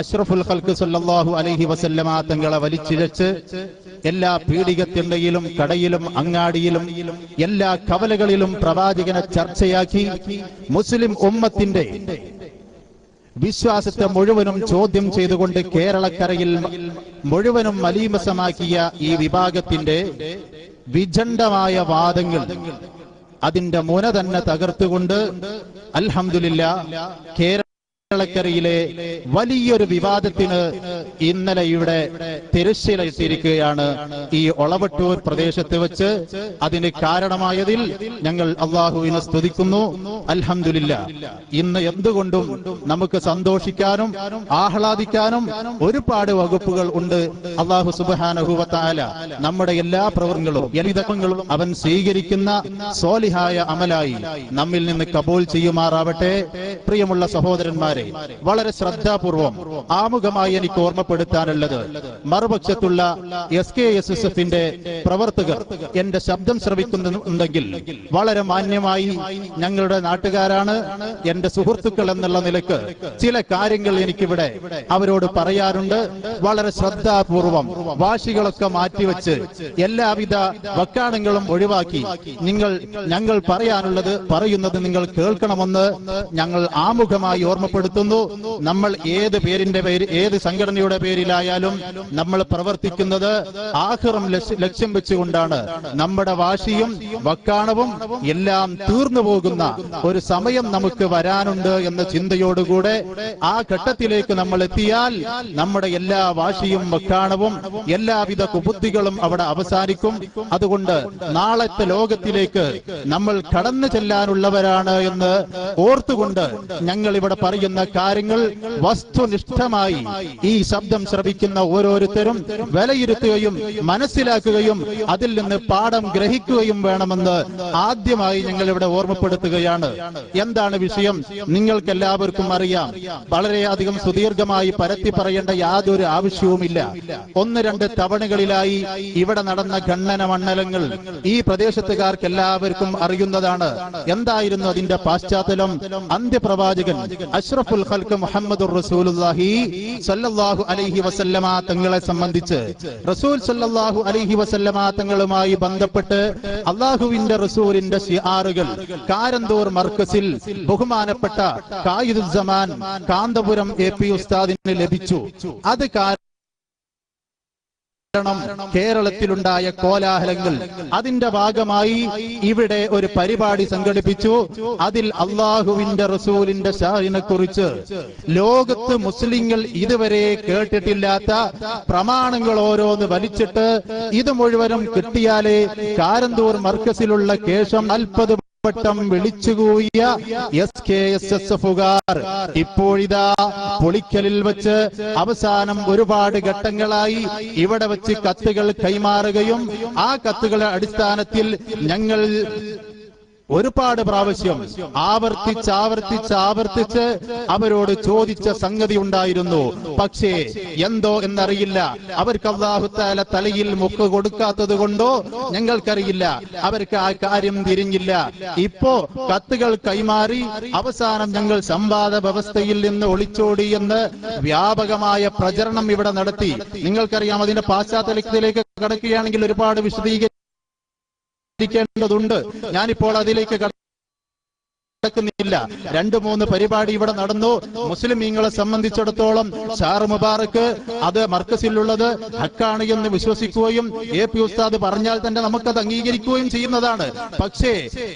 അഷ്റഫുൽ ഖൽഖ് സല്ലല്ലാഹു അലൈഹി വസല്ലമ തങ്ങളെ വലിച്ചിഴച്ച് എല്ലാ പീഡികത്തിണ്ടയിലും കടയിലും അങ്ങാടിയിലും എല്ലാ കവലകളിലും പ്രവാചകനെ ചർച്ചയാക്കി മുസ്ലിം ഉമ്മത്തിന്റെ വിശ്വാസത്തെ മുഴുവനും ചോദ്യം ചെയ്തുകൊണ്ട് കേരളക്കരയിൽ മുഴുവനും മലീമസമാക്കിയ ഈ വിഭാഗത്തിന്റെ വിചണ്ഡമായ വാദങ്ങൾ അതിന്റെ മുന തന്നെ തകർത്തുകൊണ്ട് അൽഹംദുലില്ലാഹ് കേരളക്കരയിലെ വലിയൊരു വിവാദത്തിന് ഇന്നലെ ഇവിടെ തിരശ്ശീലയിട്ടിരിക്കുകയാണ് ഈ ഒളവട്ടൂർ പ്രദേശത്ത് വെച്ച്. അതിന് കാരണമായതിൽ ഞങ്ങൾ അള്ളാഹുവിനെ സ്തുതിക്കുന്നു. അൽഹംദുലില്ലാഹ് ഇന്ന് എന്തുകൊണ്ടും നമുക്ക് സന്തോഷിക്കാനും ആഹ്ലാദിക്കാനും ഒരുപാട് വകുപ്പുകൾ ഉണ്ട്. അള്ളാഹു സുബ്ഹാനഹു വ തആല നമ്മുടെ എല്ലാ പ്രവർത്തനങ്ങളും അവൻ സ്വീകരിക്കുന്ന സ്വാലിഹായ അമലായി നമ്മിൽ നിന്ന് കബൂൽ ചെയ്യുമാറാവട്ടെ. പ്രിയമുള്ള സഹോദരന്മാരെ, വളരെ ശ്രദ്ധാപൂർവം ആമുഖമായി എനിക്ക് ഓർമ്മപ്പെടുത്താനുള്ളത്, മറുപക്ഷത്തുള്ള SKSSFന്റെ പ്രവർത്തകർ എന്റെ ശബ്ദം ശ്രവിക്കുന്നുണ്ടെങ്കിൽ വളരെ മാന്യമായി ഞങ്ങളുടെ നാട്ടുകാരാണ്, എന്റെ സുഹൃത്തുക്കൾ എന്നുള്ള നിലക്ക് ചില കാര്യങ്ങൾ എനിക്കിവിടെ അവരോട് പറയാറുണ്ട്. വളരെ ശ്രദ്ധാപൂർവം വാശികളൊക്കെ മാറ്റിവെച്ച് എല്ലാവിധ വക്കാണങ്ങളും ഒഴിവാക്കി ഞങ്ങൾ പറയുന്നത് നിങ്ങൾ കേൾക്കണമെന്ന് ഞങ്ങൾ ആമുഖമായി ഓർമ്മപ്പെടുത്തുന്നു. നമ്മൾ ഏത് സംഘടനയുടെ പേരിലായാലും നമ്മൾ പ്രവർത്തിക്കുന്നത് ആഖിറം ലക്ഷ്യം വെച്ചുകൊണ്ടാണ്. നമ്മുടെ വാശിയും വക്കാണവും എല്ലാം തീർന്നു പോകുന്ന ഒരു സമയം നമുക്ക് വരാനുണ്ട് എന്ന ചിന്തയോടുകൂടെ ആ ഘട്ടത്തിലേക്ക് നമ്മൾ എത്തിയാൽ നമ്മുടെ എല്ലാ വാശിയും വക്കാണവും എല്ലാവിധ കുബുദ്ധികളും അവിടെ അവസാനിക്കും. അതുകൊണ്ട് നാളത്തെ ലോകത്തിലേക്ക് നമ്മൾ കടന്നു ചെല്ലാനുള്ളവരാണ് എന്ന് ഓർത്തുകൊണ്ട് ഞങ്ങൾ ഇവിടെ പറയുന്ന കാര്യങ്ങൾ വസ്തുനിഷ്ഠമായി ഈ ശബ്ദം ശ്രവിക്കുന്ന ഓരോരുത്തരും വിലയിരുത്തുകയും മനസ്സിലാക്കുകയും അതിൽ നിന്ന് പാഠം ഗ്രഹിക്കുകയും വേണമെന്ന് ആദ്യമായി ഞങ്ങൾ ഇവിടെ ഓർമ്മപ്പെടുത്തുകയാണ്. എന്താണ് വിഷയം? നിങ്ങൾക്ക് എല്ലാവർക്കും അറിയാം. വളരെയധികം സുദീർഘമായി പരത്തി പറയേണ്ട യാതൊരു ആവശ്യവുമില്ല. 1-2 തവണകളിലായി ഇവിടെ നടന്ന ഖണ്ഡന മണ്ഡലങ്ങൾ ഈ പ്രദേശത്തുകാർക്ക് എല്ലാവർക്കും അറിയുന്നതാണ്. എന്തായിരുന്നു അതിന്റെ പശ്ചാത്തലം? അന്ത്യപ്രവാചകൻ അഷ്റഫുൽ ഖൽഖ് മുഹമ്മദുർ റസൂലുള്ളാഹി സ്വല്ലല്ലാഹു അലൈഹി വസല്ലമ തങ്ങളെ സംബന്ധിച്ച് റസൂൽ സ്വല്ലല്ലാഹു അലൈഹി വസല്ലമ തങ്ങളുമായി ബന്ധപ്പെട്ട് അല്ലാഹുവിന്റെ റസൂലിന്റെ ശിആറുകൾ കാരന്തൂർ മർക്കസിൽ ബഹുമാനപ്പെട്ട ഖായിദുസ്സമാൻ കാന്തപുരം AP ഉസ്താദിന് ലഭിച്ചു. അത് കേരളത്തിലുണ്ടായ കോലാഹലങ്ങൾ, അതിന്റെ ഭാഗമായി ഇവിടെ ഒരു പരിപാടി സംഘടിപ്പിച്ചു. അതിൽ അള്ളാഹുവിന്റെ റസൂലിന്റെ ഷാഹിനെ കുറിച്ച് ലോകത്ത് മുസ്ലിങ്ങൾ ഇതുവരെ കേട്ടിട്ടില്ലാത്ത പ്രമാണങ്ങൾ ഓരോന്ന് വലിച്ചിട്ട് ഇത് മുഴുവനും കിട്ടിയാലേ കാരന്തൂർ മർക്കസിലുള്ള കേശം 40 വട്ടം വിളിച്ചുകൂടിയ SKSSFുകാർ ഇപ്പോഴിതാ പൊളിക്കലിൽ വെച്ച് അവസാനം ഒരുപാട് ഘട്ടങ്ങളായി ഇവിടെ വെച്ച് കത്തുകൾ കൈമാറുകയും ആ കത്തുകളുടെ അടിസ്ഥാനത്തിൽ ഞങ്ങൾ ഒരുപാട് പ്രാവശ്യം ആവർത്തിച്ച് അവരോട് ചോദിച്ച സംഗതി ഉണ്ടായിരുന്നു. പക്ഷേ എന്തോ എന്നറിയില്ല, അവർക്ക് അല്ലാഹു തആല തലയിൽ മുക്ക് കൊടുക്കാത്തത് കൊണ്ടോ ഞങ്ങൾക്കറിയില്ല, അവർക്ക് ആ കാര്യം തിരിഞ്ഞില്ല. ഇപ്പോ കത്തുകൾ കൈമാറി അവസാനം ഞങ്ങൾ സംവാദ വ്യവസ്ഥയിൽ നിന്ന് ഒളിച്ചോടി എന്ന് വ്യാപകമായ പ്രചരണം ഇവിടെ നടത്തി. നിങ്ങൾക്കറിയാം, അതിന്റെ പശ്ചാത്തലത്തിലേക്ക് കടക്കുകയാണെങ്കിൽ ഒരുപാട് വിശദീകരിക്കേണ്ടതുണ്ട്. ഞാനിപ്പോൾ അതിലേക്ക് കടക്കുന്നില്ല. 2-3 പരിപാടി ഇവിടെ നടന്നു. മുസ്ലിമീങ്ങളെ സംബന്ധിച്ചിടത്തോളം ഷാർ മുബാറക്ക് അത് മർക്കസിലുള്ളത് ഹക്കാണ് എന്ന് വിശ്വസിക്കുകയും AP ഉസ്താദ് പറഞ്ഞാൽ തന്നെ നമുക്കത് അംഗീകരിക്കുകയും ചെയ്യുന്നതാണ്. പക്ഷേ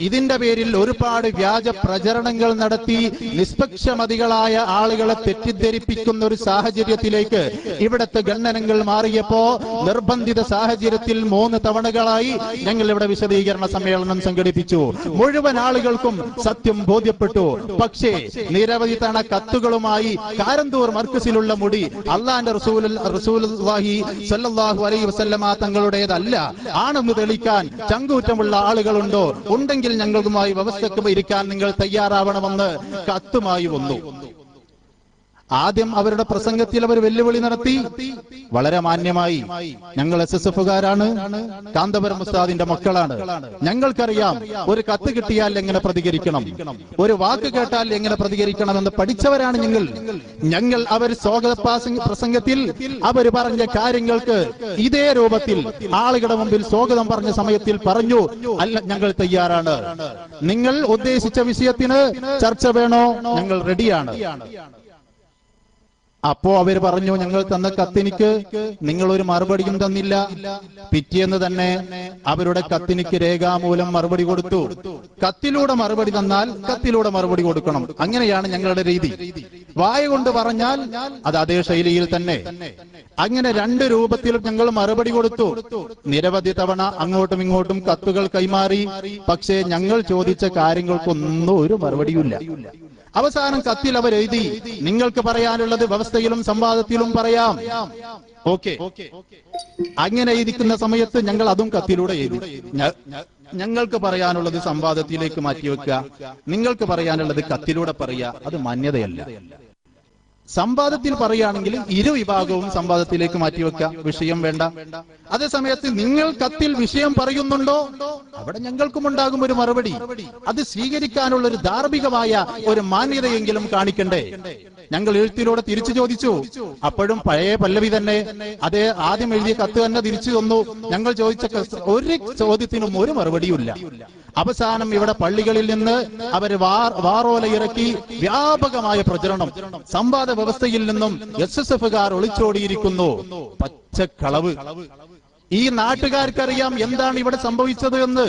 ഇതിന്റെ പേരിൽ ഒരുപാട് വ്യാജ പ്രചരണങ്ങൾ നടത്തി നിഷ്പക്ഷമതികളായ ആളുകളെ തെറ്റിദ്ധരിപ്പിക്കുന്ന ഒരു സാഹചര്യത്തിലേക്ക് ഇവിടത്തെ ഗണ്ണനങ്ങൾ മാറിയപ്പോ നിർബന്ധിത സാഹചര്യത്തിൽ 3 തവണകളായി ഞങ്ങൾ ഇവിടെ വിശദീകരണ സമ്മേളനം സംഘടിപ്പിച്ചു. മുഴുവൻ ആളുകൾക്കും സത്യം ബോധ്യപ്പെട്ടു. പക്ഷേ നിരവധി തവണ കത്തുകളുമായി കാരന്തൂർ മർക്കസിലുള്ള മുടി അള്ളാന്റെ റസൂലുള്ളാഹി സ്വല്ലല്ലാഹു അലൈഹി വസല്ലമ തങ്ങളുടേതല്ല ആണെന്ന് തെളിയിക്കാൻ ചങ്കൂറ്റമുള്ള ആളുകളുണ്ടോ? ഉണ്ടെങ്കിൽ ഞങ്ങളുമായി വ്യവസ്ഥക്ക് ഇരിക്കാൻ നിങ്ങൾ തയ്യാറാവണമെന്ന് കത്തുമായി വന്നു. ആദ്യം അവരുടെ പ്രസംഗത്തിൽ അവർ വെല്ലുവിളി നടത്തി. വളരെ മാന്യമായി, ഞങ്ങൾ SSFകാരാണ്, കാന്തപുരം ഉസ്താദിന്റെ മക്കളാണ്, ഞങ്ങൾക്കറിയാം ഒരു കത്ത് കിട്ടിയാൽ എങ്ങനെ പ്രതികരിക്കണം, ഒരു വാക്ക് കേട്ടാൽ എങ്ങനെ പ്രതികരിക്കണമെന്ന് പഠിച്ചവരാണ് ഞങ്ങൾ. അവർ സ്വാഗത പ്രസംഗത്തിൽ അവർ പറഞ്ഞ കാര്യങ്ങൾക്ക് ഇതേ രൂപത്തിൽ ആളുകളുടെ മുമ്പിൽ സ്വാഗതം പറഞ്ഞ സമയത്തിൽ പറഞ്ഞു, അല്ല, ഞങ്ങൾ തയ്യാറാണ്, നിങ്ങൾ ഉദ്ദേശിച്ച വിഷയത്തിന് ചർച്ച വേണോ, ഞങ്ങൾ റെഡിയാണ്. അപ്പോ അവർ പറഞ്ഞു, ഞങ്ങൾ തന്ന കത്തിനിക്ക് നിങ്ങൾ ഒരു മറുപടിയും തന്നില്ല. പിറ്റേന്ന് തന്നെ അവരുടെ കത്തിനിക്ക് രേഖാമൂലം മറുപടി കൊടുത്തു. കത്തിലൂടെ മറുപടി തന്നാൽ കത്തിലൂടെ മറുപടി കൊടുക്കണം, അങ്ങനെയാണ് ഞങ്ങളുടെ രീതി. വായ കൊണ്ട് പറഞ്ഞാൽ അത് അതേ ശൈലിയിൽ തന്നെ. അങ്ങനെ രണ്ട് രൂപത്തിൽ ഞങ്ങൾ മറുപടി കൊടുത്തു. നിരവധി തവണ അങ്ങോട്ടും ഇങ്ങോട്ടും കത്തുകൾ കൈമാറി. പക്ഷേ ഞങ്ങൾ ചോദിച്ച കാര്യങ്ങൾക്കൊന്നും ഒരു മറുപടിയില്ല. അവസാനം കത്തിൽ അവർ എഴുതി, നിങ്ങൾക്ക് പറയാനുള്ളത് വ്യവസ്ഥയിലും സംവാദത്തിലും പറയാം. ഓക്കെ, അങ്ങനെ എഴുതിക്കുന്ന സമയത്ത് ഞങ്ങൾ അതും കത്തിലൂടെ എഴുതി. ഞങ്ങൾക്ക് പറയാനുള്ളത് സംവാദത്തിലേക്ക് മാറ്റിവെക്കുക, നിങ്ങൾക്ക് പറയാനുള്ളത് കത്തിലൂടെ പറയുക, അത് മാന്യതയല്ല. സംവാദത്തിൽ പറയുകയാണെങ്കിൽ ഇരു വിഭാഗവും സംവാദത്തിലേക്ക് മാറ്റിവെക്കാം, വിഷയം വേണ്ട. അതേസമയത്ത് നിങ്ങൾ കത്തിൽ വിഷയം പറയുന്നുണ്ടോ, അവിടെ ഞങ്ങൾക്കും ഉണ്ടാകും ഒരു മറുപടി. അത് സ്വീകരിക്കാനുള്ള ഒരു ധാർമ്മികമായ ഒരു മാന്യതയെങ്കിലും കാണിക്കണ്ടേ. ഞങ്ങൾ എഴുത്തിലൂടെ തിരിച്ചു ചോദിച്ചു. അപ്പോഴും പഴയ പല്ലവി തന്നെ, അതേ ആദ്യം എഴുതിയ കത്ത് തന്നെ തിരിച്ചു തന്നു. ഞങ്ങൾ ചോദിച്ച ഒരു ചോദ്യത്തിനും ഒരു മറുപടിയുമില്ല. അവസാനം ഇവിടെ പള്ളികളിൽ നിന്ന് അവർ വാറോല ഇറക്കി വ്യാപകമായ പ്രചരണം. സംവാദ വ്യവസ്ഥയിൽ നിന്നും SSFകാർ ഒളിച്ചോടിയിരിക്കുന്നു. പച്ചക്കളവ്. ഈ നാട്ടുകാർക്കറിയാം എന്താണ് ഇവിടെ സംഭവിച്ചത് എന്ന്.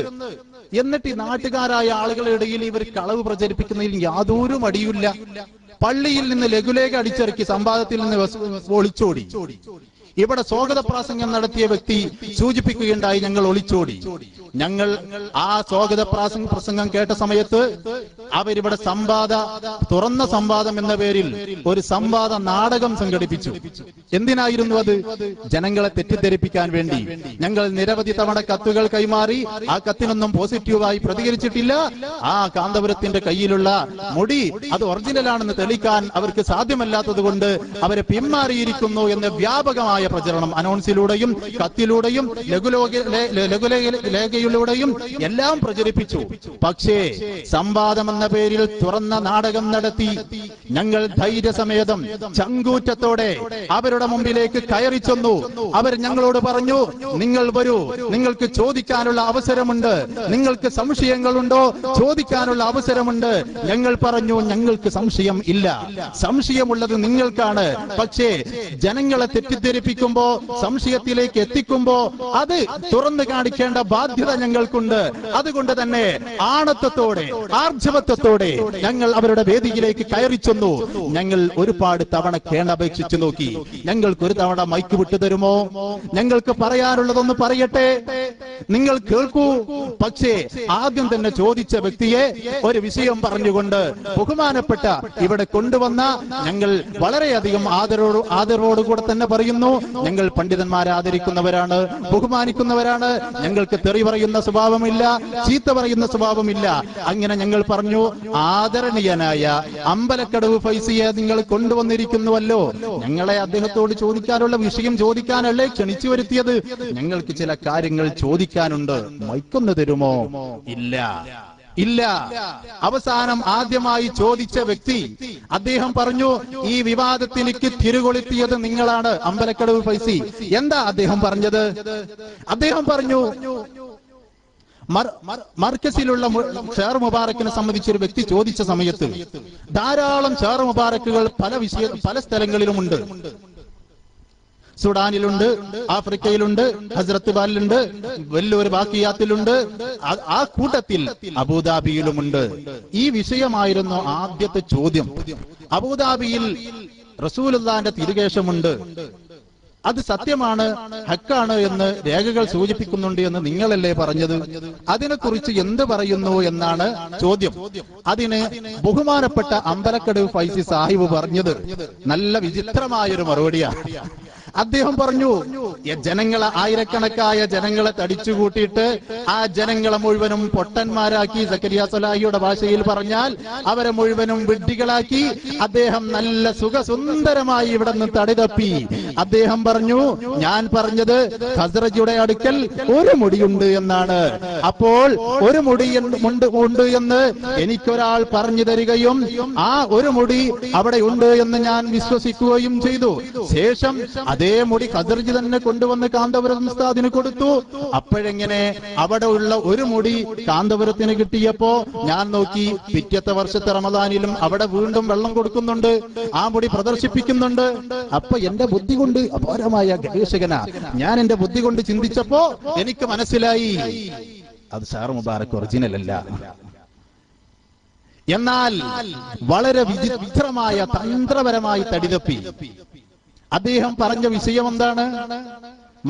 എന്നിട്ട് ഈ നാട്ടുകാരായ ആളുകളുടെ ഇടയിൽ ഇവർ കളവ് പ്രചരിപ്പിക്കുന്നതിൽ യാതൊരു മടിയില്ല. പള്ളിയിൽ നിന്ന് ലഘുലേഖ അടിച്ചിറക്കി സംവാദത്തിൽ നിന്ന് ഒളിച്ചോടി. ഇവിടെ സ്വാഗത പ്രാസംഗം നടത്തിയ വ്യക്തി സൂചിപ്പിക്കുകയുണ്ടായി, ഞങ്ങൾ ഒളിച്ചോടി. ഞങ്ങൾ ആ സ്വാഗത പ്രസംഗം കേട്ട സമയത്ത് അവരിവിടെ തുറന്ന സംവാദം എന്ന പേരിൽ ഒരു സംവാദ നാടകം സംഘടിപ്പിച്ചു. എന്തിനായിരുന്നു അത്? ജനങ്ങളെ തെറ്റിദ്ധരിപ്പിക്കാൻ വേണ്ടി. ഞങ്ങൾ നിരവധി തവണ കത്തുകൾ കൈമാറി. ആ കത്തിനൊന്നും പോസിറ്റീവായി പ്രതികരിച്ചിട്ടില്ല. ആ കാന്തപുരത്തിന്റെ കയ്യിലുള്ള മുടി അത് ഒറിജിനലാണെന്ന് തെളിയിക്കാൻ അവർക്ക് സാധ്യമല്ലാത്തത് കൊണ്ട് അവരെ പിന്മാറിയിരിക്കുന്നു എന്ന വ്യാപകമായ പ്രചരണം അനൗൺസിലൂടെയും കത്തിലൂടെയും ലഘുലേഖയിലൂടെയും എല്ലാം പ്രചരിപ്പിച്ചു. പക്ഷേ സംവാദം എന്ന പേരിൽ തുറന്ന നാടകം നടത്തി. ഞങ്ങൾ ധൈര്യസമേതം ചങ്കൂറ്റത്തോടെ അവരുടെ മുമ്പിലേക്ക് കയറി ചെന്നു. അവർ ഞങ്ങളോട് പറഞ്ഞു, നിങ്ങൾ വരൂ, നിങ്ങൾക്ക് ചോദിക്കാനുള്ള അവസരമുണ്ട്, നിങ്ങൾക്ക് സംശയങ്ങളുണ്ടോ ചോദിക്കാനുള്ള അവസരമുണ്ട്. ഞങ്ങൾ പറഞ്ഞു, ഞങ്ങൾക്ക് സംശയം ഇല്ല, സംശയമുള്ളത് നിങ്ങൾക്കാണ്. പക്ഷേ ജനങ്ങളെ തെറ്റിദ്ധരിപ്പിക്കുമ്പോ, സംശയത്തിലേക്ക് എത്തിക്കുമ്പോ അത് തുറന്നു കാണിക്കേണ്ട ബാധ്യത ഞങ്ങൾക്കുണ്ട്. അതുകൊണ്ട് തന്നെ ആണത്വത്തോടെ ആർജവത്വത്തോടെ ഞങ്ങൾ അവരുടെ വേദിയിലേക്ക് കയറി ചെന്നു. ഞങ്ങൾ ഒരുപാട് തവണ കേണപേക്ഷിച്ചു നോക്കി. ഞങ്ങൾക്ക് ഒരു തവണ മൈക്ക് വിട്ടു തരുമോ, ഞങ്ങൾക്ക് പറയാനുള്ളതൊന്ന് പറയട്ടെ, നിങ്ങൾ കേൾക്കൂ. പക്ഷേ ആദ്യം തന്നെ ചോദിച്ച വ്യക്തിയെ ഒരു വിഷയം പറഞ്ഞുകൊണ്ട് ബഹുമാനപ്പെട്ട ഇവിടെ കൊണ്ടുവന്ന ഞങ്ങൾ വളരെയധികം ആദരവോടുകൂടെ തന്നെ പറയുന്നു, ഞങ്ങൾ പണ്ഡിതന്മാരെ ആദരിക്കുന്നവരാണ്, ബഹുമാനിക്കുന്നവരാണ്. ഞങ്ങൾക്ക് തെറി പറയുന്ന സ്വഭാവമില്ല, ചീത്ത പറയുന്ന സ്വഭാവമില്ല. അങ്ങനെ ഞങ്ങൾ പറഞ്ഞു, ആദരണീയനായ അമ്പലക്കടവ് ഫൈസിയെ നിങ്ങൾ കൊണ്ടുവന്നിരിക്കുന്നുവല്ലോ, ഞങ്ങളെ അദ്ദേഹത്തോട് ചോദിക്കാനുള്ള വിഷയം ചോദിക്കാനല്ലേ ക്ഷണിച്ചു വരുത്തിയത്, ഞങ്ങൾക്ക് ചില കാര്യങ്ങൾ ചോദിക്കാനുണ്ട്, മൈക്കൊന്ന് തരുമോ? ഇല്ല. അവസാനം ആദ്യമായി ചോദിച്ച വ്യക്തി അദ്ദേഹം പറഞ്ഞു, ഈ വിവാദത്തിലേക്ക് തിരുകൊളുത്തിയത് നിങ്ങളാണ്, അമ്പലക്കടവ് ഫൈസി. എന്താ അദ്ദേഹം പറഞ്ഞത്? അദ്ദേഹം പറഞ്ഞു, മർക്കസിലുള്ള ഷേർ മുബാറക്കിനെ സംബന്ധിച്ചൊരു വ്യക്തി ചോദിച്ച സമയത്ത് ധാരാളം ഷേർ മുബാറക്കുകൾ പല സ്ഥലങ്ങളിലുമുണ്ട്. സുഡാനിലുണ്ട്, ആഫ്രിക്കയിലുണ്ട്, ഹസ്രത്ത് ബാലിലുണ്ട്, വെല്ലൂർ ബാക്കിയാത്തിലുണ്ട്, ആ കൂട്ടത്തിൽ അബുദാബിയിലുമുണ്ട്. ഈ വിഷയമായിരുന്നു ആദ്യത്തെ ചോദ്യം. അബുദാബിയിൽ റസൂലുള്ളാഹിന്റെ തിരുകേശമുണ്ട്, അത് സത്യമാണ്, ഹക്കാണ് എന്ന് രേഖകൾ സൂചിപ്പിക്കുന്നുണ്ട് എന്ന് നിങ്ങളല്ലേ പറഞ്ഞത്, അതിനെക്കുറിച്ച് എന്ത് പറയുന്നു എന്നാണ് ചോദ്യം. അതിന് ബഹുമാനപ്പെട്ട അമ്പലക്കടവ് ഫൈസി സാഹിബ് പറഞ്ഞത് നല്ല വിചിത്രമായൊരു മറുപടിയാണ്. അദ്ദേഹം പറഞ്ഞു, ജനങ്ങളെ, ആയിരക്കണക്കായ ജനങ്ങളെ തടിച്ചു കൂട്ടിയിട്ട് ആ ജനങ്ങളെ മുഴുവനും പൊട്ടന്മാരാക്കി, സക്കരിയ സ്വലാഹിയുടെ ഭാഷയിൽ പറഞ്ഞാൽ അവരെ മുഴുവനും വിഡ്ഢികളാക്കി. അദ്ദേഹം നല്ല സുഖസുന്ദരമായി ഇവിടെ നിന്ന് തടിതപ്പി. അദ്ദേഹം പറഞ്ഞു, ഞാൻ പറഞ്ഞത് ഖസ്റജിയുടെ അടുക്കൽ ഒരു മുടിയുണ്ട് എന്നാണ്. അപ്പോൾ ഒരു മുടി ഉണ്ട് എന്ന് എനിക്കൊരാൾ പറഞ്ഞു തരികയും ആ ഒരു മുടി അവിടെ ഉണ്ട് എന്ന് ഞാൻ വിശ്വസിക്കുകയും ചെയ്തു. ശേഷം അതേ മുടി ഖസ്റജി തന്നെ കൊണ്ടുവന്ന് കാന്തപുരം ഉസ്താദിന് കൊടുത്തു. അപ്പോഴെങ്ങനെ അവിടെ ഉള്ള ഒരു മുടി കാന്തപുരത്തിന് കിട്ടിയപ്പോ ഞാൻ നോക്കി, പിറ്റത്തെ വർഷത്തെ റമദാനിലും അവിടെ വീണ്ടും വെള്ളം കൊടുക്കുന്നുണ്ട്, ആ മുടി പ്രദർശിപ്പിക്കുന്നുണ്ട്. അപ്പൊ എന്റെ ബുദ്ധി കൊണ്ട്, അപാരമായ ഗവേഷകനാ, ഞാൻ എന്റെ ബുദ്ധി കൊണ്ട് ചിന്തിച്ചപ്പോ എനിക്ക് മനസ്സിലായി അത് ഷാർ മുബാറക് ഒറിജിനൽ അല്ല. എന്നാൽ വളരെ വിചിത്രമായ തന്ത്രപരമായി തടിതപ്പി. അദ്ദേഹം പറഞ്ഞ വിഷയം എന്താണ്?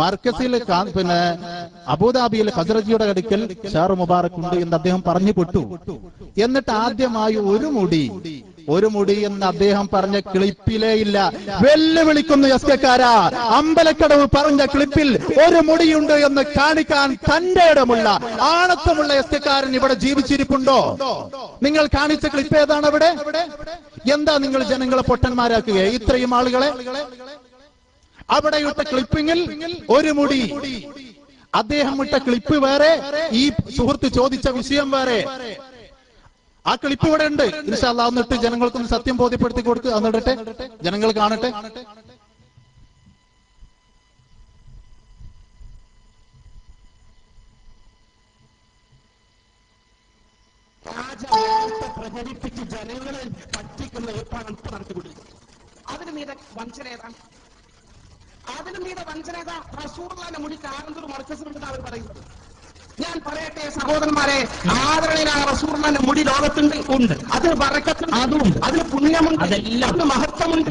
മർക്കസിൽ അബുദാബിയിൽ ഖസ്റജിയുടെ അടുക്കൽ ഷാർ മുബാറക് ഉണ്ട് എന്ന് അദ്ദേഹം പറഞ്ഞു പെട്ടു. എന്നിട്ട് ആദ്യമായി ഒരു മുടി എന്ന് അദ്ദേഹം പറഞ്ഞ ക്ലിപ്പിലേ ഇല്ല. വെല്ലുവിളിക്കുന്നു എസ്കെക്കാരാ, അമ്പലക്കടവ് പറഞ്ഞ ക്ലിപ്പിൽ ഒരു മുടിയുണ്ട് എന്ന് കാണിക്കാൻ തന്റെ ഇടമുള്ള ആണത്വമുള്ള എസ്കെക്കാരൻ ഇവിടെ ജീവിച്ചിരിപ്പുണ്ടോ? നിങ്ങൾ കാണിച്ച ക്ലിപ്പ് ഏതാണ് അവിടെ? എന്താ നിങ്ങൾ ജനങ്ങളെ പൊട്ടന്മാരാക്കുക? ഇത്രയും ആളുകളെ അവിടെ ഇട്ട ക്ലിപ്പിങ്ങിൽ ഒരു മുടി, അദ്ദേഹം ഇട്ട ക്ലിപ്പ് വേറെ, ഈ സുഹൃത്ത് ചോദിച്ച വിഷയം വേറെ. ആ ക്ലിപ്പ് ഇവിടെ ഉണ്ട്. ഇൻഷാ അല്ലാഹ് ഒന്നിട്ട് ജനങ്ങൾക്കൊന്ന് സത്യം ബോധ്യപ്പെടുത്തി കൊടുക്കുക. എന്നിടട്ടെ, ജനങ്ങൾ കാണട്ടെ. പ്രചരിപ്പിച്ച് ജനങ്ങളെ പറ്റിക്കുന്ന ഏർപ്പാടാണ് ഇപ്പൊ നടത്തിക്കൊണ്ടിരിക്കുന്നത്. അതിന് മീതെ വഞ്ചന ഏതാണ്? റസൂലുള്ളാഹിന്റെ മുടി കാന്തൂർ മർക്കസിലുണ്ടെന്ന് അവർ പറയുന്നത്. ഞാൻ പറയട്ടെ സഹോദരന്മാരെ, ആദരണീയനായ റസൂലുള്ളാഹിന്റെ മുടി ലോകത്തുണ്ട്, ഉണ്ട്. അതിന് ബറക്കത്തുണ്ട്, അതുണ്ട്. അതിന് പുണ്യമുണ്ട്, അതെല്ലാം മഹത്വമുണ്ട്.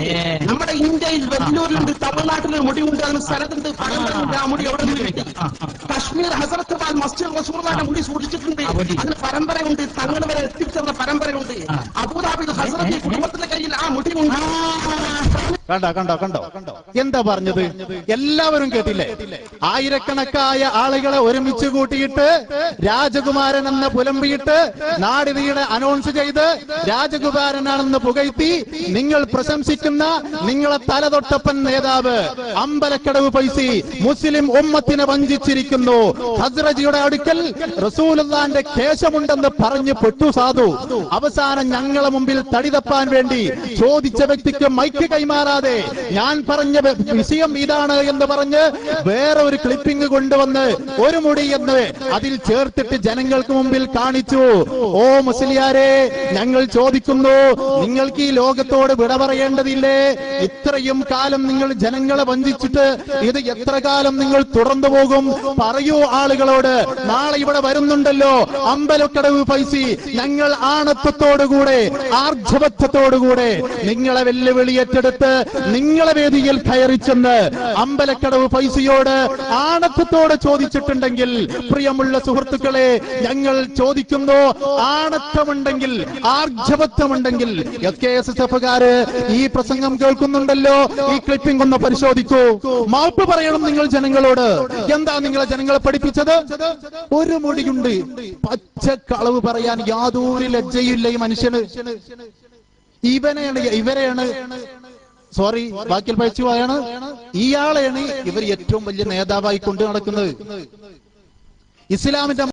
നമ്മുടെ ഇന്ത്യയിൽ വെല്ലൂരിലുണ്ട്, തമിഴ്നാട്ടിൽ മുടിയുണ്ട്, അതിന് സ്ഥലത്തുണ്ട്, പരമ്പരയുണ്ട്. ആ മുടി എവിടെ നിന്ന് കിട്ടി? കശ്മീർ ഹസരത്ത് ബാൽ മസ്ജിദ് റസൂലുള്ളാഹിന്റെ മുടി സൂക്ഷിച്ചിട്ടുണ്ട്, അതിന് പരമ്പരയുണ്ട്, തങ്ങൾ വരെ എത്തിച്ചേർന്ന പരമ്പരയുണ്ട്. അബുദാബിയിൽ ഹസരത്ത് കുടുംബത്തിന്റെ കയ്യിൽ ആ മുടിയുണ്ട്. കണ്ടോ എന്താ പറഞ്ഞത്? എല്ലാവരും കേട്ടില്ലേ? ആയിരക്കണക്കായ ആളുകളെ ഒരുമിച്ച് കൂട്ടിയിട്ട് രാജകുമാരൻ എന്ന് പുലമ്പിയിട്ട് നാടിനീടെ അനൗൺസ് ചെയ്ത് രാജകുമാരനാണെന്ന് പുകഴ്ത്തി നിങ്ങൾ പ്രശംസിക്കുന്ന നിങ്ങളെ തലതൊട്ടപ്പൻ നേതാവ് അമ്പലക്കടവ് പൈസി മുസ്ലിം ഉമ്മത്തിനെ വഞ്ചിച്ചിരിക്കുന്നു. ഖസ്റജിയുടെ അടുക്കൽ റസൂലുള്ളാഹിന്റെ കേശമുണ്ടെന്ന് പറഞ്ഞു പെട്ടു സാധു. അവസാനം ഞങ്ങളെ മുമ്പിൽ തടിതപ്പാൻ വേണ്ടി ചോദിച്ച വ്യക്തിക്ക് മൈക്ക് കൈമാറാതെ ഞാൻ പറഞ്ഞ വിഷയം ഇതാണ് എന്ന് പറഞ്ഞ് വേറെ ഒരു ക്ലിപ്പിംഗ് കൊണ്ടുവന്ന് ഒരു മുടി എന്ന് അതിൽ ചേർത്തിട്ട് ജനങ്ങൾക്ക് മുമ്പിൽ കാണിച്ചു. ഓ മുസ്ലിയാരെ, ഞങ്ങൾ ചോദിക്കുന്നു, നിങ്ങൾക്ക് ഈ ലോകത്തോട് വിട പറയേണ്ടതില്ലേ? ഇത്രയും കാലം നിങ്ങൾ ജനങ്ങളെ വഞ്ചിച്ചിട്ട് ഇത് എത്ര കാലം നിങ്ങൾ തുറന്നു പോകും? പറയൂ ആളുകളോട്. നാളെ ഇവിടെ വരുന്നുണ്ടല്ലോ അമ്പലക്കടവ് പൈസി. ഞങ്ങൾ ആണത്വത്തോടുകൂടെ ആർജവത്വത്തോടുകൂടെ നിങ്ങളെ വെല്ലുവിളി ഏറ്റെടുത്ത് നിങ്ങളെ വേദിയിൽ കയറിച്ചെന്ന് അമ്പലക്കടവ് പൈസയോട് ആണത്വത്തോടെ ചോദിച്ചിട്ടുണ്ടെങ്കിൽ, പ്രിയമുള്ള സുഹൃത്തുക്കളെ, ഞങ്ങൾ ചോദിക്കുന്നു, ആണത്വമുണ്ടെങ്കിൽ ആർജവത്വമുണ്ടെങ്കിൽ SKSSFകാര് ഈ പ്രസംഗം കേൾക്കുന്നുണ്ടല്ലോ, ഈ ക്ലിപ്പിംഗ് ഒന്ന് പരിശോധിക്കൂ. മാപ്പ് പറയണം നിങ്ങൾ ജനങ്ങളോട്. എന്താ നിങ്ങളെ ജനങ്ങളെ പഠിപ്പിച്ചത്? ഒരു മുടിയുണ്ട്. പച്ചക്കളവ് പറയാൻ യാതൊരു ലജ്ജയില്ല ഈ മനുഷ്യന്. ഇവരെയാണ് സോറി വാക്കിൽ പഴിച്ചുപോയാണ്, ഇയാളെയാണ് ഇവർ ഏറ്റവും വലിയ നേതാവായി കൊണ്ടു നടക്കുന്നത്. ഇസ്ലാമിന്റെ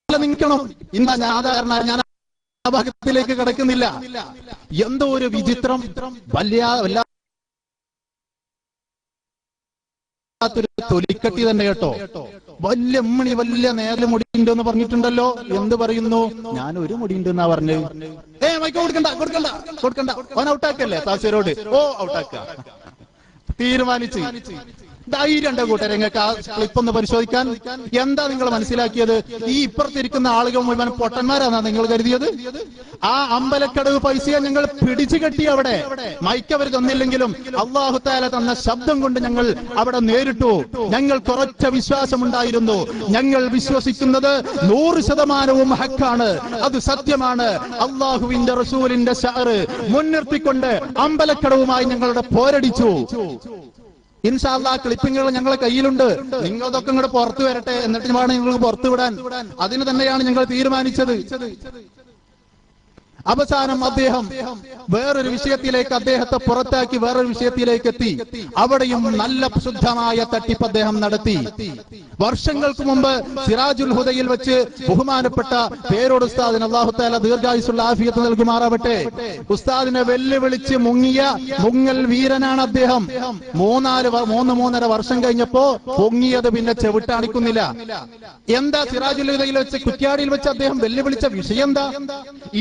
നിൽക്കണം. ഇന്ന് ഞാൻ ആ ഭാഗത്തിലേക്ക് കിടക്കുന്നില്ല. എന്തോ ഒരു വിചിത്രം, വല്ലാത്തൊരു തൊലിക്കട്ടി തന്നെ കേട്ടോ. വലിയ ഉമ്മണി, വലിയ നേരെ മുടിയുണ്ട് എന്ന് പറഞ്ഞിട്ടുണ്ടല്ലോ. എന്ത് പറയുന്നു? ഞാൻ ഒരു മുടിയുണ്ട് എന്നാ പറഞ്ഞത്. മൈക്ക് കൊടുക്കണ്ട ഓൻ ഔട്ടാക്കല്ലേ താശ്ശേരോട്. ഓ ഔട്ടാക്ക തീരുമാനിച്ച്. ധൈര്യം ഉണ്ടോ കൂട്ടരെ നിങ്ങൾക്ക് ആ ക്ലിപ്പ് ഒന്ന് പരിശോധിക്കാൻ? എന്താ നിങ്ങൾ മനസ്സിലാക്കിയത്? ഈ ഇപ്പുറത്തിരിക്കുന്ന ആളുകൾ മുഴുവൻ പൊട്ടന്മാരാണെന്നാ നിങ്ങൾ കരുതിയത്? ആ അമ്പലക്കടവ് പൈസയെ ഞങ്ങൾ പിടിച്ചു കെട്ടി. അവിടെ മൈക്ക് അവർ തന്നില്ലെങ്കിലും അല്ലാഹു തആല തന്ന ശബ്ദം കൊണ്ട് ഞങ്ങൾ അവിടെ നേരിട്ടു. ഞങ്ങൾ കുറച്ച വിശ്വാസമുണ്ടായിരുന്നു. ഞങ്ങൾ വിശ്വസിക്കുന്നത് 100% ഹക്കാണ്, അത് സത്യമാണ്. അല്ലാഹുവിന്റെ റസൂലിന്റെ ശഅർ മുൻനിർത്തിക്കൊണ്ട് അമ്പലക്കടവുമായി ഞങ്ങളുടെ പോരടിച്ചു. ഇൻഷാ അല്ലാഹ് ക്ലിപ്പിങ്ങുകൾ ഞങ്ങളെ കയ്യിലുണ്ട്. നിങ്ങളതൊക്കെ ഇങ്ങോട്ട് പുറത്തു വരട്ടെ, എന്നിട്ട് വേണം നിങ്ങൾക്ക് പുറത്തു വിടാൻ. അതിന് തന്നെയാണ് ഞങ്ങൾ തീരുമാനിച്ചത്. അവസാനം അദ്ദേഹം വേറൊരു വിഷയത്തിലേക്ക് അദ്ദേഹത്തെ പുറത്താക്കി വേറൊരു വിഷയത്തിലേക്ക് എത്തി. അവിടെയും നല്ല ശുദ്ധമായ തട്ടിപ്പ് അദ്ദേഹം നടത്തി. വർഷങ്ങൾക്ക് മുമ്പ് സിറാജുൽ ഹുദയിൽ വെച്ച് ബഹുമാനപ്പെട്ട പേരോട് ഉസ്താദിന് അല്ലാഹു തആല ദീർഘായുസ്സുള്ള ആഫിയത്ത് നൽകുമാറാവട്ടെ, ഉസ്താദിനെ വെല്ലുവിളിച്ച് മുങ്ങൽ വീരനാണ് അദ്ദേഹം. 3-3.5 വർഷം കഴിഞ്ഞപ്പോ പൊങ്ങിയത് പിന്നെ ചെവിട്ടാണിക്കുന്നില്ല. എന്താ സിറാജുൽ ഹുദയിൽ വെച്ച് കുറ്റ്യാടിയിൽ വെച്ച് അദ്ദേഹം വെല്ലുവിളിച്ച വിഷയം എന്താ?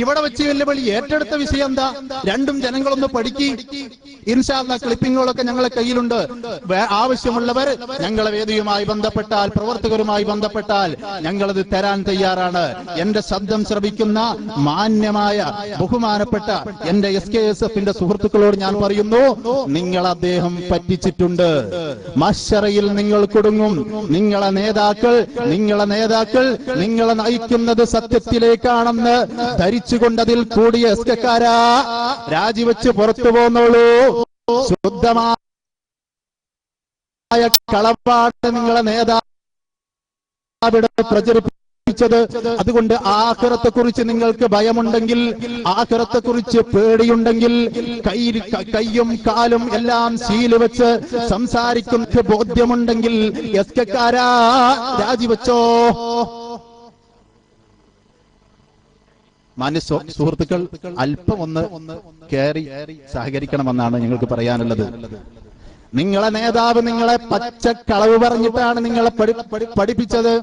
ഇവിടെ വെച്ച് വെല്ലുവിളി ഏറ്റെടുത്ത വിഷയം എന്താ? രണ്ടും ജനങ്ങളൊന്ന് പഠിക്കി. ഇൻഷാ അല്ലാഹ് ക്ലിപ്പിങ്ങുകളൊക്കെ ഞങ്ങളെ കയ്യിലുണ്ട്. ആവശ്യമുള്ളവർ ഞങ്ങളെ വേദിയുമായി ബന്ധപ്പെട്ടാൽ, പ്രവർത്തകരുമായി ബന്ധപ്പെട്ടാൽ ഞങ്ങളത് തരാൻ തയ്യാറാണ്. എന്റെ ശബ്ദം ശ്രവിക്കുന്ന മാന്യമായ ബഹുമാനപ്പെട്ട എന്റെ SKSF-ന്റെ സുഹൃത്തുക്കളോട് ഞാൻ പറയുന്നു, നിങ്ങൾ അദ്ദേഹം പറ്റിച്ചിട്ടുണ്ട്. മശ്ശറയിൽ നിങ്ങൾ കുടുങ്ങും. നിങ്ങളെ നേതാക്കൾ നിങ്ങളെ നയിക്കുന്നത് സത്യത്തിലേക്കാണെന്ന് ധരിച്ചുകൊണ്ടതിൽ കൂടിയ എസ്കക്കാരാ, രാജിവെച്ച് പുറത്തു പോന്നോളൂ. ശുദ്ധമായ കളപ്പാട് നിങ്ങളെ നേതാവിടെ പ്രചരിപ്പിച്ചത്. അതുകൊണ്ട് ആഖിറത്തെ കുറിച്ച് നിങ്ങൾക്ക് ഭയമുണ്ടെങ്കിൽ, ആഖിറത്തെ കുറിച്ച് പേടിയുണ്ടെങ്കിൽ, കൈയും കാലും എല്ലാം സീല് വെച്ച് സംസാരിക്കുന്ന ബോധ്യമുണ്ടെങ്കിൽ എസ്കക്കാരാ രാജിവെച്ചോ. മാന്യ സുഹൃത്തുക്കൾ, അല്പം ഒന്ന് കയറി സഹകരിക്കണമെന്നാണ് ഞങ്ങൾക്ക് പറയാനുള്ളത്. നിങ്ങളെ നേതാവ് നിങ്ങളെ പച്ചക്കളവ് പറഞ്ഞിട്ടാണ് നിങ്ങളെ പഠിപ്പിച്ചത്.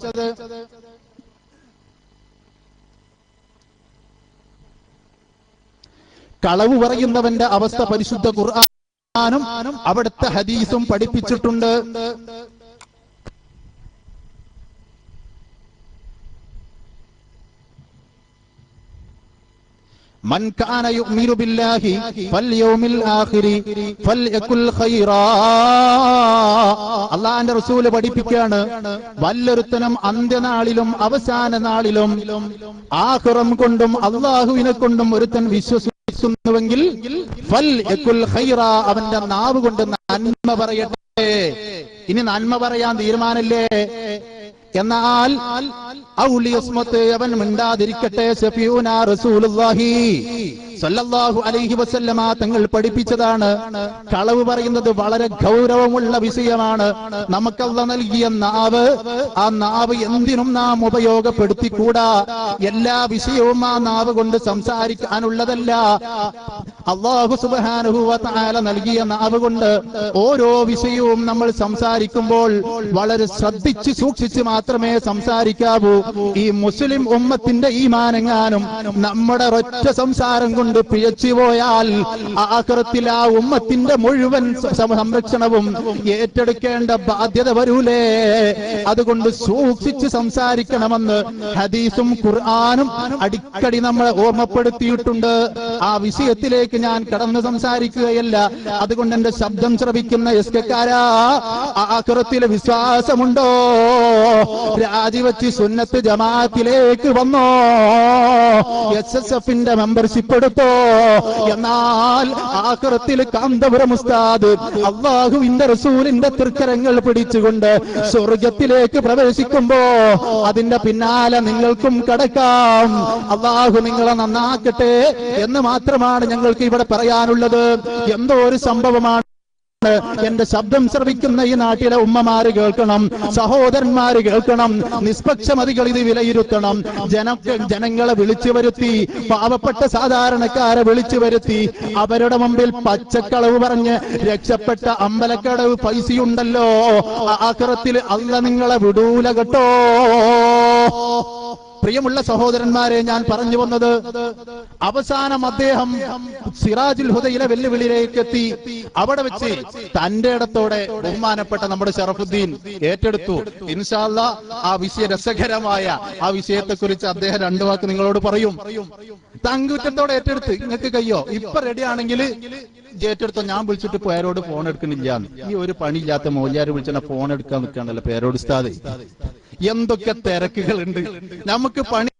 കളവ് പറയുന്നവന്റെ അവസ്ഥ പരിശുദ്ധ ഖുർആനും അവിടുത്തെ ഹദീസും പഠിപ്പിച്ചിട്ടുണ്ട്. മൻ കാന യുഅ്മിനു ബില്ലാഹി ഫൽയൗമിൽ ആഖിരി ഫൽയകുൽ ഖൈറാ. അല്ലാഹുവിന്റെ റസൂൽ പഠിപ്പിക്കുകയാണ്, വല്ലൊരുത്തനും അന്ത്യനാളിലും അവസാന നാളിലും ആഖിറം കൊണ്ടും അല്ലാഹുവിനെ കൊണ്ടും ഒരുത്തൻ വിശ്വസിക്കുന്നുവെങ്കിൽ ഫൽയകുൽ ഖൈറാ, അവന്റെ നാവ് കൊണ്ട് നന്മ പറയട്ടെ. ഇനി നന്മ പറയാൻ തീരുമാനമില്ലേ? എന്നാൽ അവൻ മിണ്ടാതിരിക്കട്ടെ. സഫീഉനാ റസൂലുള്ളാഹി സല്ലല്ലാഹു അലൈഹി വസല്ലമ തങ്ങൾ പഠിപ്പിച്ചതാണ്. കളവ് പറയുന്നത് വളരെ ഗൗരവമുള്ള വിഷയമാണ്. നമുക്കല്ലാഹ് നൽകിയ നാവ്, ആ നാവ് എന്തിനും നാം ഉപയോഗപ്പെടുത്തിക്കൂടാ. എല്ലാ വിഷയവും ആ നാവ് കൊണ്ട് സംസാരിക്കാനുള്ളതല്ല. അല്ലാഹു സുബ്ഹാനഹു വ തആല നൽകിയ നാവ് കൊണ്ട് ഓരോ വിഷയവും നമ്മൾ സംസാരിക്കുമ്പോൾ വളരെ ശ്രദ്ധിച്ച് സൂക്ഷിച്ച് മാത്രമേ സംസാരിക്കാവൂ. ഈ മുസ്ലിം ഉമ്മത്തിന്റെ ഈമാനെങ്ങാനും നമ്മുടെ ഒറ്റ സംസാരം കൊണ്ട് പിഴച്ചു പോയാൽ ആഖിറത്തിൽ ആ ഉമ്മത്തിന്റെ മുഴുവൻ സംരക്ഷണവും ഏറ്റെടുക്കേണ്ട ബാധ്യത വരൂലേ? അതുകൊണ്ട് സൂക്ഷിച്ച് സംസാരിക്കണമെന്ന് ഹദീസും ഖുർആനും അടിക്കടി നമ്മളെ ഓർമ്മപ്പെടുത്തിയിട്ടുണ്ട്. ആ വിഷയത്തിലേക്ക് ഞാൻ കടന്ന് സംസാരിക്കുകയല്ല. അതുകൊണ്ട് എന്റെ ശബ്ദം ശ്രവിക്കുന്ന എസ്കക്കാരാ, ആഖിറത്തിൽ വിശ്വാസമുണ്ടോ? രാജിവെച്ച് സുന്നത്ത് ജമാഅത്തിലേക്ക് വന്നോ? SSF-ന്റെ മെമ്പർഷിപ്പ് എടുത്തോ? എന്നാൽ ആഖിറത്തിൽ കാന്തപുരം ഉസ്താദ് അല്ലാഹുവിന്റെ റസൂലിന്റെ തൃക്കരങ്ങൾ പിടിച്ചുകൊണ്ട് സ്വർഗത്തിലേക്ക് പ്രവേശിക്കുമ്പോ അതിന്റെ പിന്നാലെ നിങ്ങൾക്കും കടക്കാം. അല്ലാഹു നിങ്ങളെ നന്നാക്കട്ടെ എന്ന് മാത്രമാണ് ഞങ്ങൾക്ക് ഇവിടെ പറയാനുള്ളത്. എന്തോ ഒരു സംഭവമാണ്. എന്റെ ശബ്ദം ശ്രവിക്കുന്ന ഈ നാട്ടിലെ ഉമ്മമാര് കേൾക്കണം, സഹോദരന്മാര് കേൾക്കണം, നിഷ്പക്ഷമതികൾ ഇത് വിലയിരുത്തണം. ജനങ്ങളെ വിളിച്ചു വരുത്തി, പാവപ്പെട്ട സാധാരണക്കാരെ വിളിച്ചു വരുത്തി അവരുടെ മുമ്പിൽ പച്ചക്കളവ് പറഞ്ഞ് രക്ഷപ്പെട്ട അമ്പലക്കടവ് പൈസയുണ്ടല്ലോ, ആഖിറത്തിൽ അല്ലാഹ് നിങ്ങളെ വിടൂല കേട്ടോ. പ്രിയമുള്ള സഹോദരന്മാരെ, ഞാൻ പറഞ്ഞു വന്നത്, അവസാനം അദ്ദേഹം സിറാജുൽ ഹുദയിലെ വെല്ലുവിളിയിലേക്ക് എത്തി. അവിടെ വെച്ച് തന്റെ ഇടത്തോടെ ബഹുമാനപ്പെട്ട നമ്മുടെ ഷറഫുദ്ദീൻ ഏറ്റെടുത്തു. ഇൻഷാ അല്ലാഹ് ആ വിഷയ രസകരമായ ആ വിഷയത്തെക്കുറിച്ച് അദ്ദേഹം 2 വാക്ക് നിങ്ങളോട് പറയും. തങ്കുറ്റത്തോടെ ഏറ്റെടുത്ത് നിങ്ങൾക്ക് കയ്യോ ഇപ്പൊ റെഡിയാണെങ്കിൽ ഏറ്റെടുത്തോ. ഞാൻ വിളിച്ചിട്ട് പേരോട് ഫോൺ എടുക്കണില്ല. ഈ ഒരു പണിയില്ലാത്ത മൗലിയാർ വിളിച്ചാൽ ഫോൺ എടുക്കാൻ നിൽക്കാണല്ലോ പേരോട് ഉസ്താദ്. എന്തൊക്കെ തിരക്കുകളുണ്ട്. നമുക്ക് പണി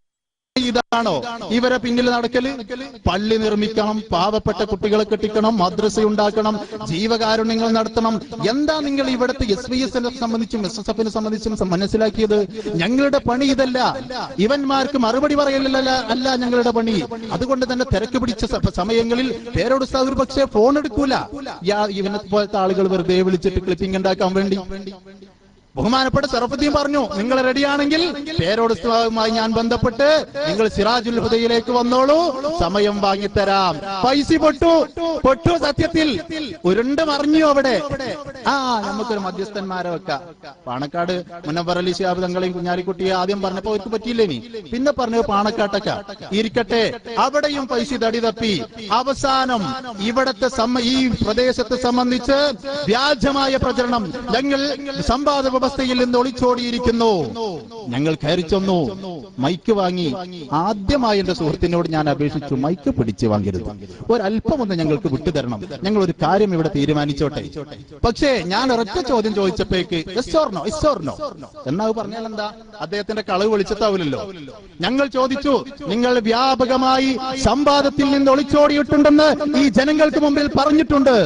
ഇതാണോ ഇവരെ പിന്നിൽ നടക്കല്? പള്ളി നിർമ്മിക്കണം, പാവപ്പെട്ട കുട്ടികളെ കെട്ടിക്കണം, മദ്രസ ഉണ്ടാക്കണം, ജീവകാരുണ്യങ്ങൾ നടത്തണം. എന്താ നിങ്ങൾ ഇവിടുത്തെ SVS സംബന്ധിച്ചും SSF സംബന്ധിച്ചും മനസ്സിലാക്കിയത്? ഞങ്ങളുടെ പണി ഇതല്ല. ഇവന്മാർക്ക് മറുപടി പറയലല്ല അല്ല ഞങ്ങളുടെ പണി. അതുകൊണ്ട് തന്നെ തിരക്ക് പിടിച്ച സമയങ്ങളിൽ പേരോട് ഒരു പക്ഷേ ഫോൺ എടുക്കൂല. ഇവനെ പോലത്തെ ആളുകൾ വെറുതെ വിളിച്ചിട്ട് ക്ലിപ്പിംഗ് ഉണ്ടാക്കാൻ വേണ്ടി. ബഹുമാനപ്പെട്ട സറഫുദ്ദീൻ പറഞ്ഞു, നിങ്ങൾ റെഡിയാണെങ്കിൽ പേരോടുസ്താവുമായി ഞാൻ ബന്ധപ്പെട്ട് നിങ്ങൾ സിറാജുൽ ഹുദയിലേക്ക് വന്നോളൂ, സമയം വാങ്ങിത്തരാം. പൈസ പൊട്ടു സത്യത്തിൽ ഉരുണ്ട് മറിഞ്ഞു അവിടെ. നമുക്കൊരു മധ്യസ്ഥന്മാരെ വെക്കാം. പാണക്കാട് മുനവ്വർ അലി ശിഹാബ് തങ്ങളെയും കുഞ്ഞാലിക്കുട്ടിയെ ആദ്യം പറഞ്ഞപ്പോ അവർക്ക് പറ്റിയില്ലേ? പിന്നെ പറഞ്ഞു പാണക്കാട്ടക്ക ഇരിക്കട്ടെ. അവിടെയും പൈസ തടി തപ്പി. അവസാനം ഇവിടത്തെ ഈ പ്രദേശത്തെ സംബന്ധിച്ച് വ്യാജമായ പ്രചരണം, ഞങ്ങൾ സമ്പാദ അവസ്ഥയിൽ നിന്ന് ഒളിച്ചോടിയിരിക്കുന്നു. ഞങ്ങൾ കയറി ചെന്നു, മൈക്ക് വാങ്ങി. ആദ്യമായി എന്റെ സുഹൃത്തിനോട് ഞാൻ അപേക്ഷിച്ചു, മൈക്ക് പിടിച്ച് വാങ്ങരുത്, ഒരല്പം ഒന്ന് ഞങ്ങൾക്ക് വിട്ടുതരണം, ഞങ്ങൾ ഒരു കാര്യം ഇവിടെ തീരുമാനിച്ചോട്ടെ. പക്ഷേ ഞാൻ ഒരൊറ്റ ചോദ്യം ചോദിച്ചപ്പോഴേക്ക് എസ്സോർണോ എന്നാ പറഞ്ഞാൽ എന്താ? അദ്ദേഹത്തിന്റെ കളവ് വിളിച്ചെത്താവില്ലല്ലോ. ഞങ്ങൾ ചോദിച്ചു, നിങ്ങൾ വ്യാപകമായി സമ്പാദത്തിൽ നിന്ന് ഒളിച്ചോടിയിട്ടുണ്ടെന്ന് ഈ ജനങ്ങൾക്ക് മുമ്പിൽ പറഞ്ഞിട്ടുണ്ട്,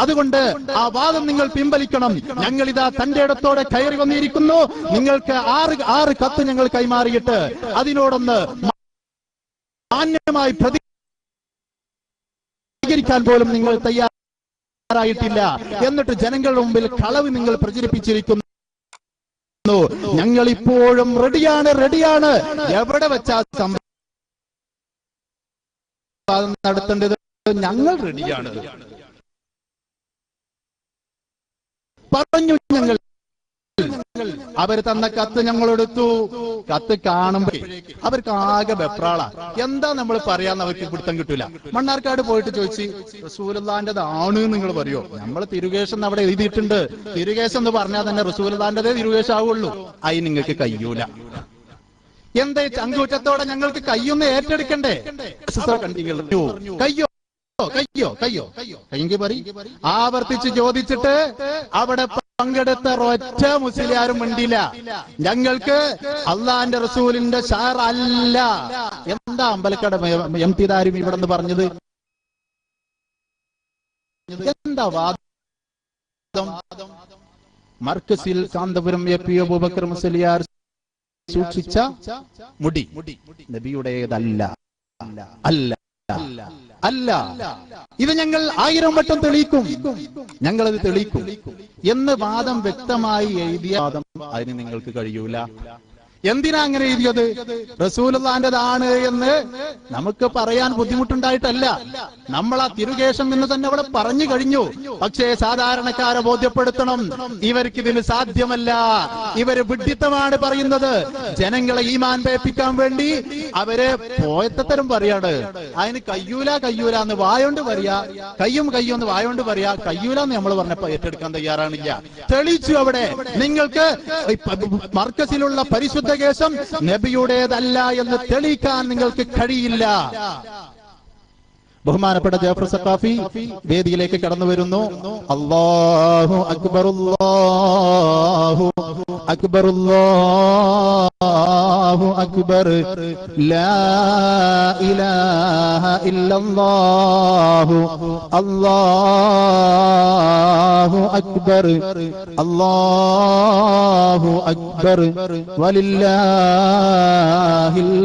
അതുകൊണ്ട് ആ വാദം നിങ്ങൾ പിൻവലിക്കണം. ഞങ്ങൾ ഇതാ തന്റെ ഇടത്തോടെ കയറി വന്നിരിക്കുന്നു. നിങ്ങൾക്ക് ആറ് കത്ത് ഞങ്ങൾ കൈമാറിയിട്ട് അതിനോടൊന്ന് മാന്യമായി പ്രതികരിക്കാൻ പോലും നിങ്ങൾ തയ്യാറായിട്ടില്ല. എന്നിട്ട് ജനങ്ങളുടെ മുമ്പിൽ കളവ് നിങ്ങൾ പ്രചരിപ്പിച്ചിരിക്കുന്നു. ഞങ്ങൾ ഇപ്പോഴും റെഡിയാണ്. എവിടെ വെച്ചാ സംവാദം നടത്തേണ്ടത്? ഞങ്ങൾ റെഡിയാണ് പറഞ്ഞു. ഞങ്ങൾ അവർ തന്ന കത്ത് ഞങ്ങളെടുത്തു. കത്ത് കാണുമ്പോ അവർക്ക് ആകെ വെപ്രാള. എന്താ നമ്മൾ പറയാന്ന് അവർക്ക് പിടുത്തം കിട്ടൂല. മണ്ണാർക്കാട് പോയിട്ട് ചോദിച്ച് റസൂലുള്ളാന്റെതാണ് നിങ്ങൾ പറയോ? നമ്മൾ തിരുകേശം അവിടെ എഴുതിയിട്ടുണ്ട്. തിരുകേശം എന്ന് പറഞ്ഞാൽ തന്നെ റസൂലുള്ളാന്റെതേ തിരുകേശം ആവുള്ളൂ. അയി നിങ്ങൾക്ക് കഴിയൂല. എന്തേ ചങ്കൂറ്റത്തോടെ ഞങ്ങൾക്ക് കയ്യൊന്ന് ഏറ്റെടുക്കണ്ടേ? കയ്യെങ്കിൽ പറയും. ആവർത്തിച്ച് ചോദിച്ചിട്ട് അവിടെ പങ്കെടുത്ത ഒറ്റ മുസ്ലിയാരും മിണ്ടില്ല. ഞങ്ങൾക്ക് അള്ളാന്റെ റസൂലിന്റെ ഷാർ അല്ല. എന്താ അമ്പലക്കട MT ദാരിമി ഇവിടെ നിന്ന് പറഞ്ഞത്? എന്താ വാദം? മർക്കസിൽ കാന്തപുരം AP അബൂബക്കർ മുസ്ലിയാർ സൂക്ഷിച്ച മുടി നബിയുടേതല്ല. അല്ല, ഇത് ഞങ്ങൾ 1000 വട്ടം തെളിയിക്കും, ഞങ്ങളത് തെളിയിക്കും എന്ന് വാദം വ്യക്തമായി എഴുതിയ വാദം അതിന് നിങ്ങൾക്ക് കഴിയൂല. എന്തിനാ അങ്ങനെ എഴുതിയത്? റസൂലുള്ളാന്റെതാണ് എന്ന് നമുക്ക് പറയാൻ ബുദ്ധിമുട്ടുണ്ടായിട്ടല്ല. നമ്മൾ ആ തിരുകേശം എന്ന് തന്നെ അവിടെ പറഞ്ഞു കഴിഞ്ഞു. പക്ഷേ സാധാരണക്കാരെ ബോധ്യപ്പെടുത്തണം, ഇവർക്കിതിന് സാധ്യമല്ല, ഇവര് വിഡ്ഢിത്തമാണ് പറയുന്നത്. ജനങ്ങളെ ഈമാൻ പേപ്പിക്കാൻ വേണ്ടി അവര് പോയത്തരം പറയാണ്. അതിന് കയ്യൂല എന്ന് വായോണ്ട് പറയാ, കയ്യും എന്ന് വായോണ്ട് പറയാ. കയ്യൂല എന്ന് നമ്മൾ പറഞ്ഞപ്പോ ഏറ്റെടുക്കാൻ തയ്യാറാണില്ല. തെളിയിച്ചു അവിടെ. നിങ്ങൾക്ക് മർക്കസിലുള്ള പരിശുദ്ധ കേസം നബിയുടേതല്ല എന്ന് തെളിയിക്കാൻ നിങ്ങൾക്ക് കഴിയില്ല. ബഹുമാനപ്പെട്ട ജാഫർ സഖാഫി വേദിയിലേക്ക് കടന്നു വരുന്നു. അല്ലാഹു അക്ബർ, അല്ലാഹു അക്ബർ, അല്ലാഹു അക്ബർ, ലാ ഇലാഹ ഇല്ലല്ലാഹു, അല്ലാഹു അക്ബർ, അല്ലാഹു അക്ബർ, വലില്ലാഹിൽ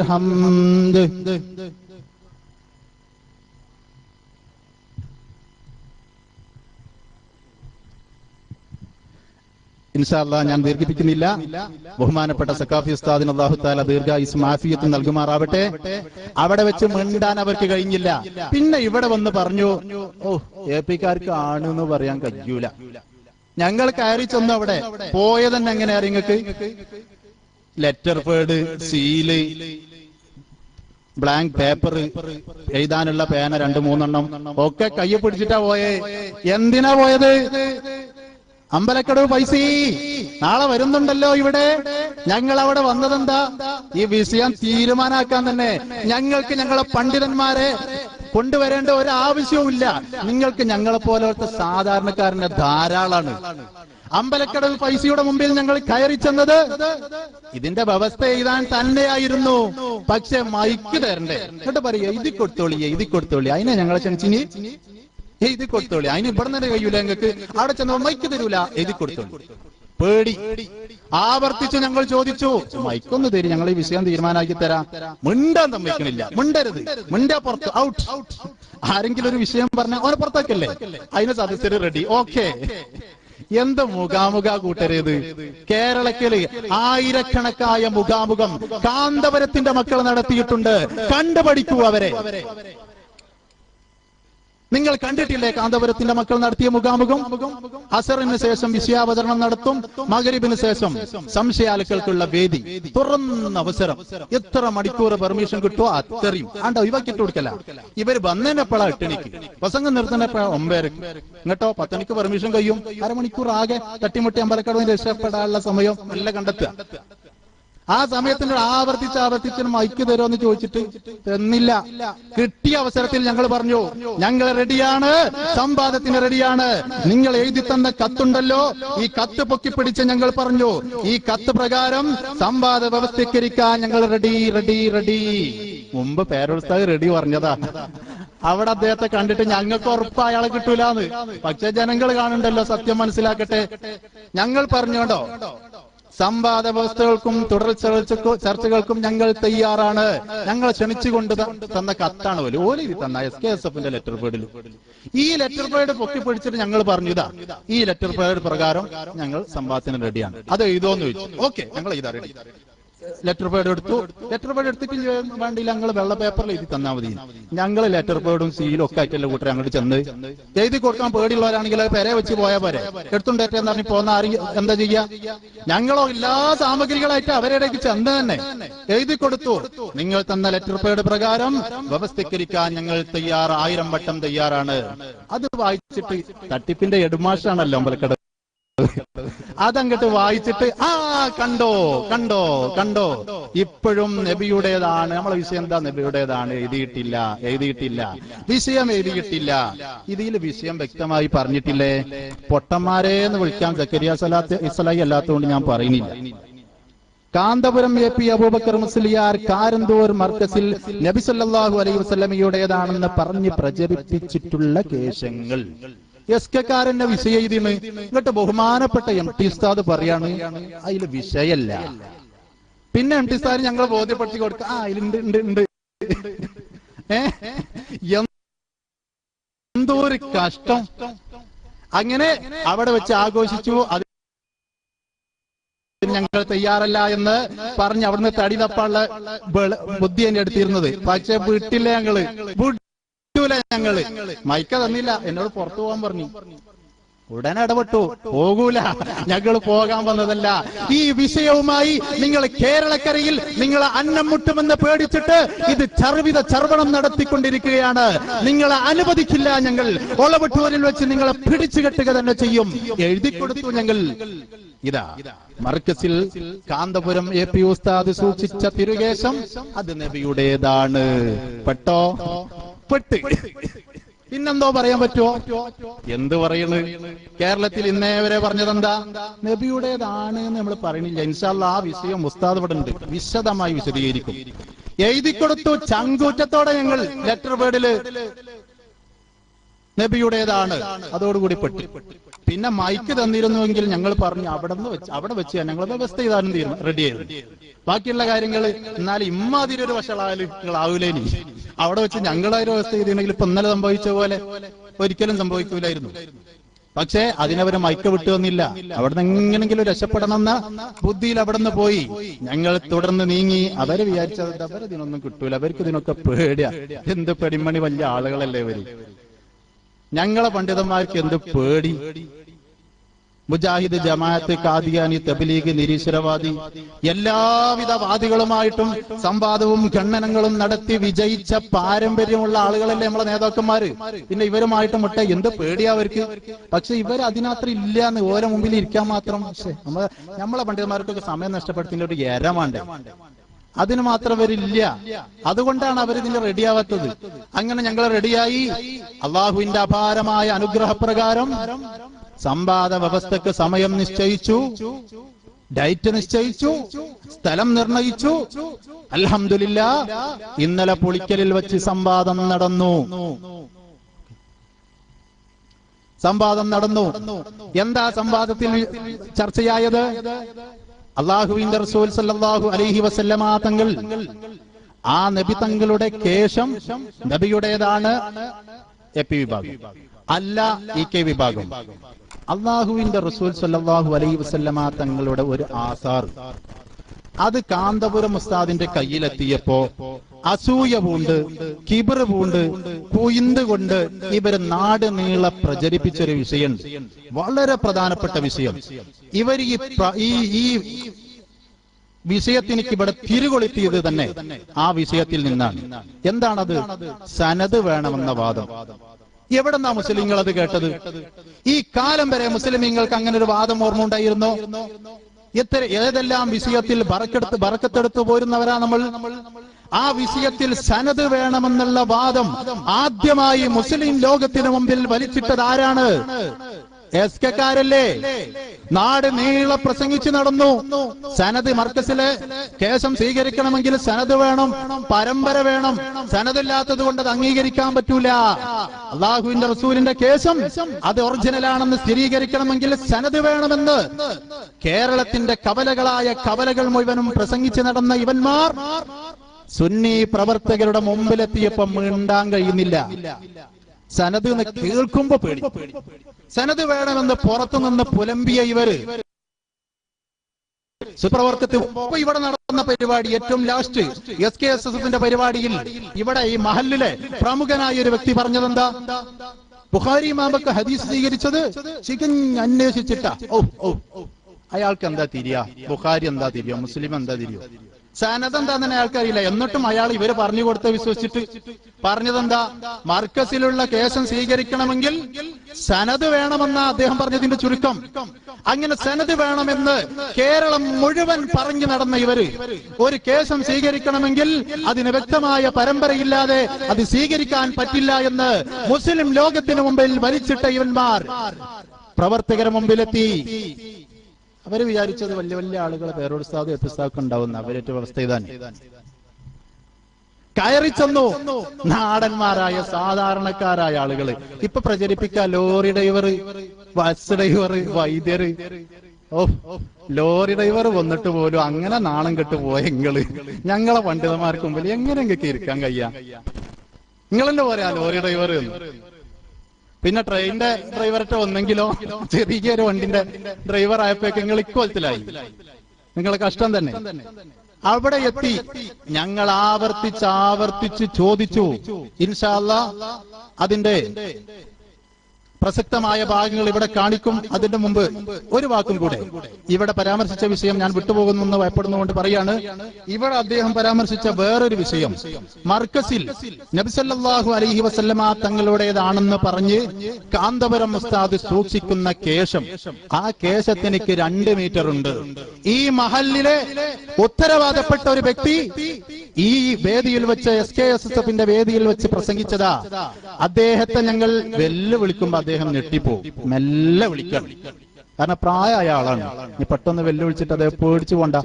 ഹംദ്. ഇൻഷാ അല്ലാഹ് ഞാൻ ദീർഘിപ്പിക്കുന്നില്ല. ബഹുമാനപ്പെട്ട സഖാഫി ഉസ്താദിന് അല്ലാഹു തആല ദീർഘായുസ്സും ആഫിയത്തും നൽകുമാറാവട്ടെ. അവിടെ വെച്ച് മിണ്ടാൻ അവർക്ക് കഴിഞ്ഞില്ല. പിന്നെ ഇവിടെ വന്ന് പറഞ്ഞു, AP-ക്കാർക്ക് ആണെന്ന് പറയാൻ കഴിയൂല. ഞങ്ങൾ കയറി ചെന്നു. അവിടെ പോയതന്നെ എങ്ങനെയാ നിങ്ങൾക്ക്? ലെറ്റർ പേഡ്, സീല്, ബ്ലാങ്ക് പേപ്പർ, എഴുതാനുള്ള പേന 2-3 എണ്ണം ഒക്കെ കയ്യെ പിടിച്ചിട്ടാ പോയേ. എന്തിനാ പോയത്? അമ്പലക്കടവ് പൈസ നാളെ വരുന്നുണ്ടല്ലോ ഇവിടെ. ഞങ്ങൾ അവിടെ വന്നതെന്താ? ഈ വിഷയം തീരുമാനാക്കാൻ തന്നെ. ഞങ്ങൾക്ക് ഞങ്ങളെ പണ്ഡിതന്മാരെ കൊണ്ടുവരേണ്ട ഒരു ആവശ്യവുമില്ല. നിങ്ങൾക്ക് ഞങ്ങളെ പോലത്തെ സാധാരണക്കാരന്റെ ധാരാളാണ്. അമ്പലക്കടവ് പൈസയുടെ മുമ്പിൽ ഞങ്ങൾ കയറി ചെന്നത് ഇതിന്റെ വ്യവസ്ഥ എഴുതാൻ തന്നെയായിരുന്നു. പക്ഷെ മൈക്ക് തരണ്ടേ എന്നിട്ട് പറയുക എഴുതി കൊടുത്തോളി അതിനെ ഞങ്ങളെ ക്ഷണിച്ചിനി എഴുതി കൊടുത്തോളി. അതിന് ഇവിടെ തന്നെ കഴിയൂല, ഞങ്ങൾക്ക് അവിടെ ചെന്നപ്പോ മൈക്ക് തരൂല, എഴുതി കൊടുത്തോളി. പേടി ആവർത്തിച്ച് ഞങ്ങൾ ചോദിച്ചു, മൈക്കൊന്ന് തരും, ഞങ്ങൾ ഈ വിഷയം തീരുമാനമാക്കി തരാം. മിണ്ടാൻ സമ്മതിക്കണില്ല. മിണ്ടരുത്, മിണ്ടാ പുറത്ത്, ഔട്ട്. ആരെങ്കിലും ഒരു വിഷയം പറഞ്ഞാൽ അവനെ പുറത്താക്കല്ലേ, അതിന് സദസ്യര് റെഡി, ഓക്കെ. എന്ത് മുഖാമുഖ കൂട്ടരേത്. കേരളത്തില് ആയിരക്കണക്കായ മുഖാമുഖം കാന്തപുരത്തിന്റെ മക്കൾ നടത്തിയിട്ടുണ്ട്. കണ്ടുപഠിക്കൂ അവരെ. നിങ്ങൾ കണ്ടിട്ടില്ലേ കാന്തപുരത്തിന്റെ മക്കൾ നടത്തിയ മുഖാമുഖം? അസറിന് ശേഷം വിഷയാവതരണം നടത്തും, മഗ്‌രിബിന് ശേഷം സംശയാലുക്കൾക്കുള്ള വേദി, തുറന്ന അവസരം. എത്ര മണിക്കൂർ പെർമിഷൻ കിട്ടുമോ അത്രയും ആണ്ടോ ഇവക്കിട്ട് കൊടുക്കല. ഇവര് വന്നതിനെപ്പോഴാ 8 മണിക്ക്, പ്രസംഗം നിർത്തുന്നപ്പോഴാ 9 ഇങ്ങോട്ടോ 10 മണിക്ക് പെർമിഷൻ കഴിയും. അരമണിക്കൂർ ആകെ തട്ടിമുട്ടി അമ്പലക്കടവിന് രക്ഷപ്പെടാനുള്ള സമയം നല്ല കണ്ടെത്തുക. ആ സമയത്തിന് ആവർത്തിച്ച് മൈക്ക് തരുമെന്ന് ചോദിച്ചിട്ട് തന്നില്ല. കിട്ടിയ അവസരത്തിൽ ഞങ്ങൾ പറഞ്ഞു, ഞങ്ങൾ റെഡിയാണ്, സംവാദത്തിന് റെഡിയാണ്. നിങ്ങൾ എഴുതി തന്ന കത്തുണ്ടല്ലോ, ഈ കത്ത് പൊക്കിപ്പിടിച്ച് ഞങ്ങൾ പറഞ്ഞു, ഈ കത്ത് പ്രകാരം സംവാദ വ്യവസ്ഥീകരിക്കാൻ ഞങ്ങൾ റെഡി. മുമ്പ് പേരോത്സാഹ് റെഡി പറഞ്ഞതാ. അവിടെ അദ്ദേഹത്തെ കണ്ടിട്ട് ഞങ്ങൾക്ക് ഉറപ്പ് അയാളെ കിട്ടൂലെന്ന്. പക്ഷെ ജനങ്ങൾ കാണുന്നുണ്ടല്ലോ, സത്യം മനസ്സിലാക്കട്ടെ. ഞങ്ങൾ പറഞ്ഞോണ്ടോ സംവാദ വ്യവസ്ഥകൾക്കും തുടർ ചർച്ചകൾക്കും ഞങ്ങൾ തയ്യാറാണ്. ഞങ്ങൾ ക്ഷണിച്ചുകൊണ്ട് തന്ന കത്താണ് ഓലി തന്ന SKSFന്റെ ലെറ്റർ പേഡിൽ. ഈ ലെറ്റർ പേഡ് പൊക്കിപ്പിടിച്ചിട്ട് ഞങ്ങൾ പറഞ്ഞു, ഇതാ ഈ ലെറ്റർ പേഡ് പ്രകാരം ഞങ്ങൾ സംവാദത്തിന് റെഡിയാണ്, അത് എഴുതോന്ന് ചോദിച്ചു. ഓക്കെ, ഞങ്ങൾ ഇതാ റെഡി. ലെറ്റർ പേഡ് എടുത്തിട്ട് വേണ്ടിയില്ല, ഞങ്ങൾ വെള്ള പേപ്പറിൽ എഴുതി തന്നാൽ മതി. ഞങ്ങൾ ലെറ്റർ പേഡും സീലും ഒക്കെ ആയിട്ടല്ലേ കൂട്ടർ അങ്ങോട്ട് ചെന്ന് എഴുതി കൊടുക്കാൻ പേടിയുള്ളവരാണെങ്കിൽ പെരെ വെച്ച് പോയാൽ പോരെ. എടുത്തുണ്ടേറ്റെന്ന് പറഞ്ഞ് പോന്ന എന്താ ചെയ്യാ? ഞങ്ങളോ എല്ലാ സാമഗ്രികളായിട്ട് അവരിടയ്ക്ക് ചെന്ന് തന്നെ എഴുതി കൊടുത്തു. നിങ്ങൾ തന്ന ലെറ്റർ പേഡ് പ്രകാരം വ്യവസ്ഥീകരിക്കാൻ ഞങ്ങൾ 1000 വട്ടം തയ്യാറാണ്. അത് വായിച്ചിട്ട് തട്ടിപ്പിന്റെ എഡ്മാഷാണല്ലോ അമ്പലക്കട, അതങ്ങട്ട് വായിച്ചിട്ട് കണ്ടോ ഇപ്പോഴും നബിയുടേതാണ്, നമ്മളെ വിഷയം എന്താ നബിയുടേതാണ്, എഴുതിയിട്ടില്ല, വിഷയം എഴുതിയിട്ടില്ല. ഇതിൽ വിഷയം വ്യക്തമായി പറഞ്ഞിട്ടില്ലേ? പൊട്ടന്മാരെ എന്ന് വിളിക്കാൻ സക്കരിയ ഇസ്ലായി അല്ലാത്തതുകൊണ്ട് ഞാൻ പറയുന്നില്ല. കാന്തപുരം AP അബൂബക്കർ മുസ്ലിയാർ കാരന്തൂർ മർക്കസിൽ നബി സല്ലല്ലാഹു അലൈഹി വസല്ലമയുടേതാണെന്ന് പറഞ്ഞ് പ്രചരിപ്പിച്ചിട്ടുള്ള കേശങ്ങൾ SK-കാരന്റെ വിഷയം എഴുതിയാണ്. എന്നിട്ട് ബഹുമാനപ്പെട്ട MT ഉസ്താദ് പറയാണ് അതിൽ വിഷയല്ല. പിന്നെ MT ഉസ്താദിന് ഞങ്ങൾ ബോധ്യപ്പെടുത്തി കൊടുക്ക, അതിലുണ്ട്. എന്തോ ഒരു കഷ്ടം. അങ്ങനെ അവിടെ വെച്ച് ആഘോഷിച്ചു. അത് ഞങ്ങൾ തയ്യാറല്ല എന്ന് പറഞ്ഞ് അവിടുന്ന് തടി തപ്പാനുള്ള ബുദ്ധി എന്നെ എടുത്തിരുന്നത്. പക്ഷെ വിട്ടില്ല, ഞങ്ങള് മൈക്ക തന്നില്ല, എന്നോട് പുറത്തു പോകാൻ പറഞ്ഞു. ഉടനെ ഇടപെട്ടു, പോകൂല, ഞങ്ങൾ പോകാൻ വന്നതല്ല. ഈ വിഷയവുമായി നിങ്ങൾ കേരളക്കരയിൽ നിങ്ങളെ അന്നം മുട്ടുമെന്ന് പേടിച്ചിട്ട് ഇത് ചർവണം നടത്തിക്കൊണ്ടിരിക്കുകയാണ്. നിങ്ങളെ അനുവദിക്കില്ല. ഞങ്ങൾ ഒളവട്ടൂരിൽ വെച്ച് നിങ്ങളെ പിടിച്ചു കെട്ടുക തന്നെ ചെയ്യും. എഴുതി കൊടുത്തു ഞങ്ങൾ. ഇതാ മർക്കസിൽ കാന്തപുരം AP ഉസ്താദ് സൂക്ഷിച്ച തിരുകേശം, അത് നബിയുടേതാണ്. പെട്ട് പിന്നെന്തോ പറയാൻ പറ്റുമോ? എന്ത് പറയുന്നു? കേരളത്തിൽ ഇന്നേ വരെ പറഞ്ഞതെന്താ? നബിയുടേതാണ് എന്ന് നമ്മൾ പറയണില്ല. ഇൻഷാ അല്ലാഹ് ആ വിഷയം ഉസ്താദ് ഇവിടെ ഉണ്ട്, വിശദമായി വിശദീകരിക്കും. എഴുതി കൊടുത്തു ചങ്കൂറ്റത്തോടെ ഞങ്ങൾ ലെറ്റർ പേഡില് നബിയുടേതാണ്. അതോടുകൂടി പെട്ടു. പിന്നെ മൈക്ക് തന്നിരുന്നുവെങ്കിൽ ഞങ്ങൾ പറഞ്ഞു അവിടെ വെച്ച് ഞങ്ങൾ വ്യവസ്ഥ ചെയ്താലും റെഡി ആയിരുന്നു. ബാക്കിയുള്ള കാര്യങ്ങൾ എന്നാലും ഇമ്മാതിരി ഒരു വഷളായാലും നിങ്ങൾ ആവൂലേനി. അവിടെ വെച്ച് ഞങ്ങളൊരു വ്യവസ്ഥ ചെയ്തിട്ടുണ്ടെങ്കിൽ ഇപ്പൊ ഇന്നലെ സംഭവിച്ച പോലെ ഒരിക്കലും സംഭവിക്കൂലായിരുന്നു. പക്ഷെ അതിനവരെ മൈക്ക് വിട്ടു വന്നില്ല. അവിടെ നിന്ന് എങ്ങനെങ്കിലും രക്ഷപ്പെടണം എന്ന ബുദ്ധിയിൽ അവിടെ നിന്ന് പോയി. ഞങ്ങൾ തുടർന്ന് നീങ്ങി. അവര് വിചാരിച്ചത് അവരതിനൊന്നും കിട്ടൂല, അവർക്ക് ഇതിനൊക്കെ പേടിയാ. എന്ത് പെടിമണി വലിയ ആളുകളല്ലേ ഇവര്. ഞങ്ങളെ പണ്ഡിതന്മാർക്ക് എന്ത് പേടി. മുജാഹിദ്, ജമാഅത്ത്, ഖാദിയാനി, തബ്ലീഗ്, നിരീശ്വരവാദി എല്ലാവിധ വാദികളുമായിട്ടും സംവാദവും ഖണ്ഡനങ്ങളും നടത്തി വിജയിച്ച പാരമ്പര്യമുള്ള ആളുകളല്ലേ നമ്മളെ നേതാക്കന്മാര്. പിന്നെ ഇവരുമായിട്ട് മുട്ട എന്ത് പേടിയാ അവർക്ക്. പക്ഷെ ഇവർ അതിനത്ര ഇല്ല എന്ന് ഓരോ മുമ്പിൽ ഇരിക്കാൻ മാത്രം. പക്ഷെ നമ്മളെ പണ്ഡിതന്മാർക്കൊക്കെ സമയം നഷ്ടപ്പെടുത്തുന്ന ഒരു ഏരമാണ്ടേ. അതിന് മാത്രം വരില്ല. അതുകൊണ്ടാണ് അവരിതിന് റെഡിയാവാത്തത്. അങ്ങനെ ഞങ്ങൾ റെഡിയായി. അള്ളാഹുവിന്റെ അപാരമായ അനുഗ്രഹപ്രകാരം സമ്പാദ വ്യവസ്ഥക്ക് സമയം നിശ്ചയിച്ചു, ഡേറ്റ് നിശ്ചയിച്ചു, സ്ഥലം നിർണയിച്ചു. അൽഹംദുലില്ലാഹ് ഇന്നലെ പുളിക്കലിൽ വെച്ച് സംവാദം നടന്നു. എന്താ സംവാദത്തിൽ ചർച്ചയായത്? അള്ളാഹുവിന്റെ റസൂൽ സല്ലല്ലാഹു അലൈഹി വസല്ലമ തങ്ങൾ, ആ നബി തങ്ങളുടെ കേശം നബിയുടേതാണ് എപി വിഭാഗം, അല്ല ഇ കെ വിഭാഗം. അള്ളാഹുവിന്റെ റസൂൽ സല്ലല്ലാഹു അലൈഹി വസല്ലമ തങ്ങളുടെ ഒരു ആസാർ അത് കാന്തപുരം ഉസ്താദിന്റെ കയ്യിലെത്തിയപ്പോ അസൂയ പൂണ്ട്, കിബർ പൂണ്ട്, കുയിന്ത് കൊണ്ട് ഇവര് നാട് നീളെ പ്രചരിപ്പിച്ചൊരു വിഷയം, വളരെ പ്രധാനപ്പെട്ട വിഷയം. ഇവർ ഈ വിഷയത്തിനിക്ക് ഇവിടെ തിരികൊളുത്തിയത് തന്നെ ആ വിഷയത്തിൽ നിന്നാണ്. എന്താണത്? സനത് വേണമെന്ന വാദം. എവിടെന്നാ മുസ്ലിങ്ങൾ അത് കേട്ടത്? ഈ കാലം വരെ മുസ്ലിമീങ്ങൾക്ക് അങ്ങനെ ഒരു വാദം ഓർമ്മ ഉണ്ടായിരുന്നോ? ഏതെല്ലാം വിഷയത്തിൽ ബറക്കത്തെടുത്തു പോരുന്നവരാ നമ്മൾ. ആ വിഷയത്തിൽ സനത് വേണമെന്നുള്ള വാദം ആദ്യമായി മുസ്ലിം ലോകത്തിന് മുമ്പിൽ വലിച്ചിട്ടത് ആരാണ്? എസ് കെക്കാരല്ലേ? നാട് നീളെ പ്രസംഗിച്ചു നടന്നു. സനത് മർക്കസിലെ കേശം സ്വീകരിക്കണമെങ്കിൽ സനത് വേണം, പരമ്പര വേണം. സനതില്ലാത്തത് കൊണ്ട് അത് അംഗീകരിക്കാൻ പറ്റൂല. അള്ളാഹുവിന്റെ റസൂലിന്റെ കേശം അത് ഒറിജിനലാണെന്ന് സ്ഥിരീകരിക്കണമെങ്കിൽ സനത് വേണമെന്ന് കേരളത്തിന്റെ കവലകൾ മുഴുവനും പ്രസംഗിച്ചു നടന്ന ഇവന്മാർ സുന്നി പ്രവർത്തകരുടെ മുമ്പിലെത്തിയപ്പോ മിണ്ടാൻ കഴിയുന്നില്ല. സനത് എന്ന് കേൾക്കുമ്പോ പേടി. സനത് വേണമെന്ന് പുറത്തുനിന്ന് പുലമ്പിയ ഇവര് സുപ്രവർത്തത്തിൽ ഇവിടെ നടന്ന പരിപാടി, ഏറ്റവും ലാസ്റ്റ് SKSSന്റെ പരിപാടിയിൽ ഇവിടെ ഈ മഹല്ലിലെ പ്രമുഖനായ ഒരു വ്യക്തി പറഞ്ഞതെന്താ? ബുഖാരി ഇമാമൊക്കെ ഹദീസ് സ്വീകരിച്ചത് അന്വേഷിച്ചിട്ടാ. അയാൾക്ക് എന്താ തിരിയാ? ബുഖാരി എന്താ തിരിയോ? മുസ്ലിം എന്താ തിരിയോ? സനത് എന്താന്ന് അയാൾക്കറിയില്ല. എന്നിട്ടും അയാൾ ഇവര് പറഞ്ഞു കൊടുത്ത വിശ്വസിച്ചിട്ട് പറഞ്ഞതെന്താ? മർക്കസിലുള്ള കേശം സ്വീകരിക്കണമെങ്കിൽ സനത് വേണമെന്ന അദ്ദേഹം പറഞ്ഞതിന്റെ ചുരുക്കം. അങ്ങനെ സനത് വേണമെന്ന് കേരളം മുഴുവൻ പറഞ്ഞു നടന്ന ഇവര് ഒരു കേശം സ്വീകരിക്കണമെങ്കിൽ അതിന് വ്യക്തമായ പരമ്പരയില്ലാതെ അത് സ്വീകരിക്കാൻ പറ്റില്ല എന്ന് മുസ്ലിം ലോകത്തിന് മുമ്പിൽ വലിച്ചിട്ട ഇവന്മാർ പ്രവർത്തകരുടെ മുമ്പിലെത്തി. അവര് വിചാരിച്ചത് വലിയ വലിയ ആളുകളെ പേരോത്സാഹം എപ്പിസ്ഥാക്കും ഉണ്ടാവുന്ന അവരേറ്റ വ്യവസ്ഥ ഇതാണ്. കയറി ചെന്നു നാടന്മാരായ സാധാരണക്കാരായ ആളുകള് ഇപ്പൊ പ്രചരിപ്പിക്ക ലോറി ഡ്രൈവർ, ബസ് ഡ്രൈവർ, വൈദ്യര്. ലോറി ഡ്രൈവർ വന്നിട്ട് പോലും അങ്ങനെ നാണം കെട്ടു പോയെങ്കില് ഞങ്ങളെ പണ്ഡിതന്മാർക്ക് മുമ്പിൽ എങ്ങനെ നിങ്ങൾക്ക് ഇരിക്കാൻ കഴിയാ? നിങ്ങളെന്നെ പറയാ ലോറി ഡ്രൈവർ എന്ന്. പിന്നെ ട്രെയിനിന്റെ ഡ്രൈവറൊക്കെ വന്നെങ്കിലോ ചെറിയൊരു വണ്ടിന്റെ ഡ്രൈവർ ആയപ്പോഴേക്ക് നിങ്ങൾ ഇക്കോലത്തിലായി. നിങ്ങളെ കഷ്ടം തന്നെ. അവിടെ എത്തി ഞങ്ങൾ ആവർത്തിച്ച് ചോദിച്ചു. ഇൻഷാ അല്ലാഹ് അതിന്റെ പ്രസക്തമായ ഭാഗങ്ങൾ ഇവിടെ കാണിക്കും. അതിന്റെ മുമ്പ് ഒരു വാക്കും കൂടെ ഇവിടെ പരാമർശിച്ച വിഷയം ഞാൻ വിട്ടുപോകുന്നെന്ന് ഭയപ്പെടുന്നതുകൊണ്ട് പറയാണ്. ഇവിടെ അദ്ദേഹം പരാമർശിച്ച വേറൊരു വിഷയം, മർക്കസിൽ നബി സല്ലല്ലാഹു അലൈഹി വസല്ലമ തങ്ങളുടേതാണെന്ന് പറഞ്ഞ് കാന്തപുരം ഉസ്താദ് സൂക്ഷിക്കുന്ന കേശം, ആ കേശത്തിനിക്ക് 2 മീറ്റർ ഉണ്ട്. ഈ മഹല്ലിലെ ഉത്തരവാദപ്പെട്ട ഒരു വ്യക്തി ഈ വേദിയിൽ വെച്ച് SKSSന്റെ വേദിയിൽ വെച്ച് പ്രസംഗിച്ചതാ. അദ്ദേഹത്തെ ഞങ്ങൾ വെല്ലുവിളിക്കുമ്പോ അദ്ദേഹം ഞെട്ടിപ്പോവും. മെല്ലെ വിളിക്കണം, കാരണം പ്രായമായ ആളാണ്. നീ പെട്ടെന്ന് വെല്ലുവിളിച്ചിട്ട് അദ്ദേഹം പേടിച്ചു കൊണ്ട.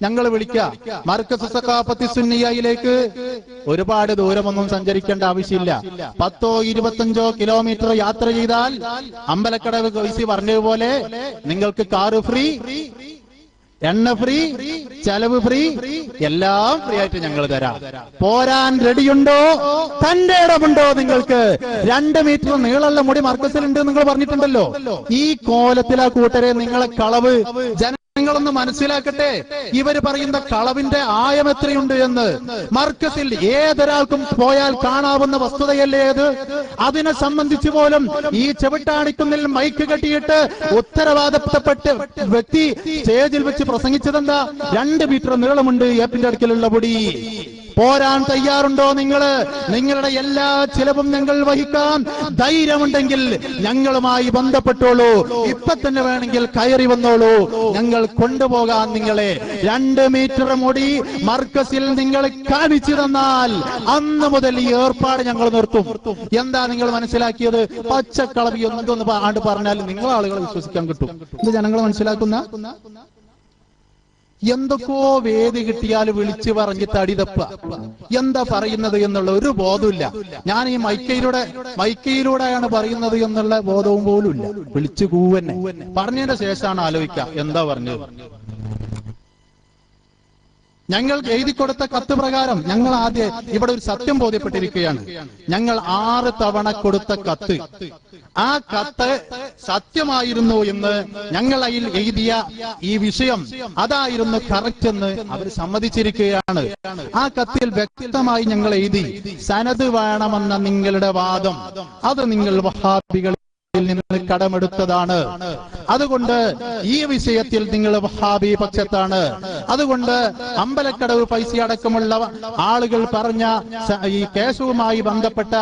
ഞങ്ങൾ വിളിക്കാം. മർക്കസ് സഖാഫത്തി സുന്നിയയിലേക്ക് ഒരുപാട് ദൂരമൊന്നും സഞ്ചരിക്കേണ്ട ആവശ്യമില്ല. 10-25 കിലോമീറ്റർ യാത്ര ചെയ്താൽ അമ്പലക്കടവ് കൈസി പറഞ്ഞതുപോലെ നിങ്ങൾക്ക് കാറ് ഫ്രീ, എണ്ണ ഫ്രീ, ചെലവ് ഫ്രീ, എല്ലാം ഫ്രീ ആയിട്ട് ഞങ്ങൾ തരാം. പോരാൻ റെഡിയുണ്ടോ? തന്റെ ഇടമുണ്ടോ? നിങ്ങൾക്ക് 2 മീറ്റർ നീളമുള്ള മുടി മർക്കസിലുണ്ട് നിങ്ങൾ പറഞ്ഞിട്ടുണ്ടല്ലോ. ഈ കോലത്തിലാ കൂട്ടരെ നിങ്ങളെ കളവ്. ജനങ്ങളൊന്ന് മനസ്സിലാക്കട്ടെ, ഇവര് പറയുന്ന കളവിന്റെ ആയം എത്രയുണ്ട് എന്ന്. മർക്കസിൽ ഏതൊരാൾക്കും പോയാൽ കാണാവുന്ന വസ്തുതയല്ലേ അത്? അതിനെ സംബന്ധിച്ച് പോലും ഈ ചെവിട്ടാണിക്കുന്നിൽ മൈക്ക് കെട്ടിയിട്ട് ഉത്തരവാദപ്പെട്ട വ്യക്തി സ്റ്റേജിൽ വെച്ച് പ്രസംഗിച്ചതെന്താ? 2 മീറ്റർ നീളമുണ്ട് ഏപ്പിന്റെ അടുക്കലുള്ള പൊടി. പോരാൻ തയ്യാറുണ്ടോ നിങ്ങള്? നിങ്ങളുടെ എല്ലാ ചിലവും ഞങ്ങൾ വഹിക്കാം. ധൈര്യമുണ്ടെങ്കിൽ ഞങ്ങളുമായി ബന്ധപ്പെട്ടോളൂ. ഇപ്പൊ തന്നെ വേണമെങ്കിൽ കയറി വന്നോളൂ. ഞങ്ങൾ കൊണ്ടുപോകാൻ നിങ്ങളെ. 2 മീറ്റർ മുടി മർക്കസിൽ നിങ്ങൾ കാണിച്ചു തന്നാൽ അന്ന് മുതൽ ഈ ഏർപ്പാട് ഞങ്ങൾ നിർത്തും. എന്താ നിങ്ങൾ മനസ്സിലാക്കിയത്? പച്ചക്കളവി എന്തൊന്ന് പറഞ്ഞാൽ നിങ്ങൾ ആളുകളെ വിശ്വസിക്കാൻ കിട്ടും. ഇത് ജനങ്ങൾ മനസ്സിലാക്കുന്ന എന്തൊക്കെയോ വേദി കിട്ടിയാൽ വിളിച്ചു പറഞ്ഞ് തടിതപ്പ എന്താ പറയുന്നത് എന്നുള്ള ഒരു ബോധമില്ല. ഞാൻ ഈ മൈക്കയിലൂടെയാണ് പറയുന്നത് എന്നുള്ള ബോധവും പോലും ഇല്ല. വിളിച്ചു കൂവന്നെ പറഞ്ഞതിന്റെ ശേഷമാണ് ആലോചിക്കുക എന്താ പറഞ്ഞത്. ഞങ്ങൾ എഴുതി കൊടുത്ത കത്ത് പ്രകാരം ഞങ്ങൾ ആദ്യം ഇവിടെ ഒരു സത്യം ബോധ്യപ്പെട്ടിരിക്കുകയാണ്. ഞങ്ങൾ 6 തവണ കൊടുത്ത കത്ത്, ആ കത്ത് സത്യമായിരുന്നു എന്ന് ഞങ്ങൾ അതിൽ എഴുതിയ ഈ വിഷയം അതായിരുന്നു കറക്റ്റ് എന്ന് അവർ സമ്മതിച്ചിരിക്കുകയാണ്. ആ കത്തിൽ വ്യക്തമായി ഞങ്ങൾ എഴുതി, സനദ് വേണമെന്ന നിങ്ങളുടെ വാദം അത് നിങ്ങൾ വഹാബികൾ നിന്ന് കടമെടുത്തതാണ്. അതുകൊണ്ട് ഈ വിഷയത്തിൽ നിങ്ങൾ വഹാബി പക്ഷത്താണ്. അതുകൊണ്ട് അമ്പലക്കടവ് പൈസ അടക്കമുള്ള ആളുകൾ പറഞ്ഞ ഈ കേസുമായി ബന്ധപ്പെട്ട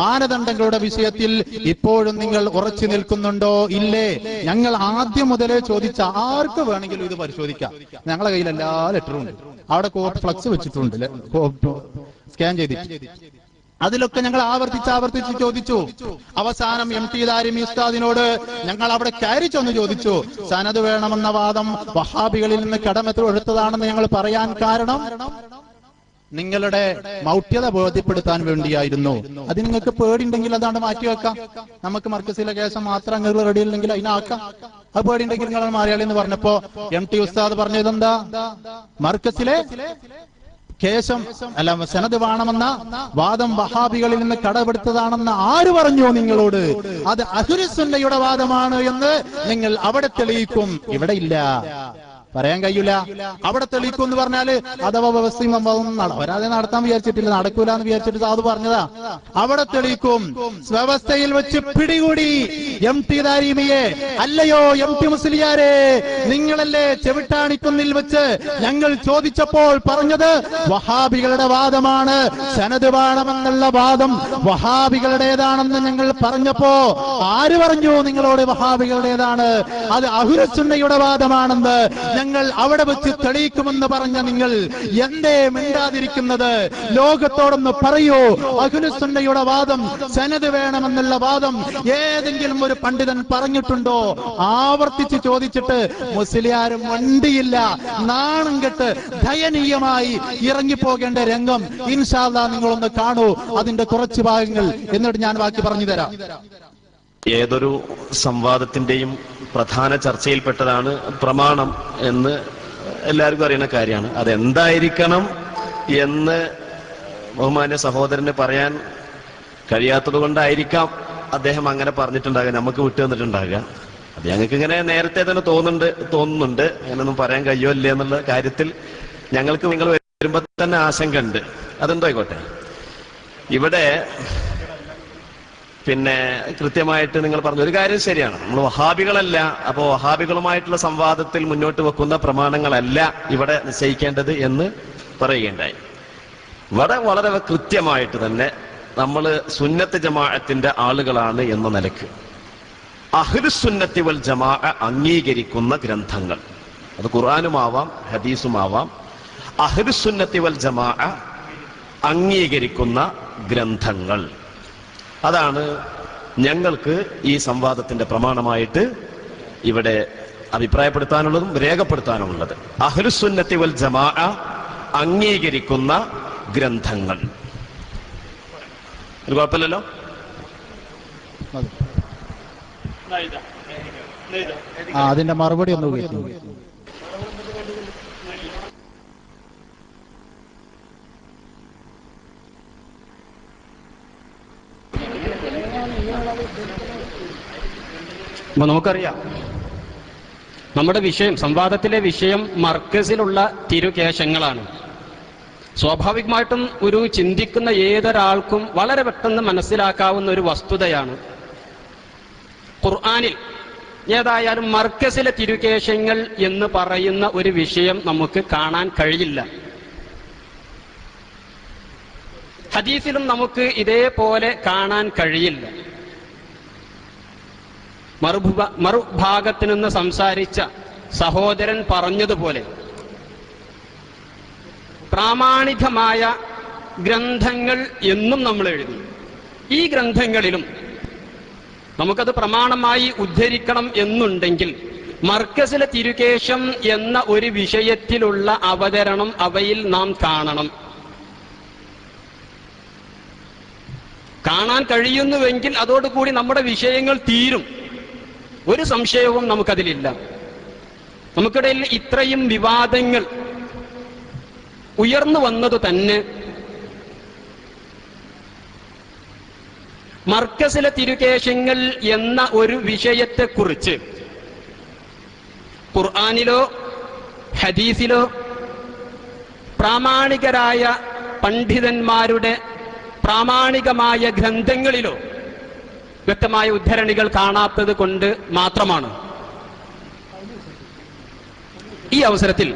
മാനദണ്ഡങ്ങളുടെ വിഷയത്തിൽ ഇപ്പോഴും നിങ്ങൾ ഉറച്ചു നിൽക്കുന്നുണ്ടോ ഇല്ലേ? ഞങ്ങൾ ആദ്യം മുതലേ ചോദിച്ച ആർക്ക് വേണമെങ്കിലും ഇത് പരിശോധിക്കാം. ഞങ്ങളുടെ കയ്യിൽ എല്ലാ ലെറ്ററും ഉണ്ട്. അവിടെ ഫ്ലക്സ് വെച്ചിട്ടുണ്ട്, സ്കാൻ ചെയ്തിട്ട്. അതിലൊക്കെ ഞങ്ങൾ ആവർത്തിച്ച് ചോദിച്ചു. അവസാനം MT ദാരിമി ഉസ്താദിനോട് ഞങ്ങൾ അവിടെ കയറി ചെന്ന് ചോദിച്ചു, സനദ് വേണമെന്ന വാദം വഹാബികളിൽ നിന്ന് കടമെടുത്തതാണെന്ന് ഞങ്ങൾ പറയാൻ കാരണം നിങ്ങളുടെ മൗഢ്യത ബോധ്യപ്പെടുത്താൻ വേണ്ടിയായിരുന്നു. അത് നിങ്ങൾക്ക് പേടിയുണ്ടെങ്കിൽ അതാണ്ട് മാറ്റിവെക്കാം. നമുക്ക് മർക്കസിലെ കേസം മാത്രം നിങ്ങൾ റെഡി ഇല്ലെങ്കിൽ അതിനാക്കാം. അത് പേടിയുണ്ടെങ്കിൽ നിങ്ങൾ മാറിയാളി എന്ന് പറഞ്ഞപ്പോ MT ഉസ്താദ് പറഞ്ഞതെന്താ? മർക്കസിലെ കേശം അല്ല സനദ് വേണമെന്ന വാദം വഹാബികളിൽ നിന്ന് കടമെടുത്തതാണെന്ന് ആര് പറഞ്ഞു നിങ്ങളോട്? അത് അഹ്ലുസുന്നയുടെ വാദമാണ് എന്ന് നിങ്ങൾ അവിടെ തെളിയിക്കും. ഇവിടെ ഇല്ല, പറയാൻ കഴിയൂല. അവിടെ തെളിയിക്കും എന്ന് പറഞ്ഞാല് അഥവാ വ്യവസ്ഥയും വരാതെ നടത്താൻ വിചാരിച്ചിട്ടില്ല, നടക്കൂല എന്ന് വിചാരിച്ചിട്ട് അത് പറഞ്ഞതാ. അവിടെ തെളിയിക്കും. വ്യവസ്ഥയിൽ വെച്ച് പിടികൂടി MT ദാരിമിയെ. അല്ലയോ MT മുസ്ലിയാരെ, നിങ്ങളല്ലേ ചെവിട്ടാണിക്കുന്നിൽ വെച്ച് ഞങ്ങൾ ചോദിച്ചപ്പോൾ പറഞ്ഞത് വഹാബികളുടെ വാദമാണ്, സനദ് വേണമെന്നുള്ള വാദം വഹാബികളുടേതാണെന്ന് ഞങ്ങൾ പറഞ്ഞപ്പോ ആര് പറഞ്ഞു നിങ്ങളോട് വഹാബികളുടേതാണ്? അത് അഹ്ലുസുന്നയുടെ വാദമാണെന്ന് ഞങ്ങൾ അവിടെ വെച്ച് തെളിയിക്കുമെന്ന് പറഞ്ഞ നിങ്ങൾ എന്തേ മിണ്ടാതിരിക്കുന്നത്? ലോകത്തോടൊന്ന് പറയൂ, അഹ്ലുസുന്നയുടെ വാദം സനദ് വേണമെന്നുള്ള വാദം ഏതെങ്കിലും ഒരു പണ്ഡിതൻ പറഞ്ഞിട്ടുണ്ടോ? ആവർത്തിച്ച് ചോദിച്ചിട്ട് മുസ്ലിയാരും വണ്ടിയില്ല. നാണം കെട്ട് ദയനീയമായി ഇറങ്ങിപ്പോകേണ്ട രംഗം ഇൻഷാ അല്ലാഹ് നിങ്ങളൊന്ന് കാണൂ. അതിന്റെ കുറച്ച് ഭാഗങ്ങൾ എന്നിട്ട് ഞാൻ ബാക്കി പറഞ്ഞു തരാം. ഏതൊരു സംവാദത്തിന്റെയും പ്രധാന ചർച്ചയിൽപ്പെട്ടതാണ് പ്രമാണം എന്ന് എല്ലാവർക്കും അറിയുന്ന കാര്യമാണ്. അതെന്തായിരിക്കണം എന്ന് ബഹുമാന്യ സഹോദരന് പറയാൻ കഴിയാത്തത് കൊണ്ടായിരിക്കാം അദ്ദേഹം അങ്ങനെ പറഞ്ഞിട്ടുണ്ടാകുക, നമുക്ക് വിട്ടു തന്നിട്ടുണ്ടാകുക. അത് ഞങ്ങൾക്ക് ഇങ്ങനെ നേരത്തെ തന്നെ തോന്നുന്നുണ്ട് അങ്ങനൊന്നും പറയാൻ കഴിയുമല്ലേ എന്നുള്ള കാര്യത്തിൽ ഞങ്ങൾക്ക് നിങ്ങൾ വരുമ്പോ തന്നെ ആശങ്കയുണ്ട്. അതെന്തായിക്കോട്ടെ. ഇവിടെ പിന്നെ കൃത്യമായിട്ട് നിങ്ങൾ പറഞ്ഞ ഒരു കാര്യം ശരിയാണ്. നമ്മൾ വഹാബികളല്ല. അപ്പോ വഹാബികളുമായിട്ടുള്ള സംവാദത്തിൽ മുന്നോട്ട് വെക്കുന്ന പ്രമാണങ്ങളല്ല ഇവിടെ നിശ്ചയിക്കേണ്ടത് എന്ന് പറയുകയുണ്ടായി. ഇവിടെ വളരെ കൃത്യമായിട്ട് തന്നെ നമ്മൾ സുന്നത്ത് ജമാഅത്തിന്റെ ആളുകളാണ് എന്ന നിലക്ക് അഹ്ലുസുന്നത്തി വൽ ജമാഅ അംഗീകരിക്കുന്ന ഗ്രന്ഥങ്ങൾ, അത് ഖുർആനുമാവാം ഹദീസുമാവാം, അഹ്ലുസുന്നത്തി വൽ ജമാഅ അംഗീകരിക്കുന്ന ഗ്രന്ഥങ്ങൾ, അതാണ് ഞങ്ങൾക്ക് ഈ സംവാദത്തിന്റെ പ്രമാണമായിട്ട് ഇവിടെ അഭിപ്രായപ്പെടുത്താനുള്ളതും രേഖപ്പെടുത്താനുള്ളത്. അഹ്ലുസുന്നത്തി വൽ ജമാഅ അംഗീകരിക്കുന്ന ഗ്രന്ഥങ്ങൾ. ഒരു കുഴപ്പമില്ലല്ലോ. അതിന്റെ മറുപടി ഒന്ന് കേൾക്കും. അപ്പൊ നമുക്കറിയാം നമ്മുടെ വിഷയം, സംവാദത്തിലെ വിഷയം മർക്കസിലുള്ള തിരുകേശങ്ങളാണ്. സ്വാഭാവികമായിട്ടും ഒരു ചിന്തിക്കുന്ന ഏതൊരാൾക്കും വളരെ പെട്ടെന്ന് മനസ്സിലാക്കാവുന്ന ഒരു വസ്തുതയാണ്. ഖുർആനിൽ ഏതായാലും മർക്കസിലെ തിരുകേശങ്ങൾ എന്ന് പറയുന്ന ഒരു വിഷയം നമുക്ക് കാണാൻ കഴിയില്ല. ഹദീസിലും നമുക്ക് ഇതേപോലെ കാണാൻ കഴിയില്ല. മറുഭാഗത്ത് നിന്ന് സംസാരിച്ച സഹോദരൻ പറഞ്ഞതുപോലെ പ്രാമാണികമായ ഗ്രന്ഥങ്ങൾ എന്നും നമ്മൾ എഴുതി. ഈ ഗ്രന്ഥങ്ങളിലും നമുക്കത് പ്രമാണമായി ഉദ്ധരിക്കണം എന്നുണ്ടെങ്കിൽ മർക്കസിലെ തിരുകേശം എന്ന ഒരു വിഷയത്തിലുള്ള അവതരണം അവയിൽ നാം കാണണം. കാണാൻ കഴിയുന്നുവെങ്കിൽ അതോടുകൂടി നമ്മുടെ വിഷയങ്ങൾ തീരും. ഒരു സംശയവും നമുക്കതിലില്ല. നമുക്കിടയിൽ ഇത്രയും വിവാദങ്ങൾ ഉയർന്നു വന്നത് തന്നെ മർക്കസിലെ തിരുകേശങ്ങൾ എന്ന ഒരു വിഷയത്തെക്കുറിച്ച് ഖുർആനിലോ ഹദീസിലോ പ്രാമാണികരായ പണ്ഡിതന്മാരുടെ പ്രാമാണികമായ ഗ്രന്ഥങ്ങളിലോ വ്യക്തമായ ഉദ്ധരണികൾ കാണാത്തത് കൊണ്ട് മാത്രമാണ്. ഈ അവസരത്തിൽ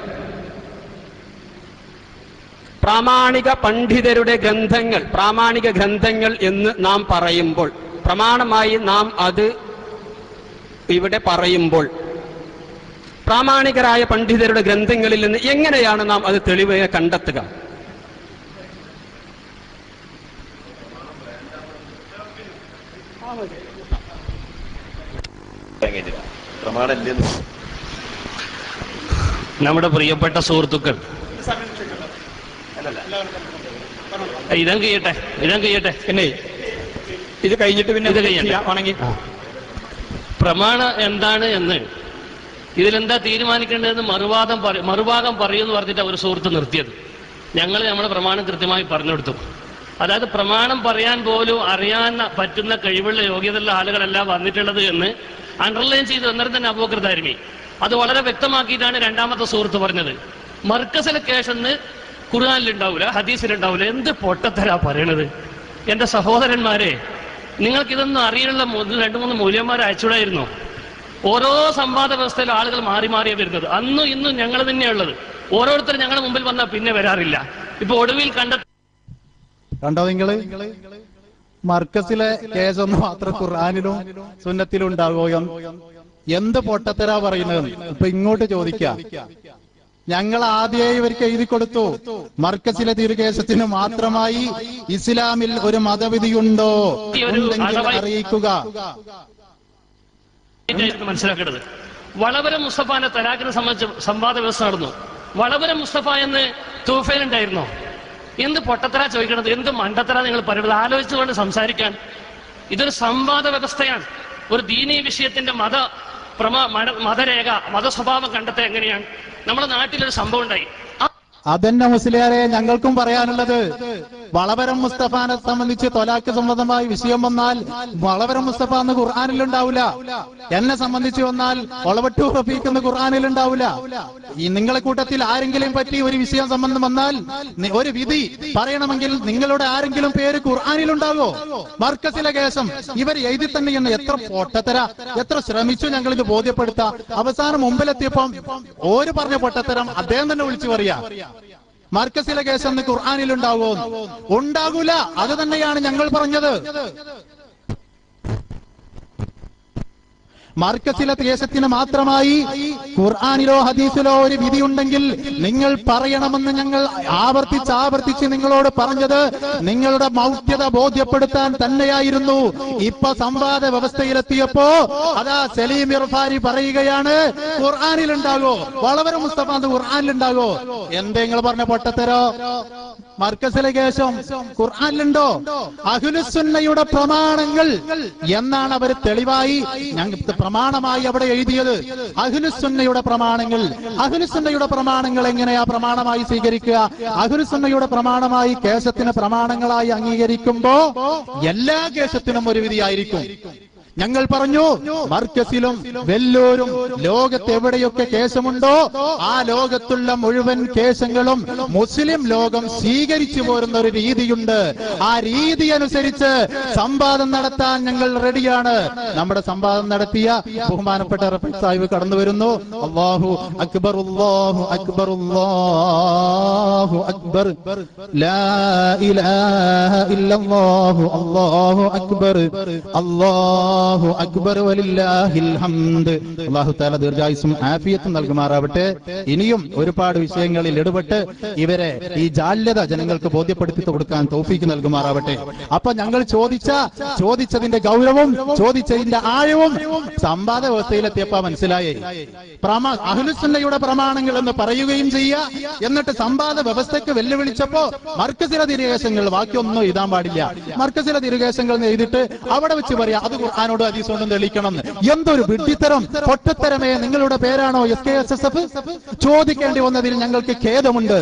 പ്രാമാണിക പണ്ഡിതരുടെ ഗ്രന്ഥങ്ങൾ, പ്രാമാണിക ഗ്രന്ഥങ്ങൾ എന്ന് നാം പറയുമ്പോൾ, പ്രമാണമായി നാം അത് ഇവിടെ പറയുമ്പോൾ, പ്രാമാണികരായ പണ്ഡിതരുടെ ഗ്രന്ഥങ്ങളിൽ നിന്ന് എങ്ങനെയാണ് നാം അത് തെളിവ് കണ്ടെത്തുക? നമ്മുടെ പ്രിയപ്പെട്ട സുഹൃത്തുക്കൾ ഇതം കഴിയട്ടെ പിന്നെ ഇത് കഴിഞ്ഞിട്ട് പിന്നെ ഇത് കഴിയട്ടെ. പ്രമാണം എന്താണ് എന്ന് ഇതിലെന്താ തീരുമാനിക്കേണ്ടതെന്ന് മറുഭാഗം പറയുമെന്ന് പറഞ്ഞിട്ട് ഒരു സുഹൃത്ത് നിർത്തിയത്. ഞങ്ങൾ നമ്മുടെ പ്രമാണം കൃത്യമായി പറഞ്ഞു കൊടുത്തു. അതായത് പ്രമാണം പറയാൻ പോലും അറിയാൻ പറ്റുന്ന കഴിവുള്ള യോഗ്യതയുള്ള ആളുകളല്ല വന്നിട്ടുള്ളത് എന്ന് അണ്ടർലൈൻ ചെയ്ത് അന്നേരം തന്നെ അബൂബക്കർ ദാരിമി അത് വളരെ വ്യക്തമാക്കിയിട്ടാണ് രണ്ടാമത്തെ സുഹൃത്ത് പറഞ്ഞത്. മർക്കസിലെ കേസെന്ന് ഖുർആനിലുണ്ടാവൂല, ഹദീസിലുണ്ടാവൂല. എന്ത് പൊട്ടത്തരാ പറയണത്? എന്റെ സഹോദരന്മാരെ, നിങ്ങൾക്കിതൊന്നും അറിയാനുള്ള 2-3 മൂല്യന്മാരെ അയച്ചുകൂടായിരുന്നോ? ഓരോ സംവാദ വ്യവസ്ഥയിലും ആളുകൾ മാറി മാറിയേ വരുന്നത്. അന്നും ഇന്നും ഞങ്ങൾ തന്നെയുള്ളത്. ഓരോരുത്തരും ഞങ്ങളുടെ മുമ്പിൽ വന്നാൽ പിന്നെ വരാറില്ല. ഇപ്പൊ ഒടുവിൽ കണ്ടോ നിങ്ങള്? മർക്കസിലെ കേസൊന്നും മാത്രം ഖുർആനിലും സുന്നത്തിലും ഉണ്ടാകുമോ? എന്ത് പൊട്ടത്തരാ പറയുന്നത്? ഇപ്പൊ ഇങ്ങോട്ട് ചോദിക്കാം. ഞങ്ങൾ ആദ്യമായി ഇവർക്ക് എഴുതി കൊടുത്തു, മർക്കസിലെ തിരുകേശത്തിന് മാത്രമായി ഇസ്ലാമിൽ ഒരു മതവിധിയുണ്ടോ ഉണ്ടെങ്കിൽ അറിയിക്കുക. മനസ്സിലാക്കേണ്ടത് വളവര മുസ്തഫാന്റെ തലാഖിനെ സംബന്ധിച്ച് സംവാദ വ്യവസ്ഥ നടന്നു. വളവര മുസ്തഫ എന്ന് തൂഫയിലുണ്ടായിരുന്നോ? എന്ത് പൊട്ടത്തരാ ചോദിക്കണത്? എന്ത് മണ്ടത്തരാ നിങ്ങൾ പറയുന്നത്? ആലോചിച്ചുകൊണ്ട് സംസാരിക്കാൻ. ഇതൊരു സംവാദ വ്യവസ്ഥയാണ്. ഒരു ദീനീ വിഷയത്തിന്റെ മതരേഖ, മതസ്വഭാവം കണ്ടെത്താൻ എങ്ങനെയാണ്? നമ്മുടെ നാട്ടിലൊരു സംഭവം ഉണ്ടായി. അതന്നെ മുസ്ലിയാരെ ഞങ്ങൾക്കും പറയാനുള്ളത്. വളവരം മുസ്തഫാനെ സംബന്ധിച്ച് തൊലാക്ക് സംബന്ധമായി വിഷയം വന്നാൽ വളവരം മുസ്തഫ എന്ന് ഖുർആനിലുണ്ടാവില്ല. എന്നെ സംബന്ധിച്ച് വന്നാൽ ഒളവട്ടൂർ റഫീഖ് എന്ന് ഖുർആനിലുണ്ടാവില്ല. ഈ നിങ്ങളെ കൂട്ടത്തിൽ ആരെങ്കിലും പറ്റി ഒരു വിഷയം സംബന്ധം വന്നാൽ ഒരു വിധി പറയണമെങ്കിൽ നിങ്ങളുടെ ആരെങ്കിലും പേര് ഖുർആനിലുണ്ടാവോ? മർക്കസിലെ കേസം ഇവർ എഴുതി തന്നെ എന്ന് എത്ര പൊട്ടത്തര! എത്ര ശ്രമിച്ചു ഞങ്ങൾ ഇത് ബോധ്യപ്പെടുത്താം. അവസാനം മുമ്പിലെത്തിയപ്പം ഓര് പറഞ്ഞ പൊട്ടത്തരം അദ്ദേഹം തന്നെ വിളിച്ചു പറയാ. മർക്കസിലെ കേസ് എന്ന് ഖുർആനിലുണ്ടാവോ? ഉണ്ടാകൂല. അത് തന്നെയാണ് ഞങ്ങൾ പറഞ്ഞത്. മർക്കസിലെ കേസത്തിന് മാത്രമായി ഖുർആനിലോ ഹദീസിലോ ഒരു വിധിയുണ്ടെങ്കിൽ നിങ്ങൾ പറയണമെന്ന് ഞങ്ങൾ ആവർത്തിച്ച് നിങ്ങളോട് പറഞ്ഞത് നിങ്ങളുടെ മൗഢ്യത ബോധ്യപ്പെടുത്താൻ തന്നെയായിരുന്നു. ഇപ്പൊ സംവാദ വ്യവസ്ഥയിലെത്തിയപ്പോ അതാ സലീം ഇർഫാനി പറയുകയാണ് ഖുർആനിലുണ്ടാകോ, വളവര മുസ്തഫ ഖുർആനിലുണ്ടാകോ? എന്തെങ്ങൾ പറഞ്ഞ പൊട്ടത്തരോ? മർക്കസിലെ കേസം ഖുർആനിലുണ്ടോ? അഹ്ലുസുന്നയുടെ പ്രമാണങ്ങൾ എന്നാണ് അവർ തെളിവായി പ്രമാണമായി അവിടെ എഴുതിയത്. അഹ്ലുസുന്നയുടെ പ്രമാണങ്ങൾ. അഹ്ലുസുന്നയുടെ പ്രമാണങ്ങൾ എങ്ങനെയാ പ്രമാണമായി സ്വീകരിക്കുക? അഹ്ലുസുന്നയുടെ പ്രമാണമായി കേസത്തിന് പ്രമാണങ്ങളായി അംഗീകരിക്കുമ്പോ എല്ലാ കേസത്തിനും ഒരു വിധിയായിരിക്കും. ഞങ്ങൾ പറഞ്ഞു മർക്കസിലും വെല്ലൂരും ലോകത്ത് എവിടെയൊക്കെ കേസമുണ്ടോ ആ ലോകത്തുള്ള മുഴുവൻ കേസങ്ങളും മുസ്ലിം ലോകം സ്വീകരിച്ചു പോരുന്ന ഒരു രീതിയുണ്ട്. ആ രീതി അനുസരിച്ച് സംവാദം നടത്താൻ ഞങ്ങൾ റെഡിയാണ്. നമ്മുടെ സംവാദം നടത്തിയ ബഹുമാനപ്പെട്ട റഫീഖ് സാഹിബ് കടന്നു വരുന്നു. അല്ലാഹു അക്ബർ, അല്ലാഹു അക്ബർ, അല്ലാഹു അക്ബർ, ലാ ഇലാഹ ഇല്ലല്ലാഹു, അല്ലാഹു അക്ബർ, അല്ലാഹു അക്ബർ വലില്ലാഹിൽ ഹംദ്. അല്ലാഹു തആല ദീർഘായുസ്സും ആഫിയത്തും നൽകുമാറാവട്ടെ. ഇനിയും ഒരുപാട് വിഷയങ്ങളിൽ ഇടപെട്ട് ഇവരെ ഈ ജാല്യത ജനങ്ങൾക്ക് ബോധ്യപ്പെടുത്തി കൊടുക്കാൻ തൗഫീക്ക് നൽകുമാറാവട്ടെ. അപ്പൊ ഞങ്ങൾ ചോദിച്ചതിന്റെ ഗൗരവം, ചോദിച്ചതിന്റെ ആഴവും സംവാദ വ്യവസ്ഥയിലെത്തിയപ്പോ മനസ്സിലായേ. അഹ്ലുസുന്നയുടെ പ്രമാണങ്ങൾ എന്ന് പറയുകയും ചെയ്യുക, എന്നിട്ട് സംവാദ വ്യവസ്ഥയ്ക്ക് വെല്ലുവിളിച്ചപ്പോ മർക്കസിലെ തിരുകേശങ്ങൾ ബാക്കിയൊന്നും എഴുതാൻ പാടില്ല, മർക്കസിലെ തിരുകേശങ്ങൾ എഴുതിയിട്ട് അവിടെ വെച്ച് പറയാ അത് ഖുർആനോട് ഹദീസ് കൊണ്ടും തെളിയിക്കണം. എന്തൊരു വിഡ്ഢിത്തരം, പൊട്ടത്തരമേ! നിങ്ങളുടെ പേരാണോ SKSSF? ചോദിക്കേണ്ടി വന്നതിൽ ഞങ്ങൾക്ക് ഖേദമുണ്ട്.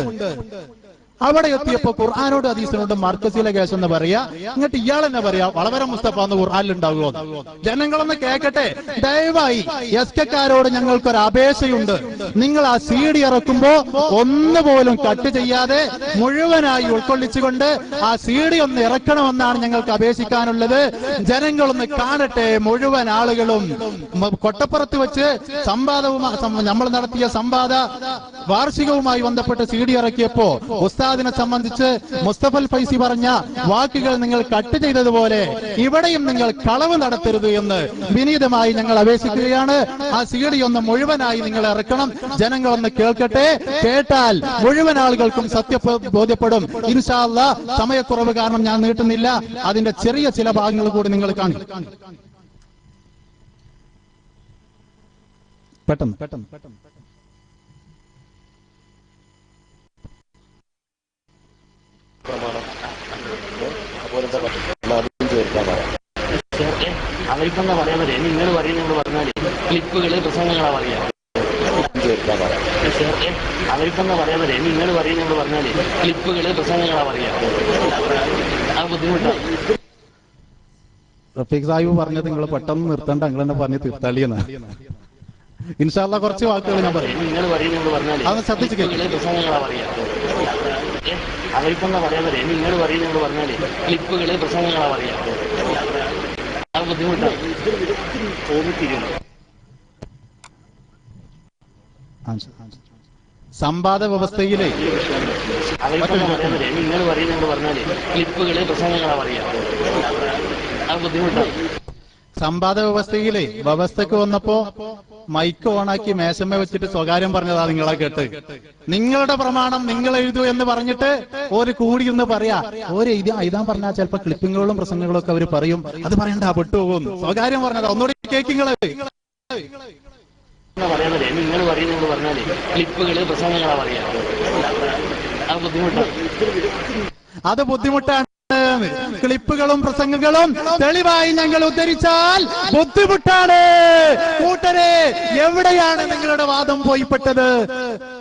അവിടെ എത്തിയപ്പോ ഖുർആനോട് ഹദീസിനോട് മർക്കസിലെ കേസ് എന്ന് പറയാ, എന്നിട്ട് ഇയാൾ തന്നെ പറയാ വളവര മുസ്തഫ എന്ന് ഖുർആനിലുണ്ടാകുമോ? ജനങ്ങളൊന്ന് കേൾക്കട്ടെ. ദയവായി SKക്കാരോട് ഞങ്ങൾക്കൊരു അപേക്ഷയുണ്ട്. നിങ്ങൾ ആ CD ഇറക്കുമ്പോ ഒന്നുപോലും കട്ട് ചെയ്യാതെ മുഴുവനായി ഉൾക്കൊള്ളിച്ചുകൊണ്ട് ആ CD ഒന്ന് ഇറക്കണമെന്നാണ് ഞങ്ങൾക്ക് അപേക്ഷിക്കാനുള്ളത്. ജനങ്ങളൊന്ന് കാണട്ടെ. മുഴുവൻ ആളുകളും കൊട്ടപ്പുറത്ത് വെച്ച് നമ്മൾ നടത്തിയ സംവാദ വാർഷികവുമായി ബന്ധപ്പെട്ട് CD ഇറക്കിയപ്പോ ഉസ്താദിനെ സംബന്ധിച്ച് മുസ്തഫൽ ഫൈസി പറഞ്ഞ വാക്കുകൾ നിങ്ങൾ കട്ട് ചെയ്തതുപോലെ ഇവിടെയും നിങ്ങൾ കളവ് നടത്തരുത് എന്ന് വിനീതമായി ഞങ്ങൾ അപേക്ഷിക്കുകയാണ്. ആ CD ഒന്ന് മുഴുവനായി നിങ്ങൾ ഇറക്കണം. ജനങ്ങളൊന്ന് കേൾക്കട്ടെ. കേട്ടാൽ മുഴുവൻ ആളുകൾക്കും ബോധ്യപ്പെടും. ഇൻഷാ അല്ലാഹ് സമയക്കുറവ് കാരണം ഞാൻ നീട്ടുന്നില്ല. അതിന്റെ ചെറിയ ചില ഭാഗങ്ങൾ കൂടി നിങ്ങൾ കാണും. പെട്ടെന്ന് അവർക്കെന്താ പറയുന്നത്? നിങ്ങൾ പറയുന്നത് പറഞ്ഞാൽ ക്ലിപ്പുകള് പ്രസംഗങ്ങളാ പറയാ. അവർക്കെന്താ പറയുന്നത്? നിങ്ങൾ പറയുന്നത് പറഞ്ഞാൽ ക്ലിപ്പുകള് പ്രസംഗങ്ങളാ പറയാ. അത് ബുദ്ധിമുട്ടാണ്. റഫീഖ് സാഹിബ് പറഞ്ഞത് നിങ്ങൾ പെട്ടെന്ന് നിർത്തണ്ട, നിങ്ങൾ തന്നെ പറഞ്ഞ് തീർത്താളിയെന്ന. ഇൻഷാ അല്ലാഹ് കുറച്ച് വാക്കുകൾ ഞാൻ പറയും. നിങ്ങൾ പറയുന്നത് പറഞ്ഞാൽ അതൊന്ന് ശ്രദ്ധിച്ച് കേൾക്കുക. പ്രസംഗങ്ങളാ പറയാ. അവർക്കെന്താ പറയുന്നത്? നിങ്ങൾ പറയുന്നത് പറഞ്ഞാൽ ക്ലിപ്പുകള് പ്രസംഗങ്ങളാ പറയാ. അത് ബുദ്ധിമുട്ടാണ്. സംവാദ വ്യവസ്ഥയിലെ നിങ്ങൾ പറയുന്നത് പറഞ്ഞാൽ ക്ലിപ്പുകള് പ്രസംഗങ്ങളാ പറയാ. അത് ബുദ്ധിമുട്ടാണ്. സംവാദ വ്യവസ്ഥയിലെ വ്യവസ്ഥക്ക് വന്നപ്പോ മൈക്ക് ഓണാക്കി മേശമ്മ വെച്ചിട്ട് സ്വകാര്യം പറഞ്ഞതാ നിങ്ങളെ കേട്ട്. നിങ്ങളുടെ പ്രമാണം നിങ്ങൾ എഴുതൂ എന്ന് പറഞ്ഞിട്ട് ഒരു കൂടി എന്ന് പറയാ. എഴുതാൻ പറഞ്ഞാൽ ചിലപ്പോ ക്ലിപ്പിങ്ങുകളും പ്രസംഗങ്ങളും ഒക്കെ അവർ പറയും. അത് പറയണ്ട, പെട്ടുപോകും. സ്വകാര്യം പറഞ്ഞതാ. ഒന്നുകൂടി കേക്കിങ്ങള്. നിങ്ങൾ പറയുന്നത് പറഞ്ഞാൽ ക്ലിപ്പുകള് പ്രസംഗങ്ങളാ പറയാ. അത് ബുദ്ധിമുട്ടാണ്. ക്ലിപ്പുകളും പ്രസംഗങ്ങളും തെളിവായി ഞങ്ങൾ ഉദ്ധരിച്ചാൽ ബുദ്ധിമുട്ടാണ്. കൂട്ടരെ, എവിടെയാണ് നിങ്ങളുടെ വാദം പോയിപ്പെട്ടത്?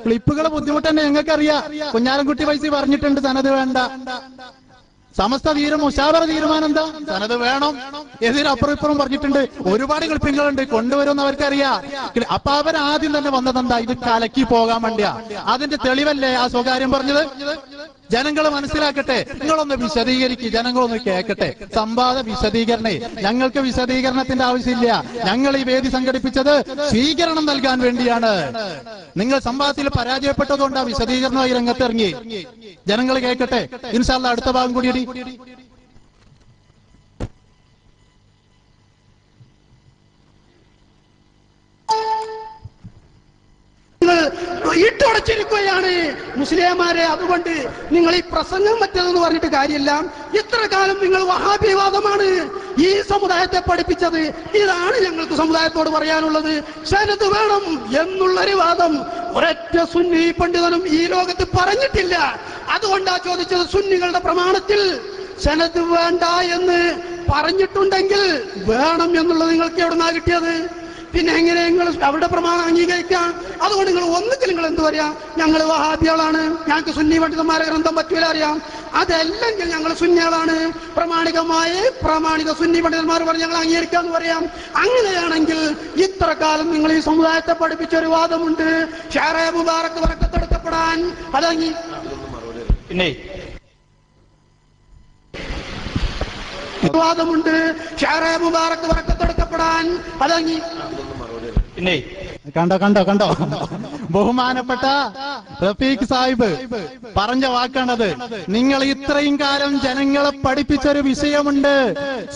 ക്ലിപ്പുകൾ ബുദ്ധിമുട്ട് തന്നെ ഞങ്ങൾക്കറിയാം. കുഞ്ഞാലൻകുട്ടി വൈസി പറഞ്ഞിട്ടുണ്ട് സനത് വേണ്ട. സമസ്ത മുശാവറ തീരുമാനം എന്താ? സനത് വേണം. എതിരപ്പുറം ഇപ്പുറം പറഞ്ഞിട്ടുണ്ട്. ഒരുപാട് ക്ലിപ്പിങ്ങുകളുണ്ട്, കൊണ്ടുവരുമെന്ന് അവർക്കറിയാം. അപ്പൊ അവർ ആദ്യം തന്നെ വന്നതെന്താ? ഇത് കലക്കി പോകാൻ വേണ്ടിയാ. അതിന്റെ തെളിവല്ലേ ആ സ്വകാര്യം പറഞ്ഞത്? ജനങ്ങൾ മനസ്സിലാക്കട്ടെ. നിങ്ങളൊന്ന് വിശദീകരിക്കുക, ജനങ്ങളൊന്ന് കേൾക്കട്ടെ. സംവാദ വിശദീകരണേ, ഞങ്ങൾക്ക് വിശദീകരണത്തിന്റെ ആവശ്യമില്ല. ഞങ്ങൾ ഈ വേദി സംഘടിപ്പിച്ചത് സ്വീകരണം നൽകാൻ വേണ്ടിയാണ്. നിങ്ങൾ സംവാദത്തിൽ പരാജയപ്പെട്ടതുകൊണ്ടാ വിശദീകരണമായി രംഗത്തിറങ്ങി. ജനങ്ങൾ കേൾക്കട്ടെ. ഇൻഷാ അല്ലാഹ് അടുത്ത ഭാഗം കൂടി ഇട്ടുടച്ചിരിക്കുകയാണ് മുസ്ലിംമാരെ. അതുകൊണ്ട് നിങ്ങൾ ഈ പ്രസംഗം പറ്റതെന്ന് പറഞ്ഞിട്ട് കാര്യമില്ല. ഇത്ര കാലം നിങ്ങൾ വഹാബിവാദമാണ് ഈ സമുദായത്തെ പഠിപ്പിച്ചത്. ഇതാണ് ഞങ്ങൾക്ക് സമുദായത്തോട് പറയാനുള്ളത്. സനത് വേണം എന്നുള്ളൊരു വാദം ഒരൊറ്റ സുന്നി പണ്ഡിതനും ഈ ലോകത്ത് പറഞ്ഞിട്ടില്ല. അതുകൊണ്ടാ ചോദിച്ചത്. സുന്നികളുടെ പ്രമാണത്തിൽ സനത് വേണ്ട എന്ന് പറഞ്ഞിട്ടുണ്ടെങ്കിൽ വേണം എന്നുള്ളത് നിങ്ങൾക്ക് എവിടുന്നാ കിട്ടിയത്? പിന്നെ എങ്ങനെ നിങ്ങൾ അവരുടെ പ്രമാണം അംഗീകരിക്കാം? അതുകൊണ്ട് നിങ്ങൾ ഒന്നുകിൽ നിങ്ങൾ എന്ത് പറയാ, ഞങ്ങൾ വഹാബികളാണ്, ഞങ്ങൾക്ക് സുന്നി പണ്ഡിതന്മാരെ ഗ്രന്ഥം പറ്റൂല അറിയാം, അതല്ലെങ്കിൽ ഞങ്ങൾ സുന്നികളാണ്, പ്രാമാണിക സുന്നി പണ്ഡിതന്മാർ പറഞ്ഞ് ഞങ്ങൾ അംഗീകരിക്കാന്ന് പറയാം. അങ്ങനെയാണെങ്കിൽ ഇത്ര കാലം നിങ്ങൾ ഈ സമുദായത്തെ പഠിപ്പിച്ച ഒരു വാദമുണ്ട്, ഷാറെ മുബാറക്ക് ബറക്കത്തെടുക്കപ്പെടാൻ അതങ്ങി പിന്നെ വാദമുണ്ട്, ഷാറെ മുബാറക്ക് ബറക്കത്തെടുക്കപ്പെടാൻ അതങ്ങി പിന്നെ കണ്ടോ ബഹുമാനപ്പെട്ട റഫീഖ് സാഹിബ് പറഞ്ഞ വാക്കാണത്. നിങ്ങൾ ഇത്രയും കാലം ജനങ്ങളെ പഠിപ്പിച്ചൊരു വിഷയമുണ്ട്,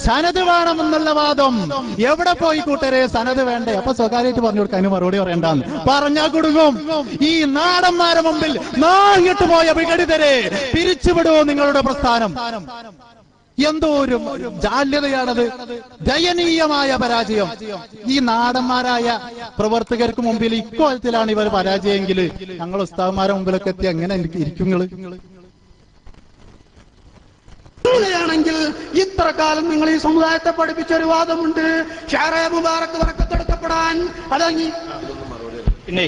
സനത് വേണമെന്നുള്ള വാദം. എവിടെ പോയി കൂട്ടരെ സനത് വേണ്ടേ? അപ്പൊ സ്വകാര്യമായിട്ട് പറഞ്ഞു കൊടുക്കാൻ അതിന് മറുപടി പറയണ്ടെന്ന് പറഞ്ഞാൽ കൊടുക്കും. ഈ നാടന്മാരെ മുമ്പിൽ നാങ്ങിട്ട് പോയ വിഘടിതരെ പിരിച്ചുവിടുവോ നിങ്ങളുടെ പ്രസ്ഥാനം? എന്തോ ഒരു ജാല്യതയാണത്, ദയനീയമായ പരാജയം. ഈ നാടന്മാരായ പ്രവർത്തകർക്ക് മുമ്പിൽ ഇക്കോലത്തിലാണ് ഇവർ പരാജയമെങ്കിൽ ഞങ്ങൾ ഉസ്താദ്മാരെ മുമ്പിലൊക്കെ എത്തി എങ്ങനെ ഇരിക്കുങ്ങള്? അങ്ങനെയാണെങ്കിൽ ഇത്ര കാലം നിങ്ങൾ ഈ സമുദായത്തെ പഠിപ്പിച്ച ഒരു വാദമുണ്ട്, ഷാറെ മുബാറക്ക് ബറക്കത്തെടുക്കപ്പെടാൻ അതങ്ങി പിന്നെ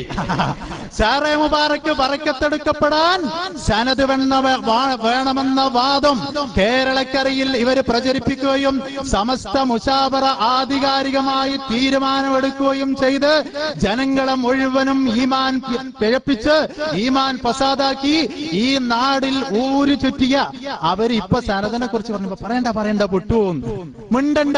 ഷാറെ മുബാറക്ക് ബറക്കത്തെടുക്കപ്പെടാൻ സനത് വേണമെന്ന വാദം കേരളക്കരയിൽ ഇവർ പ്രചരിപ്പിക്കുകയും സമസ്ത മുശാവറ ആധികാരികമായി തീരുമാനമെടുക്കുകയും ചെയ്ത് ജനങ്ങളെ മുഴുവനും ഈമാൻ പിഴപ്പിച്ച് ഈമാൻ ഫസാദാക്കി ഈ നാടിൽ ഊരു ചുറ്റിയ അവരിപ്പൊ സനദിനെ കുറിച്ച് പറഞ്ഞപ്പോ പറയണ്ട പൊട്ടുവും മിണ്ടണ്ട.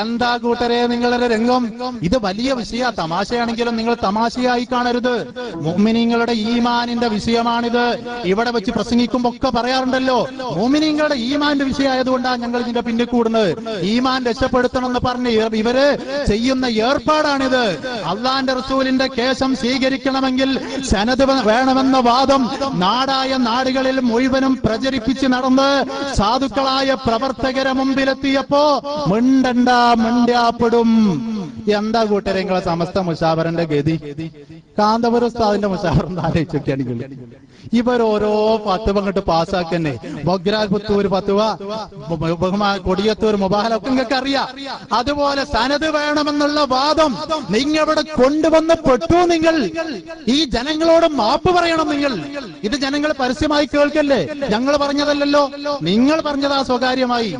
എന്താ കൂട്ടരെ നിങ്ങളുടെ രംഗം? ഇത് വലിയ വിഷയ, തമാശയാണെങ്കിലും നിങ്ങൾ തമാശയായി കാണരുത്. മുഅ്മിനീങ്ങളുടെ ഈമാനിന്റെ വിഷയമാണിത്. ഇവിടെ വെച്ച് പ്രസംഗിക്കുമ്പോ ഒക്കെ പറയാറുണ്ടല്ലോ, മുഅ്മിനീങ്ങളുടെ ഈമാന്റെ വിഷയമായതുകൊണ്ടാണ് ഞങ്ങൾ ഇതിന്റെ പിന്നിൽ കൂടുന്നത്. ഈമാൻ രക്ഷപ്പെടുത്തണം എന്ന് പറഞ്ഞ് ഇവര് ചെയ്യുന്ന ഏർപ്പാടാണിത്. അള്ളാന്റെ റസൂലിന്റെ കേസം സ്വീകരിക്കണമെങ്കിൽ സനത് വേണമെന്ന വാദം നാടായ നാടുകളിൽ മുഴുവനും പ്രചരിപ്പിച്ച് നടന്ന് സാധുക്കളായ പ്രവർത്തകരെ മുമ്പിലെത്തിയപ്പോ മിണ്ടാപ്പെടും. എന്താ കൂട്ടരെ നിങ്ങളെ സമസ്ത മുശാവറന്റെ ഗതി? കാന്തപുരം ഉസ്താദിന്റെ മുശാവറ ആലോചിച്ചൊക്കെയാണെങ്കിൽ ഇവരോരോ ഫത്വ അങ്ങോട്ട് പാസ്സാക്കന്നെ. ബൊഗ്രാൽ പുത്തൂർ ഫത്വ, കൊടിയത്തൂർ മുബാഹലൊക്കെ നിങ്ങൾക്ക് അറിയാം. അതുപോലെ സനത് വേണമെന്നുള്ള വാദം നിങ്ങളിവിടെ കൊണ്ടുവന്ന് പെട്ടു. നിങ്ങൾ ഈ ജനങ്ങളോട് മാപ്പ് പറയണം. നിങ്ങൾ ഇത് ജനങ്ങൾ പരസ്യമായി കേൾക്കല്ലേ, ഞങ്ങൾ പറഞ്ഞതല്ലല്ലോ, നിങ്ങൾ പറഞ്ഞതാ സ്വകാര്യമായി.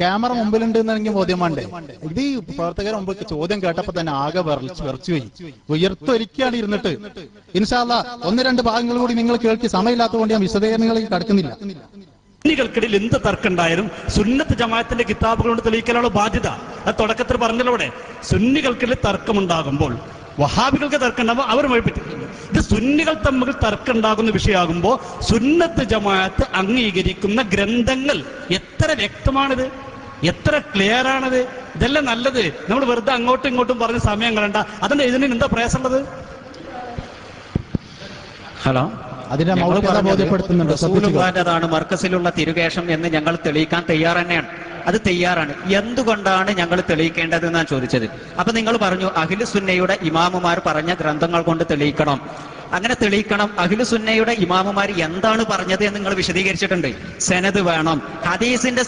ക്യാമറ മുമ്പിലുണ്ട് എന്നെങ്കിൽ ബോധ്യം വേണ്ടേ? ഇത് ഈ പ്രവർത്തകരെ മുമ്പ് ചോദ്യം കേട്ടപ്പോ തന്നെ ആകെ വിറച്ചുപോയി, ഉയർത്തൊരിക്കാണ് ഇരുന്നിട്ട്. ഇൻഷാ അല്ലാഹ് ഒന്ന് രണ്ട് ഭാഗങ്ങൾ കൂടി നിങ്ങൾ കേൾക്കി. സമയമില്ലാത്തതുകൊണ്ട് ഞാൻ വിശദീകരണങ്ങളിൽ കടക്കുന്നില്ല. സുന്നികൾക്കിടയിൽ എന്ത് തർക്കമുണ്ടായാലും സുന്നത്ത് ജമാഅത്തിന്റെ കിതാബുകൾ കൊണ്ട് തെളിയിക്കാനുള്ള ബാധ്യത അത് തുടക്കത്തിൽ പറഞ്ഞല്ലോടെ. സുന്നികൾക്കിടയിൽ തർക്കമുണ്ടാകുമ്പോൾ വഹാബികൾക്ക് തർക്കം ഉണ്ടാകുമ്പോൾ അവർ വഴിപ്പെട്ടിട്ടുണ്ട്. ഇത് സുന്നികൾ തമ്മിൽ തർക്കം ഉണ്ടാകുന്ന വിഷയമാകുമ്പോൾ സുന്നത്ത് ജമാഅത്ത് അംഗീകരിക്കുന്ന ഗ്രന്ഥങ്ങൾ എത്ര വ്യക്തമാണിത്, എത്ര ക്ലിയർ ആണത്. ഇതെല്ലാം നല്ലത്. നമ്മൾ വെറുതെ അങ്ങോട്ടും ഇങ്ങോട്ടും പറഞ്ഞ സമയം കളണ്ട. അതിന്റെ ഇതിന് എന്താ പ്രയാസമുള്ളത്? ഹലോ, അതിനെ ബോധ്യപ്പെടുത്തുന്നുണ്ട്. റസൂലുള്ളാഹിന്റേതാണ് മർക്കസിലുള്ള തിരുകേശം എന്ന് ഞങ്ങൾ തെളിയിക്കാൻ തയ്യാർ തന്നെയാണ്. അത് തയ്യാറാണ്. എന്തുകൊണ്ടാണ് ഞങ്ങൾ തെളിയിക്കേണ്ടത് എന്നാണ് ചോദിച്ചത്. അപ്പൊ നിങ്ങൾ പറഞ്ഞു അഹ്ലു സുന്നയുടെ ഇമാമുമാർ പറഞ്ഞ ഗ്രന്ഥങ്ങൾ കൊണ്ട് തെളിയിക്കണം. അങ്ങനെ തെളിയിക്കണം. അഹ്ലു സുന്നയുടെ ഇമാമുമാർ എന്താണ് പറഞ്ഞത് എന്ന് നിങ്ങൾ വിശദീകരിച്ചിട്ടുണ്ട്. സനത് വേണം, ഹദീസിന്റെ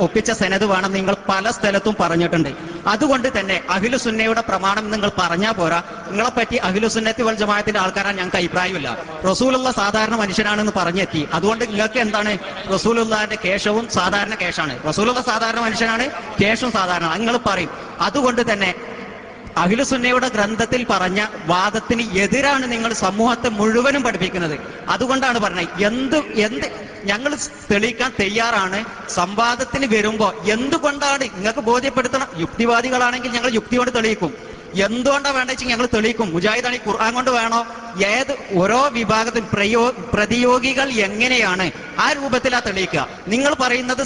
ഒപ്പിച്ച സനത് വേണം നിങ്ങൾ പല സ്ഥലത്തും പറഞ്ഞിട്ടുണ്ട്. അതുകൊണ്ട് തന്നെ അഹ്ലു സുന്നയുടെ പ്രമാണം നിങ്ങൾ പറഞ്ഞാൽ പോരാ. നിങ്ങളെ പറ്റി അഹ്ലു സുന്നത്തി വൽ ജമാഅത്തിന്റെ ആൾക്കാരാണ് ഞങ്ങൾക്ക് അഭിപ്രായമില്ല. റസൂലുള്ള സാധാരണ മനുഷ്യനാണെന്ന് പറഞ്ഞെത്തി. അതുകൊണ്ട് നിങ്ങൾക്ക് എന്താണ്? റസൂലുള്ളാഹിന്റെ കേശവും സാധാരണ കേശാണ്. റസൂലുള്ള സാധാരണ മനുഷ്യനാണ്, കേശവും സാധാരണ നിങ്ങൾ പറയും. അതുകൊണ്ട് തന്നെ അഹ്ലു സുന്നയുടെ ഗ്രന്ഥത്തിൽ പറഞ്ഞ വാദത്തിന് എതിരാണ് നിങ്ങൾ സമൂഹത്തെ മുഴുവനും പഠിപ്പിക്കുന്നത്. അതുകൊണ്ടാണ് പറഞ്ഞത് എന്ത് ഞങ്ങൾ തെളിയിക്കാൻ തയ്യാറാണ്. സംവാദത്തിന് വരുമ്പോ എന്തുകൊണ്ടാണ് നിങ്ങൾക്ക് ബോധ്യപ്പെടുത്തണം. യുക്തിവാദികളാണെങ്കിൽ ഞങ്ങൾ യുക്തി കൊണ്ട് തെളിയിക്കും. എന്തുകൊണ്ടാണ് വേണ്ട വെച്ചാൽ ഞങ്ങൾ തെളിയിക്കും. മുജാഹിദാണ് ഖുർആൻ കൊണ്ട് വേണോ? ഓരോ വിഭാഗത്തിൽ പ്രതിയോഗികൾ എങ്ങനെയാണ് ആ രൂപത്തിലാ തെളിയിക്കുക. നിങ്ങൾ പറയുന്നത്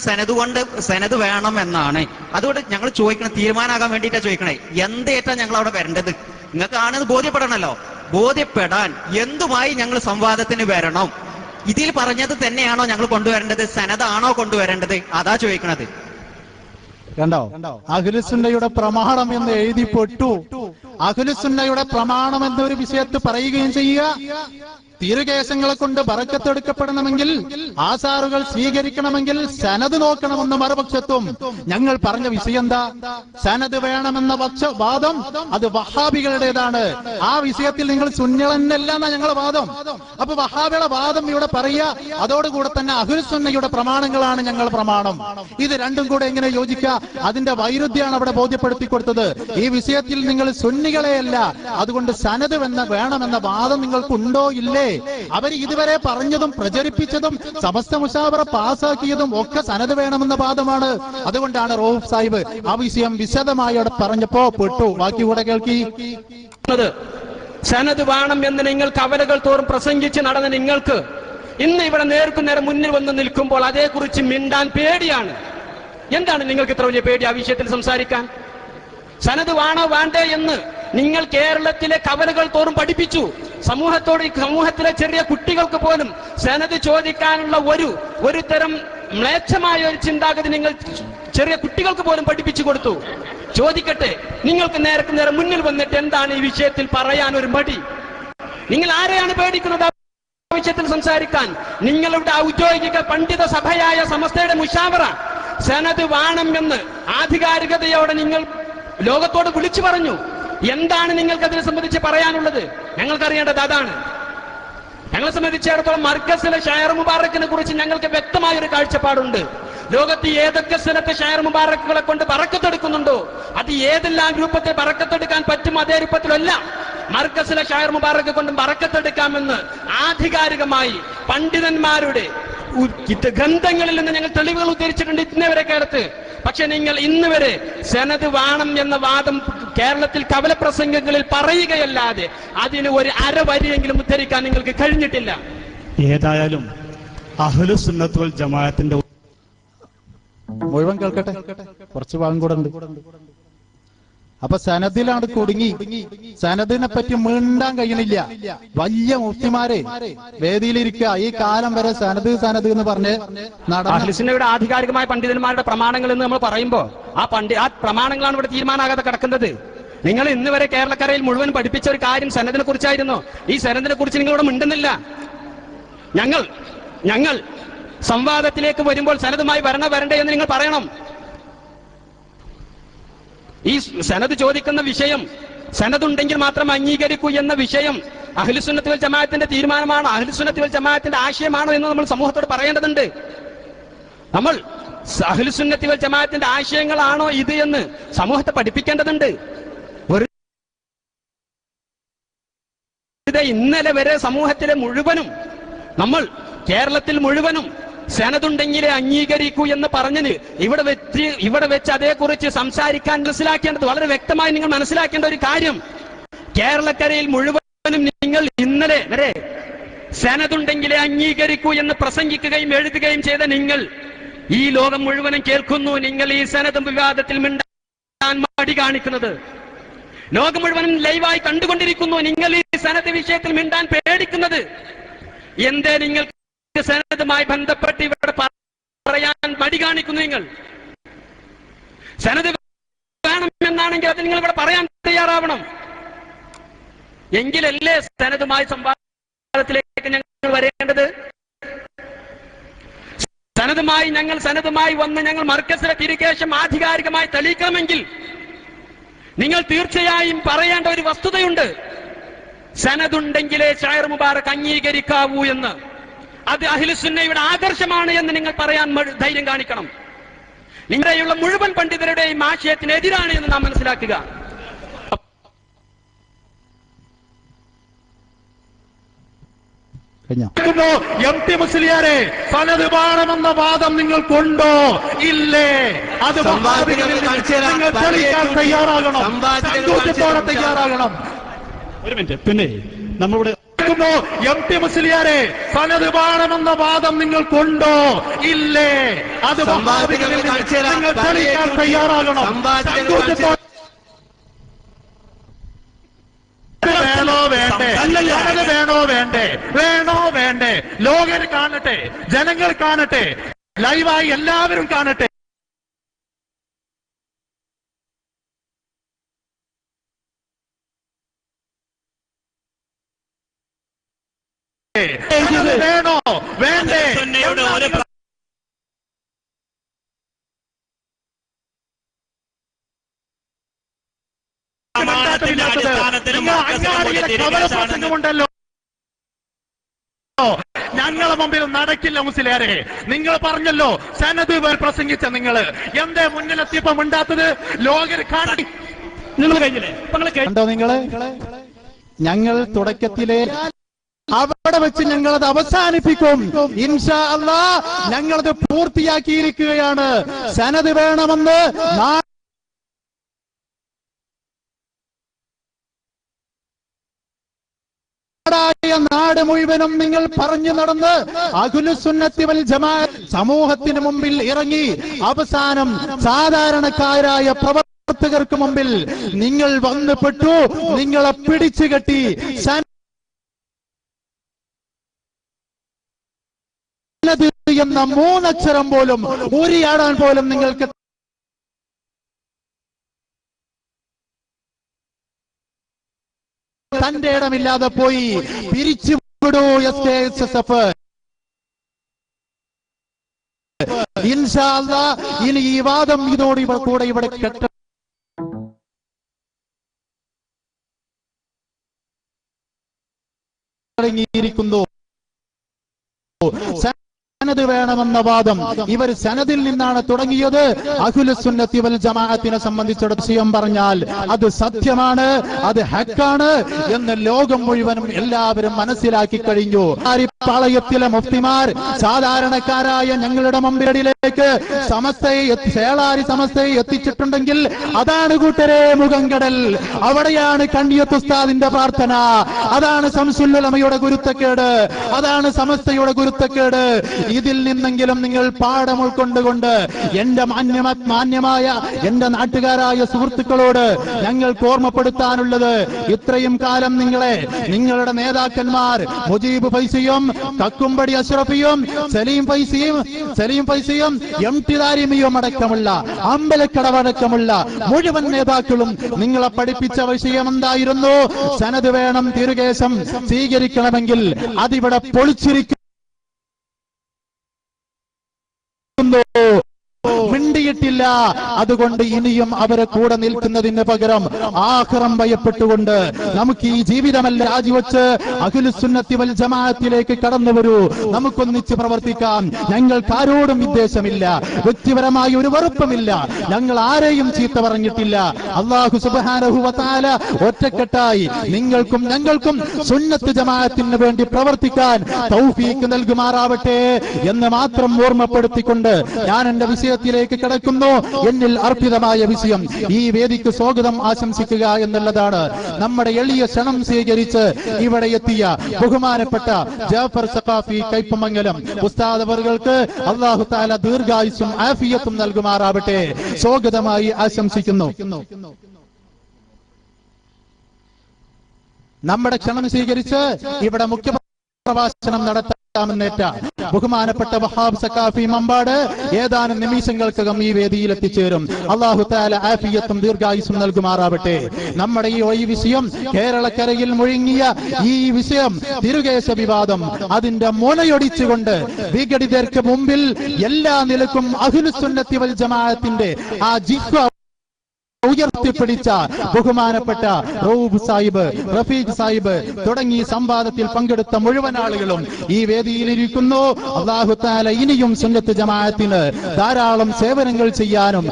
സനത് വേണം എന്നാണ്. അതുകൊണ്ട് ഞങ്ങൾ ചോദിക്കണം, തീരുമാനമാകാൻ വേണ്ടിയിട്ടാ ചോദിക്കണേ. എന്തേറ്റാ ഞങ്ങൾ അവിടെ വരേണ്ടത്? നിങ്ങൾക്ക് ആണെന്ന് ബോധ്യപ്പെടണമല്ലോ. ബോധ്യപ്പെടാൻ എന്തുമായി ഞങ്ങൾ സംവാദത്തിന് വരണം? ഇതിൽ പറഞ്ഞത് തന്നെയാണോ ഞങ്ങൾ കൊണ്ടുവരേണ്ടത്? സനതാണോ കൊണ്ടുവരേണ്ടത്? അതാ ചോദിക്കണത്. കണ്ടോ? അഹ്ലുസുന്നയുടെ പ്രമാണം എന്ന് എഴുതി പൊട്ടു. അഹ്ലുസുന്നയുടെ പ്രമാണം എന്നൊരു വിഷയത്ത് പറയുകയും ചെയ്യുക, തിരുകേശങ്ങളെ കൊണ്ട് ബറക്കത്തെടുക്കപ്പെടണമെങ്കിൽ, ആസാറുകൾ സ്വീകരിക്കണമെങ്കിൽ സനത് നോക്കണമെന്ന് മറുപക്ഷത്വം. ഞങ്ങൾ പറഞ്ഞ വിഷയം എന്താ? സനത് വേണമെന്ന വാദം അത് വഹാബികളുടേതാണ്. ആ വിഷയത്തിൽ നിങ്ങൾ സുന്നികളെന്നല്ല എന്നാ ഞങ്ങളുടെ വാദം. അപ്പൊ വഹാബിയുടെ വാദം ഇവിടെ പറയുക, അതോടുകൂടെ തന്നെ അഹ്ലുസുന്നയുടെ പ്രമാണങ്ങളാണ് ഞങ്ങൾ പ്രമാണം. ഇത് രണ്ടും കൂടെ എങ്ങനെ യോജിക്കുക? അതിന്റെ വൈരുദ്ധ്യമാണ് അവിടെ ബോധ്യപ്പെടുത്തി കൊടുത്തത്. ഈ വിഷയത്തിൽ നിങ്ങൾ സുന്നികളെയല്ല, അതുകൊണ്ട് സനത് വേണമെന്ന വാദം നിങ്ങൾക്കുണ്ടോ ഇല്ലേ? അവർ ഇതുവരെ പറഞ്ഞതും പ്രചരിപ്പിച്ചതും സമസ്ത മുശാവറ പാസാക്കിയതും ഒക്കെ സനത് വേണമെന്ന വാദമാണ്. അതുകൊണ്ടാണ് റൌഫ് സാഹിബ് ആ വിഷയം വിശദമായി അവിടെ പറഞ്ഞപ്പോ പെട്ടു. ബാക്കി കൂടെ കേൾക്കി. സനത് വേണം എന്ന് നിങ്ങൾ കവലകൾ തോറും പ്രസംഗിച്ച് നടന്ന നിങ്ങൾക്ക് ഇന്ന് ഇവിടെ നേർക്കുനേരം മുന്നിൽ വന്ന് നിൽക്കുമ്പോൾ അതേക്കുറിച്ച് മിണ്ടാൻ പേടിയാണ്. എന്താണ് നിങ്ങൾക്ക് ഇത്ര വലിയ പേടി ആ വിഷയത്തിൽ സംസാരിക്കാൻ? സനത് വേണോ വേണ്ടേ എന്ന് നിങ്ങൾ കേരളത്തിലെ കവലകൾ തോറും പഠിപ്പിച്ചു. സമൂഹത്തിലെ ചെറിയ കുട്ടികൾക്ക് പോലും സനത് ചോദിക്കാനുള്ള ഒരു തരം മ്ലേച്ഛമായ ഒരു ചിന്താഗതി നിങ്ങൾ ചെറിയ കുട്ടികൾക്ക് പോലും പഠിപ്പിച്ചു കൊടുത്തു. ചോദിക്കട്ടെ, നിങ്ങൾക്ക് നേർക്ക് നേരെ മുന്നിൽ വന്നിട്ട് എന്താണ് ഈ വിഷയത്തിൽ പറയാൻ ഒരു മടി? നിങ്ങൾ ആരെയാണ് പേടിക്കുന്നത് ആ വിഷയത്തിൽ സംസാരിക്കാൻ? നിങ്ങളുടെ ഔദ്യോഗിക പണ്ഡിത സഭയായ സമസ്തയുടെ മുശാവറ സനത് വേണം എന്ന് ആധികാരികതയോടെ നിങ്ങൾ ലോകത്തോട് വിളിച്ചു പറഞ്ഞു. എന്താണ് നിങ്ങൾക്ക് അതിനെ സംബന്ധിച്ച് പറയാനുള്ളത്? ഞങ്ങൾക്കറിയേണ്ടത് അതാണ്. ഞങ്ങളെ സംബന്ധിച്ചിടത്തോളം മർക്കസിലെ ഷായർ മുബാറക്കിനെ കുറിച്ച് ഞങ്ങൾക്ക് വ്യക്തമായ ഒരു കാഴ്ചപ്പാടുണ്ട്. ലോകത്ത് ഏതൊക്കെ സ്ഥലത്ത് ഷായർ മുബാറക്കുകളെ കൊണ്ട് ബറക്കത്തെടുക്കുന്നുണ്ടോ, അത് ഏതെല്ലാം രൂപത്തിൽ ബറക്കത്തെടുക്കാൻ പറ്റും അതേ രൂപത്തിലല്ല മർക്കസിലെ ഷായർ മുബാറക്ക് കൊണ്ട് ബറക്കത്തെടുക്കാമെന്ന് ആധികാരികമായി പണ്ഡിതന്മാരുടെ ഗ്രന്ഥങ്ങളിൽ നിന്ന് ഞങ്ങൾ തെളിവുകൾ ഉദ്ധരിച്ചിട്ടുണ്ട് ഇന്നവരെ കാലത്ത്. പക്ഷെ നിങ്ങൾ ഇന്ന് വരെ സനത് വേണം എന്ന വാദം കേരളത്തിൽ കവലപ്രസംഗങ്ങളിൽ പറയുകയല്ലാതെ അതിന് ഒരു അരവരിയെങ്കിലും ഉദ്ധരിക്കാൻ നിങ്ങൾക്ക് കഴിഞ്ഞിട്ടില്ല. ഏതായാലും അഹ്ലുസുന്നത്ത് വൽ ജമാഅത്തിന്റെ മുഴുവൻ കേൾക്കട്ടെ, കുറച്ച് ഭാഗം കൂടെ ഉണ്ട്. അപ്പൊ സനദിലാണ് കുടുങ്ങി. സനദിനെ പറ്റി മിണ്ടാൻ കഴിയണില്ല. വലിയ മുഫ്തിമാരെ വേദിയിലിരിക്കുക. ഈ കാലം വരെ സനത് എന്ന് പറഞ്ഞ് അഹ്ലുസുന്നയുടെ ആധികാരികമായ പണ്ഡിതന്മാരുടെ പ്രമാണങ്ങൾ എന്ന് നമ്മൾ പറയുമ്പോൾ ആ പ്രമാണങ്ങളാണ് ഇവിടെ തീരുമാനമാകാതെ കിടക്കുന്നത്. നിങ്ങൾ ഇന്ന് വരെ കേരളക്കരയിൽ മുഴുവൻ പഠിപ്പിച്ച ഒരു കാര്യം സനദിനെ കുറിച്ചായിരുന്നു. ഈ സനദിനെ കുറിച്ച് നിങ്ങളിവിടെ മിണ്ടുന്നില്ല. ഞങ്ങൾ സംവാദത്തിലേക്ക് വരുമ്പോൾ സനതുമായി വരണ്ടേ എന്ന് നിങ്ങൾ പറയണം. ഈ സനത് ചോദിക്കുന്ന വിഷയം, സനതുണ്ടെങ്കിൽ മാത്രം അംഗീകരിക്കൂ എന്ന വിഷയം അഹ്ലുസുന്നത്ത് വൽ ജമാഅത്തിന്റെ തീരുമാനമാണോ, അഹ്ലുസുന്നത്ത് വൽ ജമാഅത്തിന്റെ ആശയമാണോ എന്ന് നമ്മൾ സമൂഹത്തോട് പറയേണ്ടതുണ്ട്. നമ്മൾ അഹ്ലുസുന്നത്ത് വൽ ജമാഅത്തിന്റെ ആശയങ്ങളാണോ ഇത് എന്ന് സമൂഹത്തെ പഠിപ്പിക്കേണ്ടതുണ്ട്. ഇന്നലെ വരെ സമൂഹത്തിലെ മുഴുവനും, നമ്മൾ കേരളത്തിൽ മുഴുവനും സനതുണ്ടെങ്കിലേ അംഗീകരിക്കൂ എന്ന് പറഞ്ഞതിന് ഇവിടെ വെച്ച് അതേക്കുറിച്ച് സംസാരിക്കാൻ മനസ്സിലാക്കേണ്ടത് വളരെ വ്യക്തമായി നിങ്ങൾ മനസ്സിലാക്കേണ്ട ഒരു കാര്യം, കേരളക്കരയിൽ മുഴുവനും നിങ്ങൾ ഇന്നലെ വരെ സനതുണ്ടെങ്കിലേ അംഗീകരിക്കൂ എന്ന് പ്രസംഗിക്കുകയും എഴുതുകയും ചെയ്ത നിങ്ങൾ ഈ ലോകം മുഴുവനും കേൾക്കുന്നു. നിങ്ങൾ ഈ സനത് വിവാദത്തിൽ മിണ്ടാൻ മടി കാണിക്കുന്നത് ലോകം മുഴുവനും ലൈവായി കണ്ടുകൊണ്ടിരിക്കുന്നു. നിങ്ങൾ ഈ സനത് വിഷയത്തിൽ മിണ്ടാൻ പേടിക്കുന്നത് എന്തേ? നിങ്ങൾ സനതുമായി ബന്ധപ്പെട്ട് ഇവിടെ പറയാൻ മടി കാണിക്കുന്നു. നിങ്ങൾ സനത് വേണമെന്നാണെങ്കിൽ അത് നിങ്ങൾ ഇവിടെ പറയാൻ തയ്യാറാവണം. എങ്കിലല്ലേ സനതുമായി സംവാദത്തിലേക്ക് ഞങ്ങൾ വരേണ്ടത്. സനതുമായി വന്ന് ഞങ്ങൾ മർക്കസിലെ തിരുകേശം ആധികാരികമായി തെളിയിക്കണമെങ്കിൽ നിങ്ങൾ തീർച്ചയായും പറയേണ്ട ഒരു വസ്തുതയുണ്ട്. സനതുണ്ടെങ്കിലേ ഷായർ മുബാറക്ക് അംഗീകരിക്കാവൂ എന്ന്. അത് അഹ്ലുസുന്നയുടെ ആദർശമാണ് എന്ന് നിങ്ങൾ പറയാൻ ധൈര്യം കാണിക്കണം. നിങ്ങളുടെയുള്ള മുഴുവൻ പണ്ഡിതരുടെയും ആശയത്തിനെതിരാണ് എന്ന് നാം മനസ്സിലാക്കുക. എം.ടി. മുസ്ലിയാരെ, സനത് വേണമെന്ന വാദം നിങ്ങൾക്കുണ്ടോ ഇല്ലേ? അത് നിങ്ങൾ തെളിയിക്കാൻ തയ്യാറാകണം, സന്തോഷത്തോടെ തയ്യാറാകണം. ഒരു മിനിറ്റ്. പിന്നെ നമ്മളിവിടെ എം.ടി. മുസ്ലിയാരെ, സനത് വേണമെന്ന വാദം നിങ്ങൾക്കുണ്ടോ ഇല്ലേ? അത് നിങ്ങൾ തെളിയിക്കാൻ തയ്യാറാകണം, സന്തോഷത്തോടെ. വേണോ വേണ്ടേ? ലോകർ കാണട്ടെ, ജനങ്ങൾ കാണട്ടെ, ലൈവായി എല്ലാവരും കാണട്ടെ. വേണോ വേണ്ടേ? പ്രസംഗമുണ്ടല്ലോ, ഞങ്ങളെ മുമ്പിൽ നടക്കില്ല മുസ്ലിയാരെ. നിങ്ങൾ പറഞ്ഞല്ലോ സനത് പ്രസംഗിച്ച നിങ്ങള് എന്തേ മുന്നിലെത്തിയപ്പോ മിണ്ടാത്തത്? ലോകർ കാണി നിങ്ങൾ കഴിഞ്ഞില്ലേ? കണ്ടോ നിങ്ങള്? ഞങ്ങൾ തുടക്കത്തിലെ അവിടെ വെച്ച് ഞങ്ങളത് അവസാനിപ്പിക്കും. ഇൻഷാ അല്ലാഹ് ഞങ്ങളത് പൂർത്തിയാക്കിയിരിക്കുകയാണ്. സനത് വേണമെന്ന് നാട് മുഴുവനും നിങ്ങൾ പറഞ്ഞു നടന്ന് അഹ്ലുസുന്നത്തി വൽ ജമാഅത്ത് സമൂഹത്തിന് മുമ്പിൽ ഇറങ്ങി അവസാനം സാധാരണക്കാരായ പ്രവർത്തകർക്ക് മുമ്പിൽ നിങ്ങൾ വന്നുപെട്ടു. നിങ്ങളെ പിടിച്ചു കെട്ടി സനത് എന്ന മൂന്നക്ഷരം പോലും ഊരിയാടാൻ പോലും നിങ്ങൾക്ക് തന്റെ ഇടമില്ലാതെ പോയി. പിരിച്ചുവിടൂ SKSSF. ഇൻഷാ അല്ലാഹ് ഇനി ഈ വാദം ഇതോടെ കൂടെ ഇവിടെ കെട്ടിറങ്ങിയിരിക്കുന്നു. സനത് വേണമെന്ന വാദം ഇവർ സനദിൽ നിന്നാണ് തുടങ്ങിയത്. അഹ്ലുസുന്നത്തി വൽ ജമാഅത്തിനെ സംബന്ധിച്ചിടത്തോളം പറഞ്ഞാൽ അത് സത്യമാണ്, അത് ഹക്കാണ് എന്ന് ലോകം മുഴുവനും എല്ലാവരും മനസ്സിലാക്കി കഴിഞ്ഞു. പാളയത്തിലെ മുഫ്തിമാർ സാധാരണക്കാരായ ഞങ്ങളുടെ മുമ്പിലേക്ക് ചേളാരി സമസ്തയെ എത്തിച്ചിട്ടുണ്ടെങ്കിൽ അതാണ് കൂട്ടരെ മുഖംകടൽ. അവിടെയാണ് കണ്ണിയത്ത് ഉസ്താദിന്റെ പ്രാർത്ഥന, അതാണ് ശംസുൽ ഉലമയുടെ ഗുരുത്തക്കേട്, അതാണ് സമസ്തയുടെ ഗുരുത്തക്കേട്. ഇതിൽ നിന്നെങ്കിലും നിങ്ങൾ പാഠം ഉൾക്കൊണ്ടുകൊണ്ട് എന്റെ മാന്യമായ എന്റെ നാട്ടുകാരായ സുഹൃത്തുക്കളോട് ഞങ്ങൾക്ക് ഓർമ്മപ്പെടുത്താനുള്ളത്, ഇത്രയും കാലം നിങ്ങളുടെ നേതാക്കന്മാർ മുജീബ് ഫൈസിയും കക്കുംപടി അഷ്റഫിയും സലീം ഫൈസിയും MT ദാരിമിയും അടക്കമുള്ള അമ്പലക്കടവടക്കമുള്ള മുഴുവൻ നേതാക്കളും നിങ്ങളെ പഠിപ്പിച്ച വിഷയം എന്തായിരുന്നു? സനത് വേണം, തിരുകേശം സ്വീകരിക്കണമെങ്കിൽ അതിവിടെ പൊളിച്ചിരിക്കും. മിണ്ടിയിട്ടില്ല. അതുകൊണ്ട് ഇനിയും അവരെ കൂടെ നിൽക്കുന്നതിന് പകരം ആഖിറം ഭയപ്പെട്ടുകൊണ്ട് നമുക്ക് ഈ ജീവിതമല്ല രാജിവെച്ച് അഹ്ലുസുന്നത്തി വൽ ജമാഅത്തിലേക്ക് കടന്നു വരൂ. നമുക്കൊന്നിച്ച് പ്രവർത്തിക്കാം. ഞങ്ങൾക്ക് ആരോടും വിദ്വേഷമില്ല, വ്യക്തിപരമായ ഒരു വെറുപ്പമില്ല, ഞങ്ങൾ ആരെയും ചീത്ത പറഞ്ഞിട്ടില്ല. അല്ലാഹു സുബ്ഹാനഹു വ തആല ഒറ്റക്കെട്ടായി നിങ്ങൾക്കും ഞങ്ങൾക്കും സുന്നത്ത് ജമാഅത്തിന് വേണ്ടി പ്രവർത്തിക്കാൻ തൗഫീഖ് നൽകുമാറാവട്ടെ എന്ന് മാത്രം ഓർമ്മപ്പെടുത്തിക്കൊണ്ട് ഞാൻ എന്റെ വിഷയത്തിലേക്ക് കടക്കുന്നു. എന്നിൽ അർപ്പിതമായ വിഷയം ഈ വേദിക്ക് സ്വാഗതം ആശംസിക്കുക എന്നുള്ളതാണ്. നമ്മുടെ എളിയ ക്ഷണം സ്വീകരിച്ച് ഇവിടെ എത്തിയ ബഹുമാനപ്പെട്ട ജാഫർ സഖാഫി കൈപ്പമംഗലം ഉസ്താദ് അവർക്ക് അല്ലാഹു തആല ദീർഘായുസ്സും ആഫിയത്തും നൽകുമാറാവട്ടെ സ്വാഗതമായി ആശംസിക്കുന്നു. നമ്മുടെ ക്ഷണം സ്വീകരിച്ച് ഇവിടെ മുഖ്യ പ്രഭാഷണം നടത്താമെന്നേറ്റ ബഹുമാനപ്പെട്ട വഹാബ് സഖാഫി മമ്പാട് ഏതാനും നിമിഷങ്ങൾക്കകം ഈ വേദിയിൽ എത്തിച്ചേരും. അല്ലാഹു തആല ആഫിയത്തും ദീർഘായുസ്സും നൽകുമാറാവട്ടെ. നമ്മുടെ ഈ വിഷയം കേരളക്കരയിൽ മുഴങ്ങിയ ഈ വിഷയം തിരുകേശ വിവാദം അതിന്റെ മുനയൊടിച്ചുകൊണ്ട് വിഘടിതർക്ക് മുമ്പിൽ എല്ലാ നിലക്കും അഹ്ലുസുന്നത്തി വൽ ജമാഅത്തിന്റെ ആ ജിഹ്വ ഉയർത്തിപ്പിടിച്ച ബഹുമാനപ്പെട്ട റഊഫ് സാഹിബ്, റഫീഖ് സാഹിബ് തുടങ്ങി സംവാദത്തിൽ പങ്കെടുത്ത മുഴുവൻ ആളുകളും ഈ വേദിയിലിരിക്കുന്നു. അല്ലാഹു തആല ഇനിയും സുന്നത്ത് ജമാഅത്തിന് ധാരാളം സേവനങ്ങൾ ചെയ്യാനും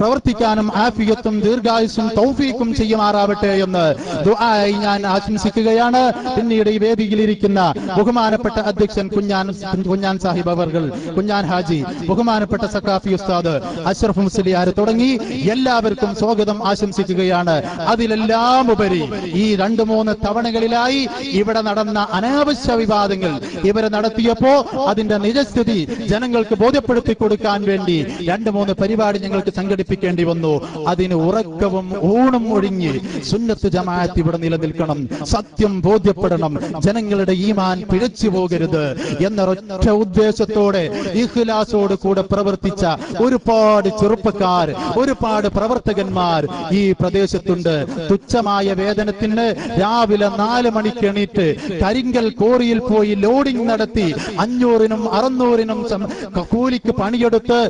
പ്രവർത്തിക്കാനും ആഫിയത്തും ദീർഘായുസ്സും തൗഫീഖും ചെയ്യുമാറാവട്ടെ എന്ന് ദുആയി ഞാൻ ആശംസിക്കുകയാണ്. പിന്നീട് ഈ വേദിയിലിരിക്കുന്ന ബഹുമാനപ്പെട്ട അധ്യക്ഷൻ കുഞ്ഞാൻ സാഹിബ് അവർകൾ, കുഞ്ഞാൻ ഹാജി, ബഹുമാനപ്പെട്ട സഖാഫി ഉസ്താദ്, അഷ്റഫ് മുസ്ലിയാർ തുടങ്ങി എല്ലാവർക്കും സ്വാഗതം ആശംസിക്കുകയാണ്. അതിലെല്ലാം ഉപരി ഈ 2-3 തവണകളിലായി ഇവിടെ നടന്ന അനാവശ്യ വിവാദങ്ങൾ ഇവരെ നടത്തിയപ്പോ അതിന്റെ നിജസ്ഥിതി ജനങ്ങൾക്ക് ബോധ്യപ്പെടുത്തി കൊടുക്കാൻ വേണ്ടി 2-3 പരിപാടി ഞങ്ങൾക്ക് സംഘടിപ്പിക്കേണ്ടി വന്നു. അതിന് ഉറക്കവും ഊണും ഒഴിഞ്ഞ് സുന്നത്ത് ജമാഅത്ത് ഇവിടെ നിലനിൽക്കണം, സത്യം ബോധ്യപ്പെടണം, ജനങ്ങളുടെ ഈമാൻ പിഴച്ചു പോകരുത് എന്നൊരൊറ്റ ഉദ്ദേശത്തോടെ ഇഖ്ലാസോട് കൂടെ പ്രവർത്തിച്ച ഒരുപാട് ചെറുപ്പക്കാർ, ഒരുപാട് പ്രവർത്തകന്മാർ പ്രവർത്തകന്മാർ ഈ പ്രദേശത്തുണ്ട്. തുച്ഛമായ വേതനത്തിന് രാവിലെ 4 മണിക്ക് എണീറ്റ് കരിങ്കൽ കോറിയിൽ പോയി ലോഡിംഗ് നടത്തി 500-നും 600-നും കൂലിക്ക് പണിയെടുത്ത്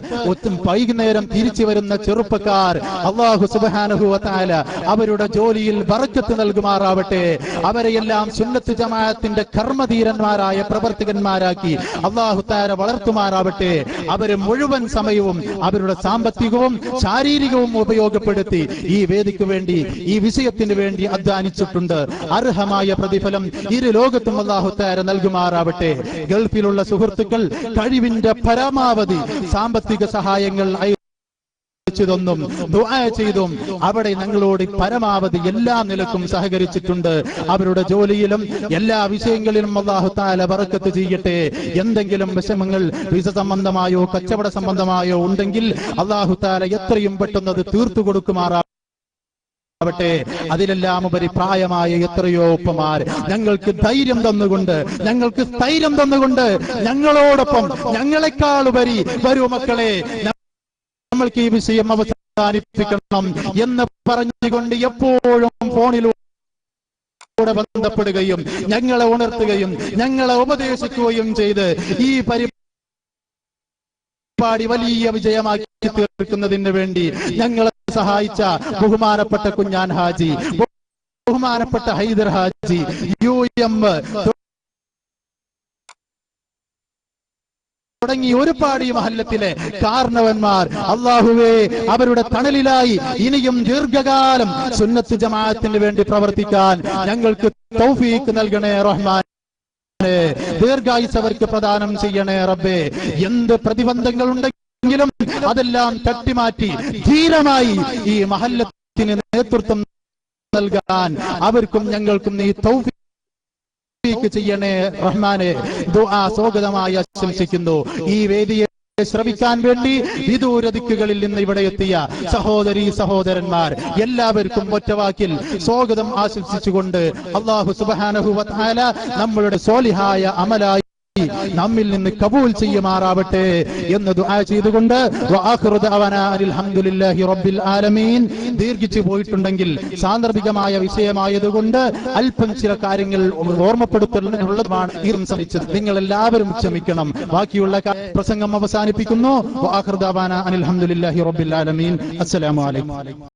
വൈകുന്നേരം തിരിച്ചു വരുന്ന ചെറുപ്പക്കാർ അല്ലാഹു സുബ്ഹാനഹു വ തആല അവരുടെ ജോലിയിൽ ബറക്കത്ത് നൽകുമാറാവട്ടെ. അവരെയെല്ലാം സുന്നത്ത് ജമാഅത്തിന്റെ കർമ്മധീരന്മാരായ പ്രവർത്തകന്മാരാക്കി അല്ലാഹു തആല വളർത്തുമാറാവട്ടെ. അവരെ മുഴുവൻ സമയവും അവരുടെ സാമ്പത്തികവും ശാരീരികവും ഉപയോഗപ്പെടുത്തി ഈ വേദിക്ക് വേണ്ടി, ഈ വിഷയത്തിന് വേണ്ടി അധ്വാനിച്ചിട്ടുണ്ട്. അർഹമായ പ്രതിഫലം ഇരു ലോകത്തും അല്ലാഹു തആല നൽകുമാറാവട്ടെ. ഗൾഫിലുള്ള സുഹൃത്തുക്കൾ കഴിവിന്റെ പരമാവധി സാമ്പത്തിക സഹായങ്ങൾ ും ദുആ ചെയ്തും അവിടെ ഞങ്ങളോട് പരമാവധി എല്ലാ നിലക്കും സഹകരിച്ചിട്ടുണ്ട്. അവരുടെ ജോലിയിലും എല്ലാ വിഷയങ്ങളിലും അല്ലാഹു തആല ബറക്കത്ത് ചെയ്യട്ടെ. എന്തെങ്കിലും വിഷമങ്ങൾ വിസ സംബന്ധമായോ കച്ചവട സംബന്ധമായോ ഉണ്ടെങ്കിൽ അല്ലാഹു തആല എത്രയും പെട്ടെന്ന് അത് തീർത്തു കൊടുക്കുമാറാവട്ടെ. അതിലെല്ലാം ഉപരി പ്രായമായ എത്രയോ ഉപ്പമാർ ഞങ്ങൾക്ക് ധൈര്യം തന്നുകൊണ്ട്, ഞങ്ങൾക്ക് സ്ഥൈര്യം തന്നുകൊണ്ട് ഞങ്ങളോടൊപ്പം ഞങ്ങളെക്കാളുപരി വരൂ മക്കളെ, നമ്മൾക്ക് ഈ വിഷയം അവസാനിപ്പിക്കണം എന്ന് പറഞ്ഞുകൊണ്ട് എപ്പോഴും ഫോണിലൂടെ ബന്ധപ്പെടുകയും ഞങ്ങളെ ഉണർത്തുകയും ഞങ്ങളെ ഉപദേശിക്കുകയും ചെയ്ത് ഈ പരിപാടി വലിയ വിജയമാക്കി തീർക്കുന്നതിന് വേണ്ടി ഞങ്ങളെ സഹായിച്ച ബഹുമാനപ്പെട്ട കുഞ്ഞാൻ ഹാജി, ബഹുമാനപ്പെട്ട ഹൈദർ ഹാജി, UM തുടങ്ങി ഒരുപാട് ഈ മഹല്ലത്തിലെ കാരണവന്മാർ, അല്ലാഹുവേ അവരുടെ തണലിലായി ഇനിയും ദീർഘകാലം സുന്നത്ത് ജമാഅത്തിന് വേണ്ടി പ്രവർത്തിക്കാൻ ഞങ്ങൾക്ക് തൗഫീഖ് നൽകണേ റഹ്മാനേ. ദീർഘായുസ് അവർക്ക് പ്രദാനം ചെയ്യണേ റബ്ബേ. എന്ത് പ്രതിബന്ധങ്ങൾ ഉണ്ടെങ്കിലും അതെല്ലാം തട്ടിമാറ്റി ധീരമായി ഈ മഹല്ലത്തിന് നേതൃത്വം നൽകാൻ അവർക്കും ഞങ്ങൾക്കും നീ തൗഫീഖ് ചെയ്യണേ റഹ്മാനെ. ദുആ സ്വാഗതമായി ആശംസിക്കുന്നു. ഈ വേദിയെ ശ്രവിക്കാൻ വേണ്ടി വിദൂര ദിക്കുകളിൽ നിന്ന് ഇവിടെ എത്തിയ സഹോദരീ സഹോദരന്മാർ എല്ലാവർക്കും ഒറ്റവാക്കിൽ സ്വാഗതം ആശംസിച്ചുകൊണ്ട് അല്ലാഹു സുബ്ഹാനഹു വ തആല നമ്മളുടെ സ്വാലിഹായ അമലായി നമ്മിൽ നിന്ന് കബൂൽ ചെയ്യുമാറാവട്ടെ എന്ന് ദുആ ചെയ്തുകൊണ്ട് വആഖിറു ദഅവാനാ അൽഹംദുലില്ലാഹി റബ്ബിൽ ആലമീൻ. ദീർഘിച്ചു പോയിട്ടുണ്ടെങ്കിൽ സാന്ദർഭികമായ വിഷയമായതുകൊണ്ട് അല്പം ചില കാര്യങ്ങൾ ഓർമ്മപ്പെടുത്തുന്നതാണ് ഈ സംസാരിച്ചത്. നിങ്ങൾ എല്ലാവരും ക്ഷമിക്കണം. ബാക്കിയുള്ള പ്രസംഗം അവസാനിപ്പിക്കുന്നു. വആഖിറു ദഅവാനാ അൽഹംദുലില്ലാഹി റബ്ബിൽ ആലമീൻ. അസ്സലാമു അലൈക്കും.